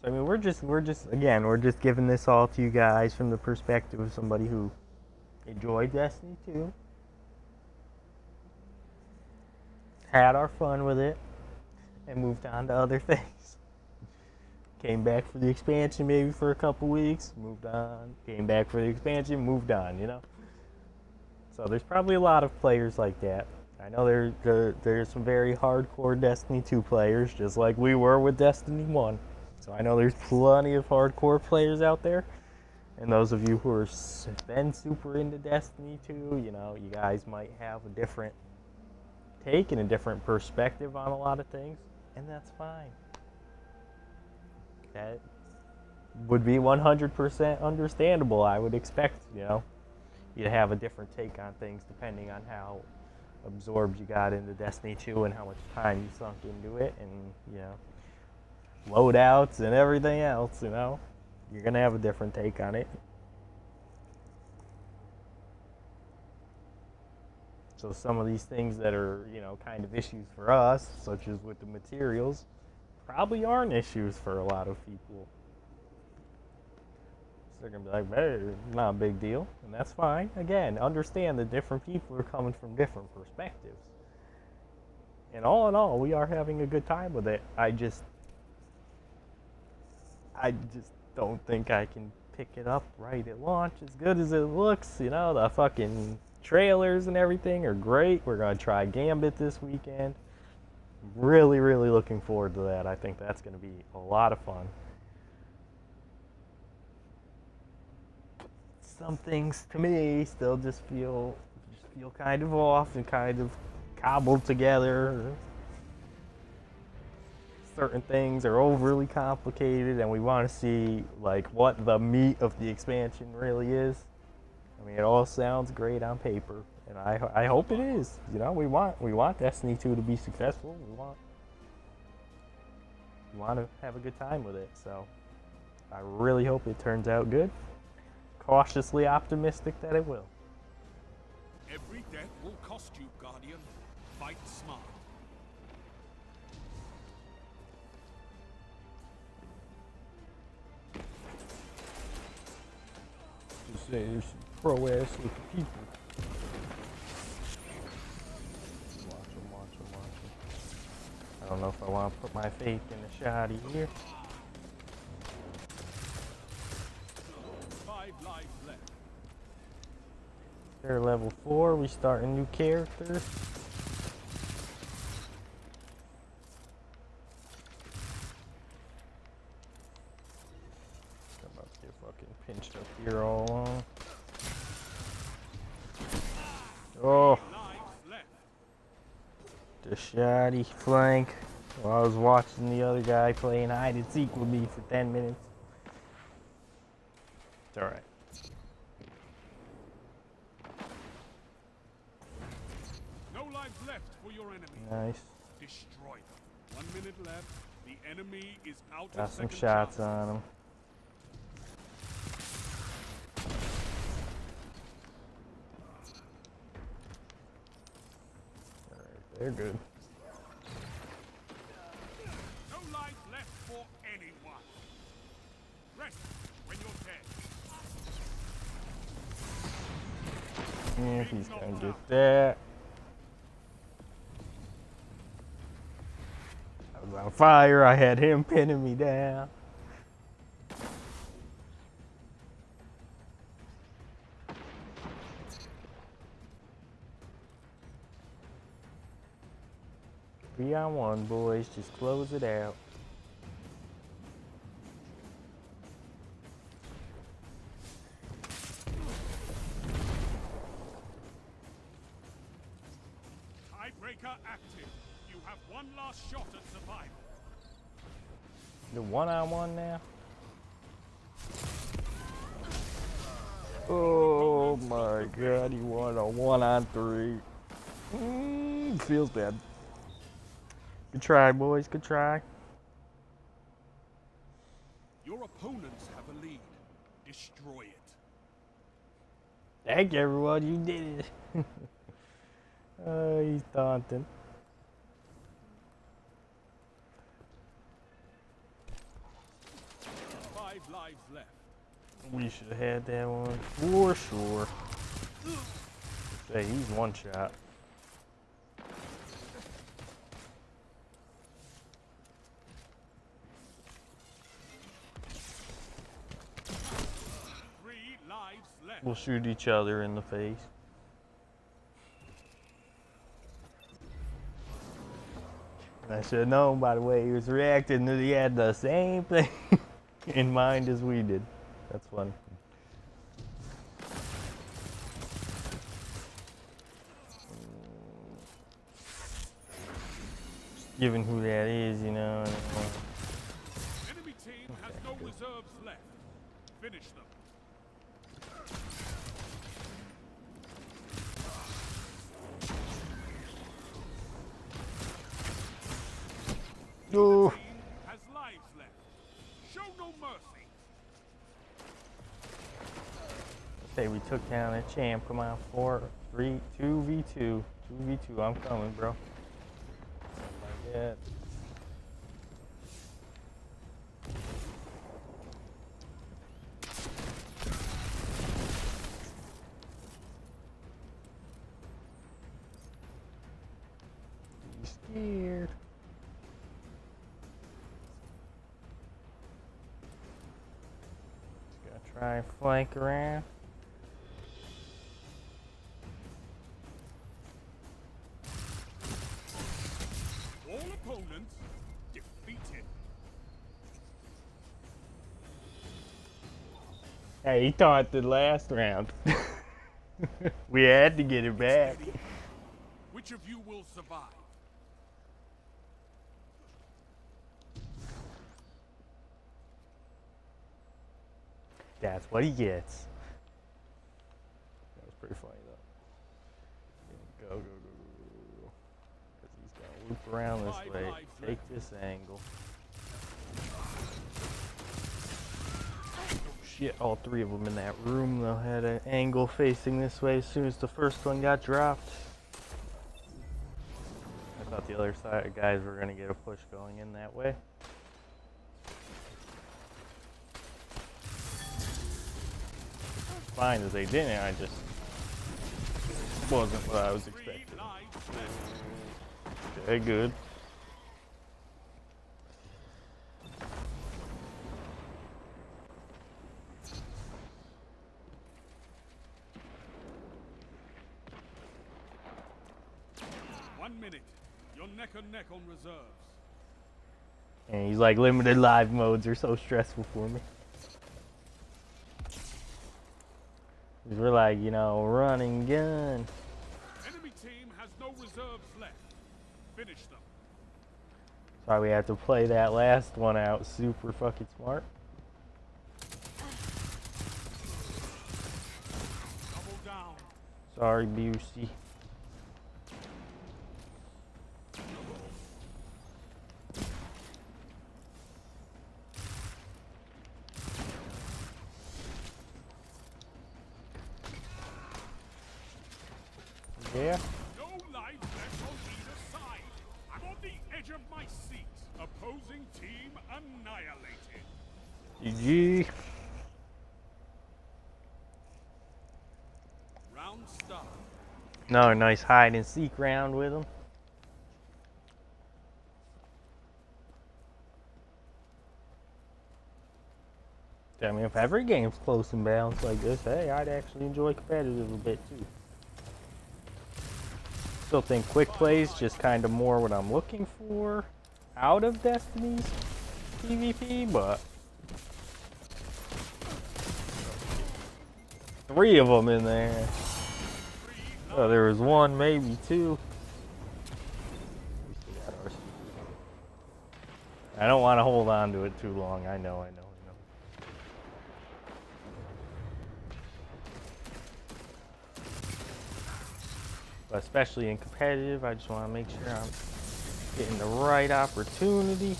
Speaker 1: So I mean, we're just giving this all to you guys from the perspective of somebody who enjoyed Destiny 2. Had our fun with it, and moved on to other things. Came back for the expansion maybe for a couple weeks, moved on. Came back for the expansion, moved on, you know? So there's probably a lot of players like that. I know there's some very hardcore Destiny 2 players, just like we were with Destiny 1. So I know there's plenty of hardcore players out there. And those of you who are been super into Destiny 2, you know, you guys might have a different take and a different perspective on a lot of things, and that's fine. That would be 100% understandable. I would expect, you know, you to have a different take on things depending on how absorbed you got into Destiny 2 and how much time you sunk into it, and, you know, loadouts and everything else, you know. You're gonna have a different take on it. So some of these things that are, you know, kind of issues for us, such as with the materials, probably aren't issues for a lot of people. So they're going to be like, hey, not a big deal, and that's fine. Again, understand that different people are coming from different perspectives. And all in all, we are having a good time with it. I just don't think I can pick it up right at launch as good as it looks. You know, the fucking trailers and everything are great. We're going to try Gambit this weekend. Really, really looking forward to that. I think that's going to be a lot of fun. Some things to me still just feel kind of off and kind of cobbled together. Certain things are overly complicated, and we want to see like what the meat of the expansion really is. I mean, it all sounds great on paper, and I hope it is. You know, we want Destiny 2 to be successful. We want to have a good time with it. So I really hope it turns out good. Cautiously optimistic that it will.
Speaker 5: Every death will cost you, Guardian. Fight smart.
Speaker 1: Just say there's some pro-ass looking people. Watch them. I don't know if I want to put my faith in the shoddy here.
Speaker 5: 5 lives left.
Speaker 1: They're level 4. We start a new character. I'm about to get fucking pinched up here all along. Oh. The shoddy flank. While I was watching the other guy playing hide and seek with me for 10 minutes. It's alright.
Speaker 5: No lives left for your enemy.
Speaker 1: Nice.
Speaker 5: Destroy them. 1 minute left. The enemy is out
Speaker 1: Got
Speaker 5: of
Speaker 1: some
Speaker 5: second
Speaker 1: shots
Speaker 5: chance.
Speaker 1: on him. They're good.
Speaker 5: No life left for anyone. Rest when you're dead.
Speaker 1: Yeah, he's gonna get that. I was on fire. I had him pinning me down. Three on one, boys. Just close it out.
Speaker 5: Tiebreaker active. You have one last shot at survival.
Speaker 1: The one-on-one now. Oh my God! He won a 1-on-3. Feels bad. Good try, boys. Good try.
Speaker 5: Your opponents have a lead. Destroy it.
Speaker 1: Thank you, everyone. You did it. He's taunting.
Speaker 5: Five lives left.
Speaker 1: We should have had that one for sure. Hey, he's one shot. We'll shoot each other in the face. And I should have known by the way he was reacting that he had the same thing in mind as we did. That's fun. Just given who that is, you know.
Speaker 5: Enemy team has no reserves left. Finish them.
Speaker 1: No.
Speaker 5: Has lives left. Show no mercy.
Speaker 1: Say we took down a champ. Come on, 2v2. 2v2. I'm coming, bro. Oh my God. Be scared. Try and flank around.
Speaker 5: All opponents defeated.
Speaker 1: Hey, he taunted last round. We had to get it back.
Speaker 5: Steady. Which of you will survive?
Speaker 1: That's what he gets. That was pretty funny though. Go. Because he's gonna loop around this way. Take this angle. Oh shit, all three of them in that room though had an angle facing this way as soon as the first one got dropped. I thought the other side guys were gonna get a push going in that way. Fine as they didn't, I just wasn't what I was expecting. Okay, good.
Speaker 5: One minute. You're neck and neck on reserves.
Speaker 1: And he's like, limited live modes are so stressful for me. We're like, you know, running gun.
Speaker 5: Enemy team has no reserves left. Finish them.
Speaker 1: Sorry, we had to play that last one out super fucking smart.
Speaker 5: Double down.
Speaker 1: Sorry, Busey. Yeah.
Speaker 5: No life left on either edge of my seat. Opposing team annihilated.
Speaker 1: GG.
Speaker 5: Round start.
Speaker 1: Another nice hide and seek round with him. I mean, if every game's close and balanced like this, hey, I'd actually enjoy competitive a bit too. Still think quick plays just kind of more what I'm looking for out of Destiny's PvP, but 3 of them in there. Oh, there was 1, maybe 2. I don't want to hold on to it too long. I know. But especially in competitive, I just want to make sure I'm getting the right opportunity.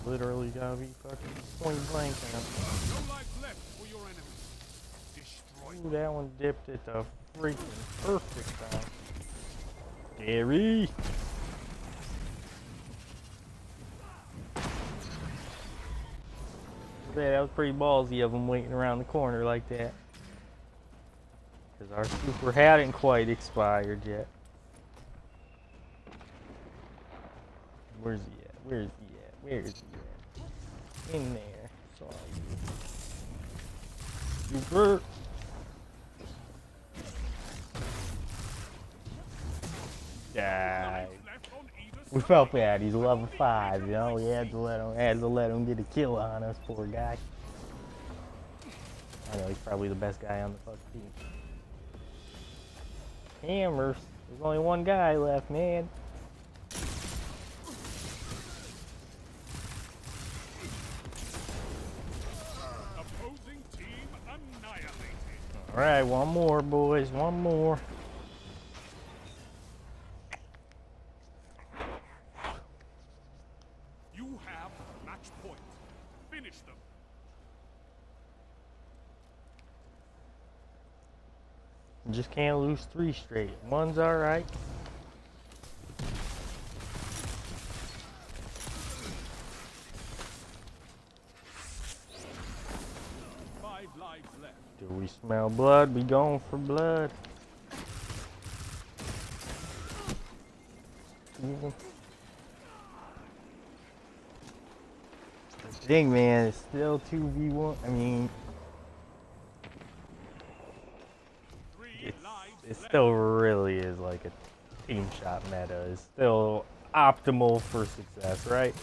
Speaker 1: Literally gotta be fucking point blank.
Speaker 5: No life left for your enemy. Destroy.
Speaker 1: Ooh, that one dipped at the freaking perfect time. Gary! Yeah, that was pretty ballsy of them waiting around the corner like that. Because our super hadn't quite expired yet. Where's he at? Where's he at? Where's he at? In there. Saw you. Super! Die. We felt bad. He's level 5, you know. We had to let him get a kill on us, poor guy. I know he's probably the best guy on the fucking team. Hammers. There's only one guy left, man.
Speaker 5: Opposing team annihilated.
Speaker 1: All right, one more, boys. One more.
Speaker 5: You have match point. Finish them.
Speaker 1: You just can't lose 3 straight. 1's all right.
Speaker 5: Five lives left.
Speaker 1: Do we smell blood? We going for blood. The thing, man, it's still 2v1. I mean, it still really is like a team shot meta. It's still optimal for success, right?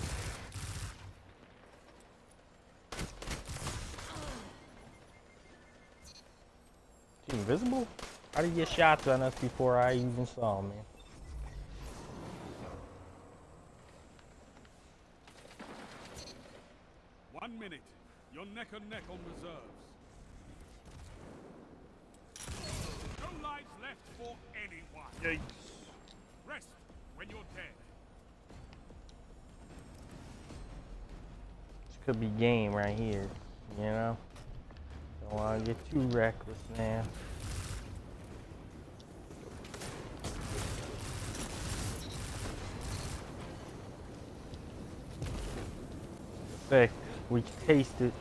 Speaker 1: Is he invisible? How did he get shots on us before I even saw him, man?
Speaker 5: One minute. You're neck and neck on reserves. No lives left for anyone. Rest when you're dead.
Speaker 1: This could be game right here, you know? Don't want to get too reckless now. Hey, we can taste it.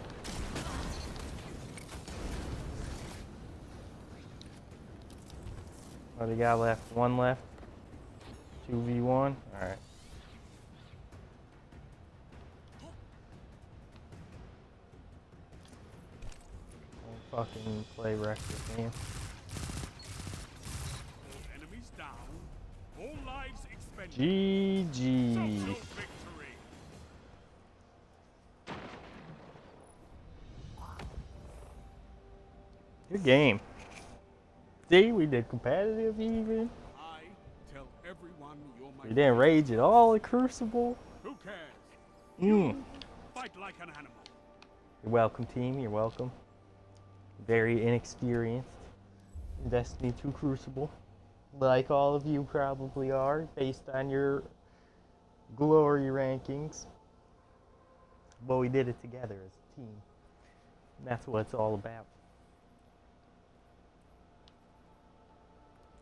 Speaker 1: What do you got left? 1 left? 2v1? Alright. Don't fucking play reckless, man.
Speaker 5: All enemies down. All lives expended.
Speaker 1: GG.
Speaker 5: Social victory.
Speaker 1: Good game. See, we did competitive even.
Speaker 5: I tell everyone you're my
Speaker 1: We didn't rage at all at Crucible.
Speaker 5: Who cares?
Speaker 1: Mm.
Speaker 5: Fight like an animal.
Speaker 1: You're welcome, team. You're welcome. Very inexperienced in Destiny 2 Crucible. Like all of you probably are, based on your glory rankings. But we did it together as a team. And that's what it's all about.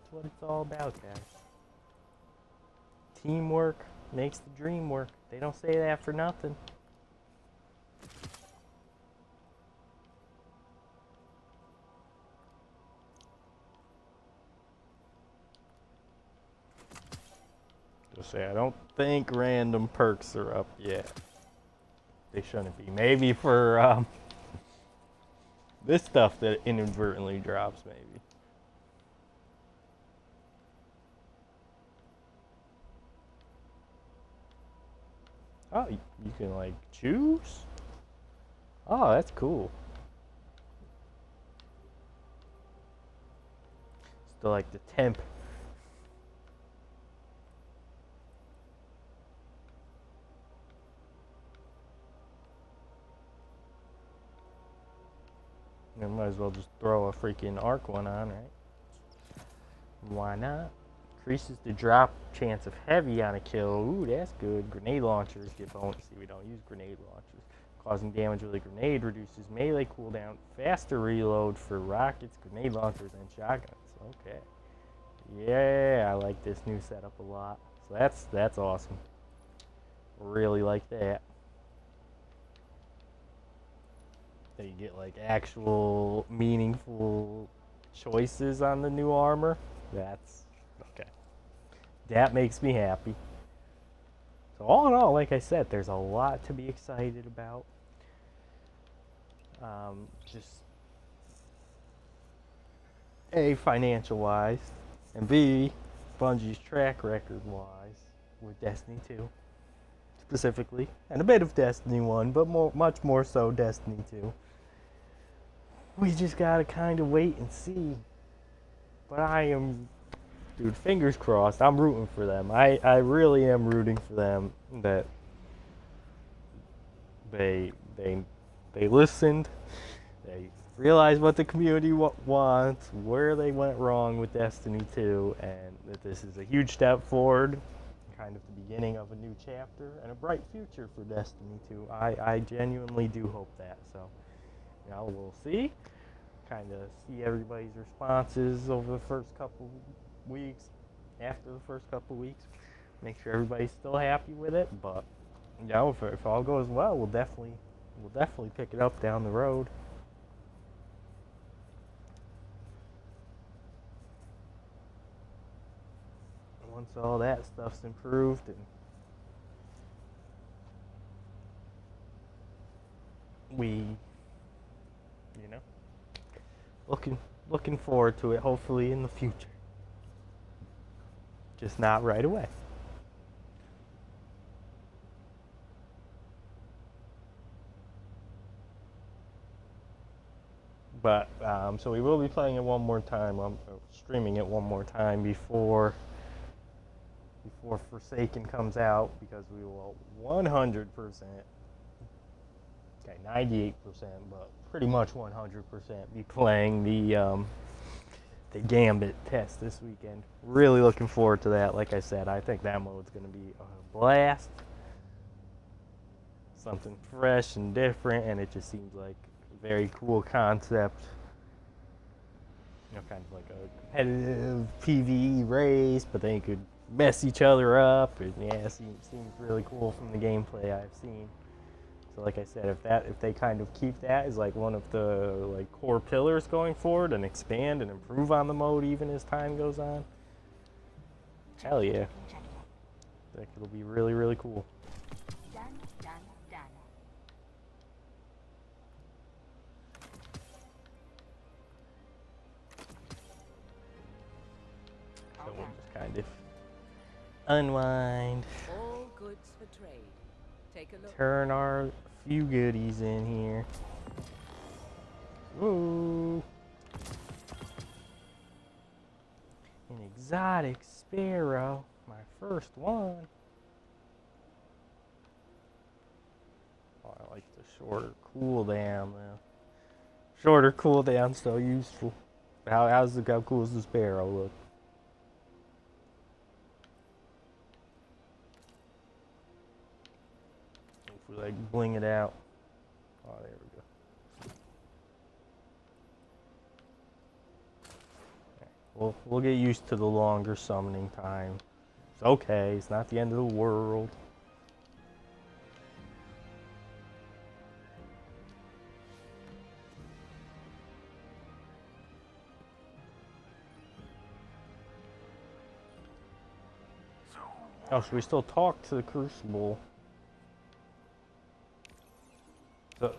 Speaker 1: That's what it's all about, guys. Teamwork makes the dream work. They don't say that for nothing. Just say I don't think random perks are up yet. They shouldn't be. Maybe for this stuff that inadvertently drops, maybe. Oh, you can like choose? Oh, that's cool. Still like the temp. You might as well just throw a freaking arc one on, right? Why not? Increases the drop chance of heavy on a kill. Ooh, that's good. Grenade launchers get bonus. See, we don't use grenade launchers. Causing damage with a grenade reduces melee cooldown. Faster reload for rockets, grenade launchers, and shotguns. Okay. Yeah, I like this new setup a lot. So that's awesome. Really like that. That you get like actual meaningful choices on the new armor. That's okay. That makes me happy. So all in all, like I said, there's a lot to be excited about. Just A, financial wise, and B, Bungie's track record wise with Destiny 2 specifically, and a bit of Destiny 1, but much more so Destiny 2. We just gotta kind of wait and see. But I am, dude, fingers crossed. I'm rooting for them. I really am rooting for them that they listened. They realized what the community wants, where they went wrong with Destiny 2, and that this is a huge step forward, kind of the beginning of a new chapter and a bright future for Destiny 2. I genuinely do hope that. So, you know, we'll see. Kind of see everybody's responses over the first couple weeks, after the first couple weeks. Make sure everybody's still happy with it. But, you know, if all goes well, we'll definitely pick it up down the road. Once all that stuff's improved, and we, you know, looking forward to it, hopefully in the future. Just not right away. But, so we will be playing it one more time. I'm streaming it one more time before Forsaken comes out, because we will 100%, okay, 98%, but pretty much 100% be playing the Gambit test this weekend. Really looking forward to that. Like I said, I think that mode's going to be a blast. Something fresh and different, and it just seems like a very cool concept. You know, kind of like a competitive PvE race, but then you could mess each other up. And yeah, it seems really cool from the gameplay I've seen. So like I said, if they kind of keep that as like one of the like core pillars going forward, and expand and improve on the mode even as time goes on, hell yeah. I think it'll be really, really cool.
Speaker 8: Done.
Speaker 1: So we'll just kind of unwind,
Speaker 2: All goods for trade. Take a look.
Speaker 1: turn our few goodies in here. Ooh. An exotic sparrow, my first one. Oh, I like the shorter cooldown though. Shorter cooldown, so useful. How cool does the sparrow look? If we like bling it out. Oh, there we go. We'll get used to the longer summoning time. It's okay. It's not the end of the world. Oh, should we still talk to the Crucible? So,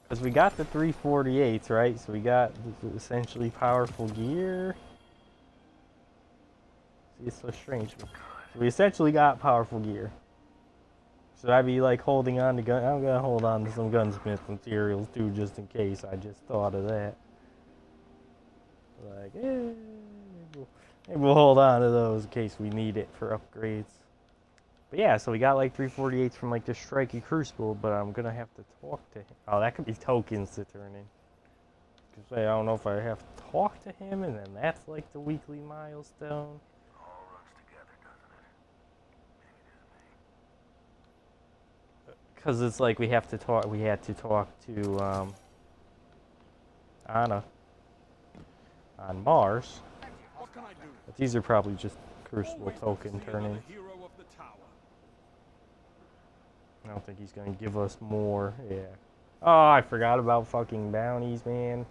Speaker 1: because we got the 348s, right? So we got essentially powerful gear. See, it's so strange. So we essentially got powerful gear. Should I be like holding on to gun? I'm gonna hold on to some gunsmith materials too, just in case. I just thought of that. Like, maybe we'll hold on to those in case we need it for upgrades. But yeah, so we got like 348s from like the Strikey Crucible, but I'm gonna have to talk to him. Oh, that could be tokens to turn in. Cause I don't know if I have to talk to him, and then that's like the weekly milestone.
Speaker 9: All runs together, doesn't it?
Speaker 1: Cause it's like we have to talk. We had to talk to Anna on Mars.
Speaker 5: What can I do?
Speaker 1: But these are probably just Crucible
Speaker 5: Always
Speaker 1: token
Speaker 5: see
Speaker 1: turn in.
Speaker 5: another hero of the tower.
Speaker 1: I don't think he's gonna give us more. Yeah. Oh, I forgot about fucking bounties, man.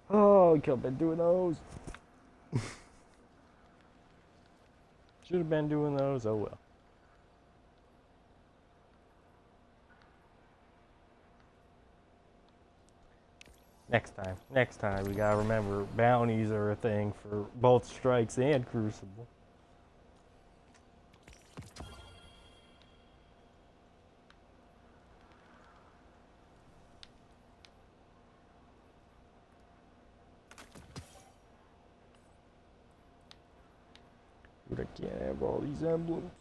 Speaker 1: Oh, I could have been doing those. Should have been doing those. Oh well. Next time, we gotta remember bounties are a thing for both Strikes and Crucible. Dude, I can't have all these emblems.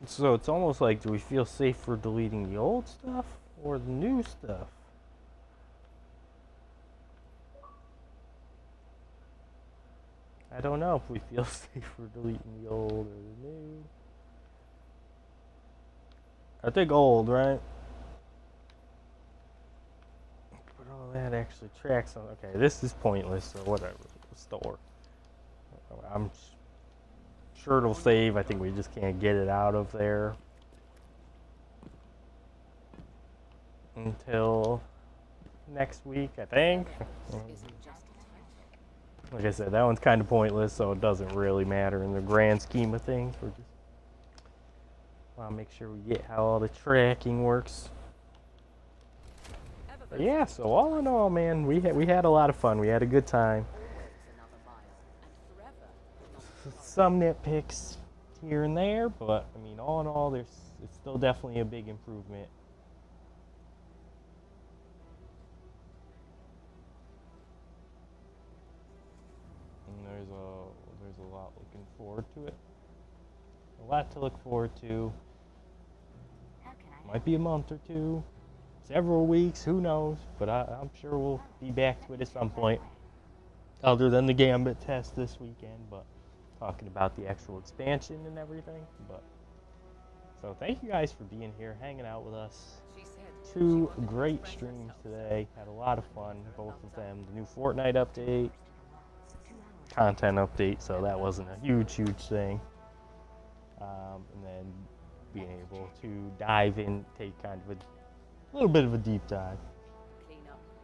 Speaker 1: So it's almost like, do we feel safe for deleting the old stuff or the new stuff? I don't know if we feel safe for deleting the old or the new. I think old, right? But all that actually tracks on. Okay, this is pointless, so whatever. Store. I'm sure it'll save. I think we just can't get it out of there until next week, I think. Like I said, that one's kind of pointless, so it doesn't really matter in the grand scheme of things. We're just want to make sure we get how all the tracking works. But yeah, so all in all, man, we had a lot of fun. We had a good time. Some nitpicks here and there, but I mean, all in all, it's still definitely a big improvement. And there's a lot looking forward to it. A lot to look forward to. Might be a month or two, several weeks, who knows? But I'm sure we'll be back to it at some point. Other than the Gambit test this weekend, but talking about the actual expansion and everything. But so thank you guys for being here, hanging out with us. 2 great streams today. Had a lot of fun, both of them. The new Fortnite update, content update, so that wasn't a huge thing. And then being able to dive in, take kind of a little bit of a deep dive.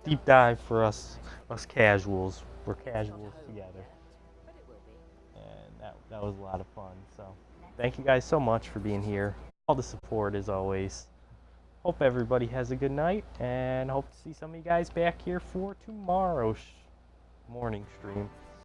Speaker 1: Deep dive for us casuals. We're casuals together. And that was a lot of fun. So thank you guys so much for being here. All the support as always. Hope everybody has a good night, and hope to see some of you guys back here for tomorrow's morning stream.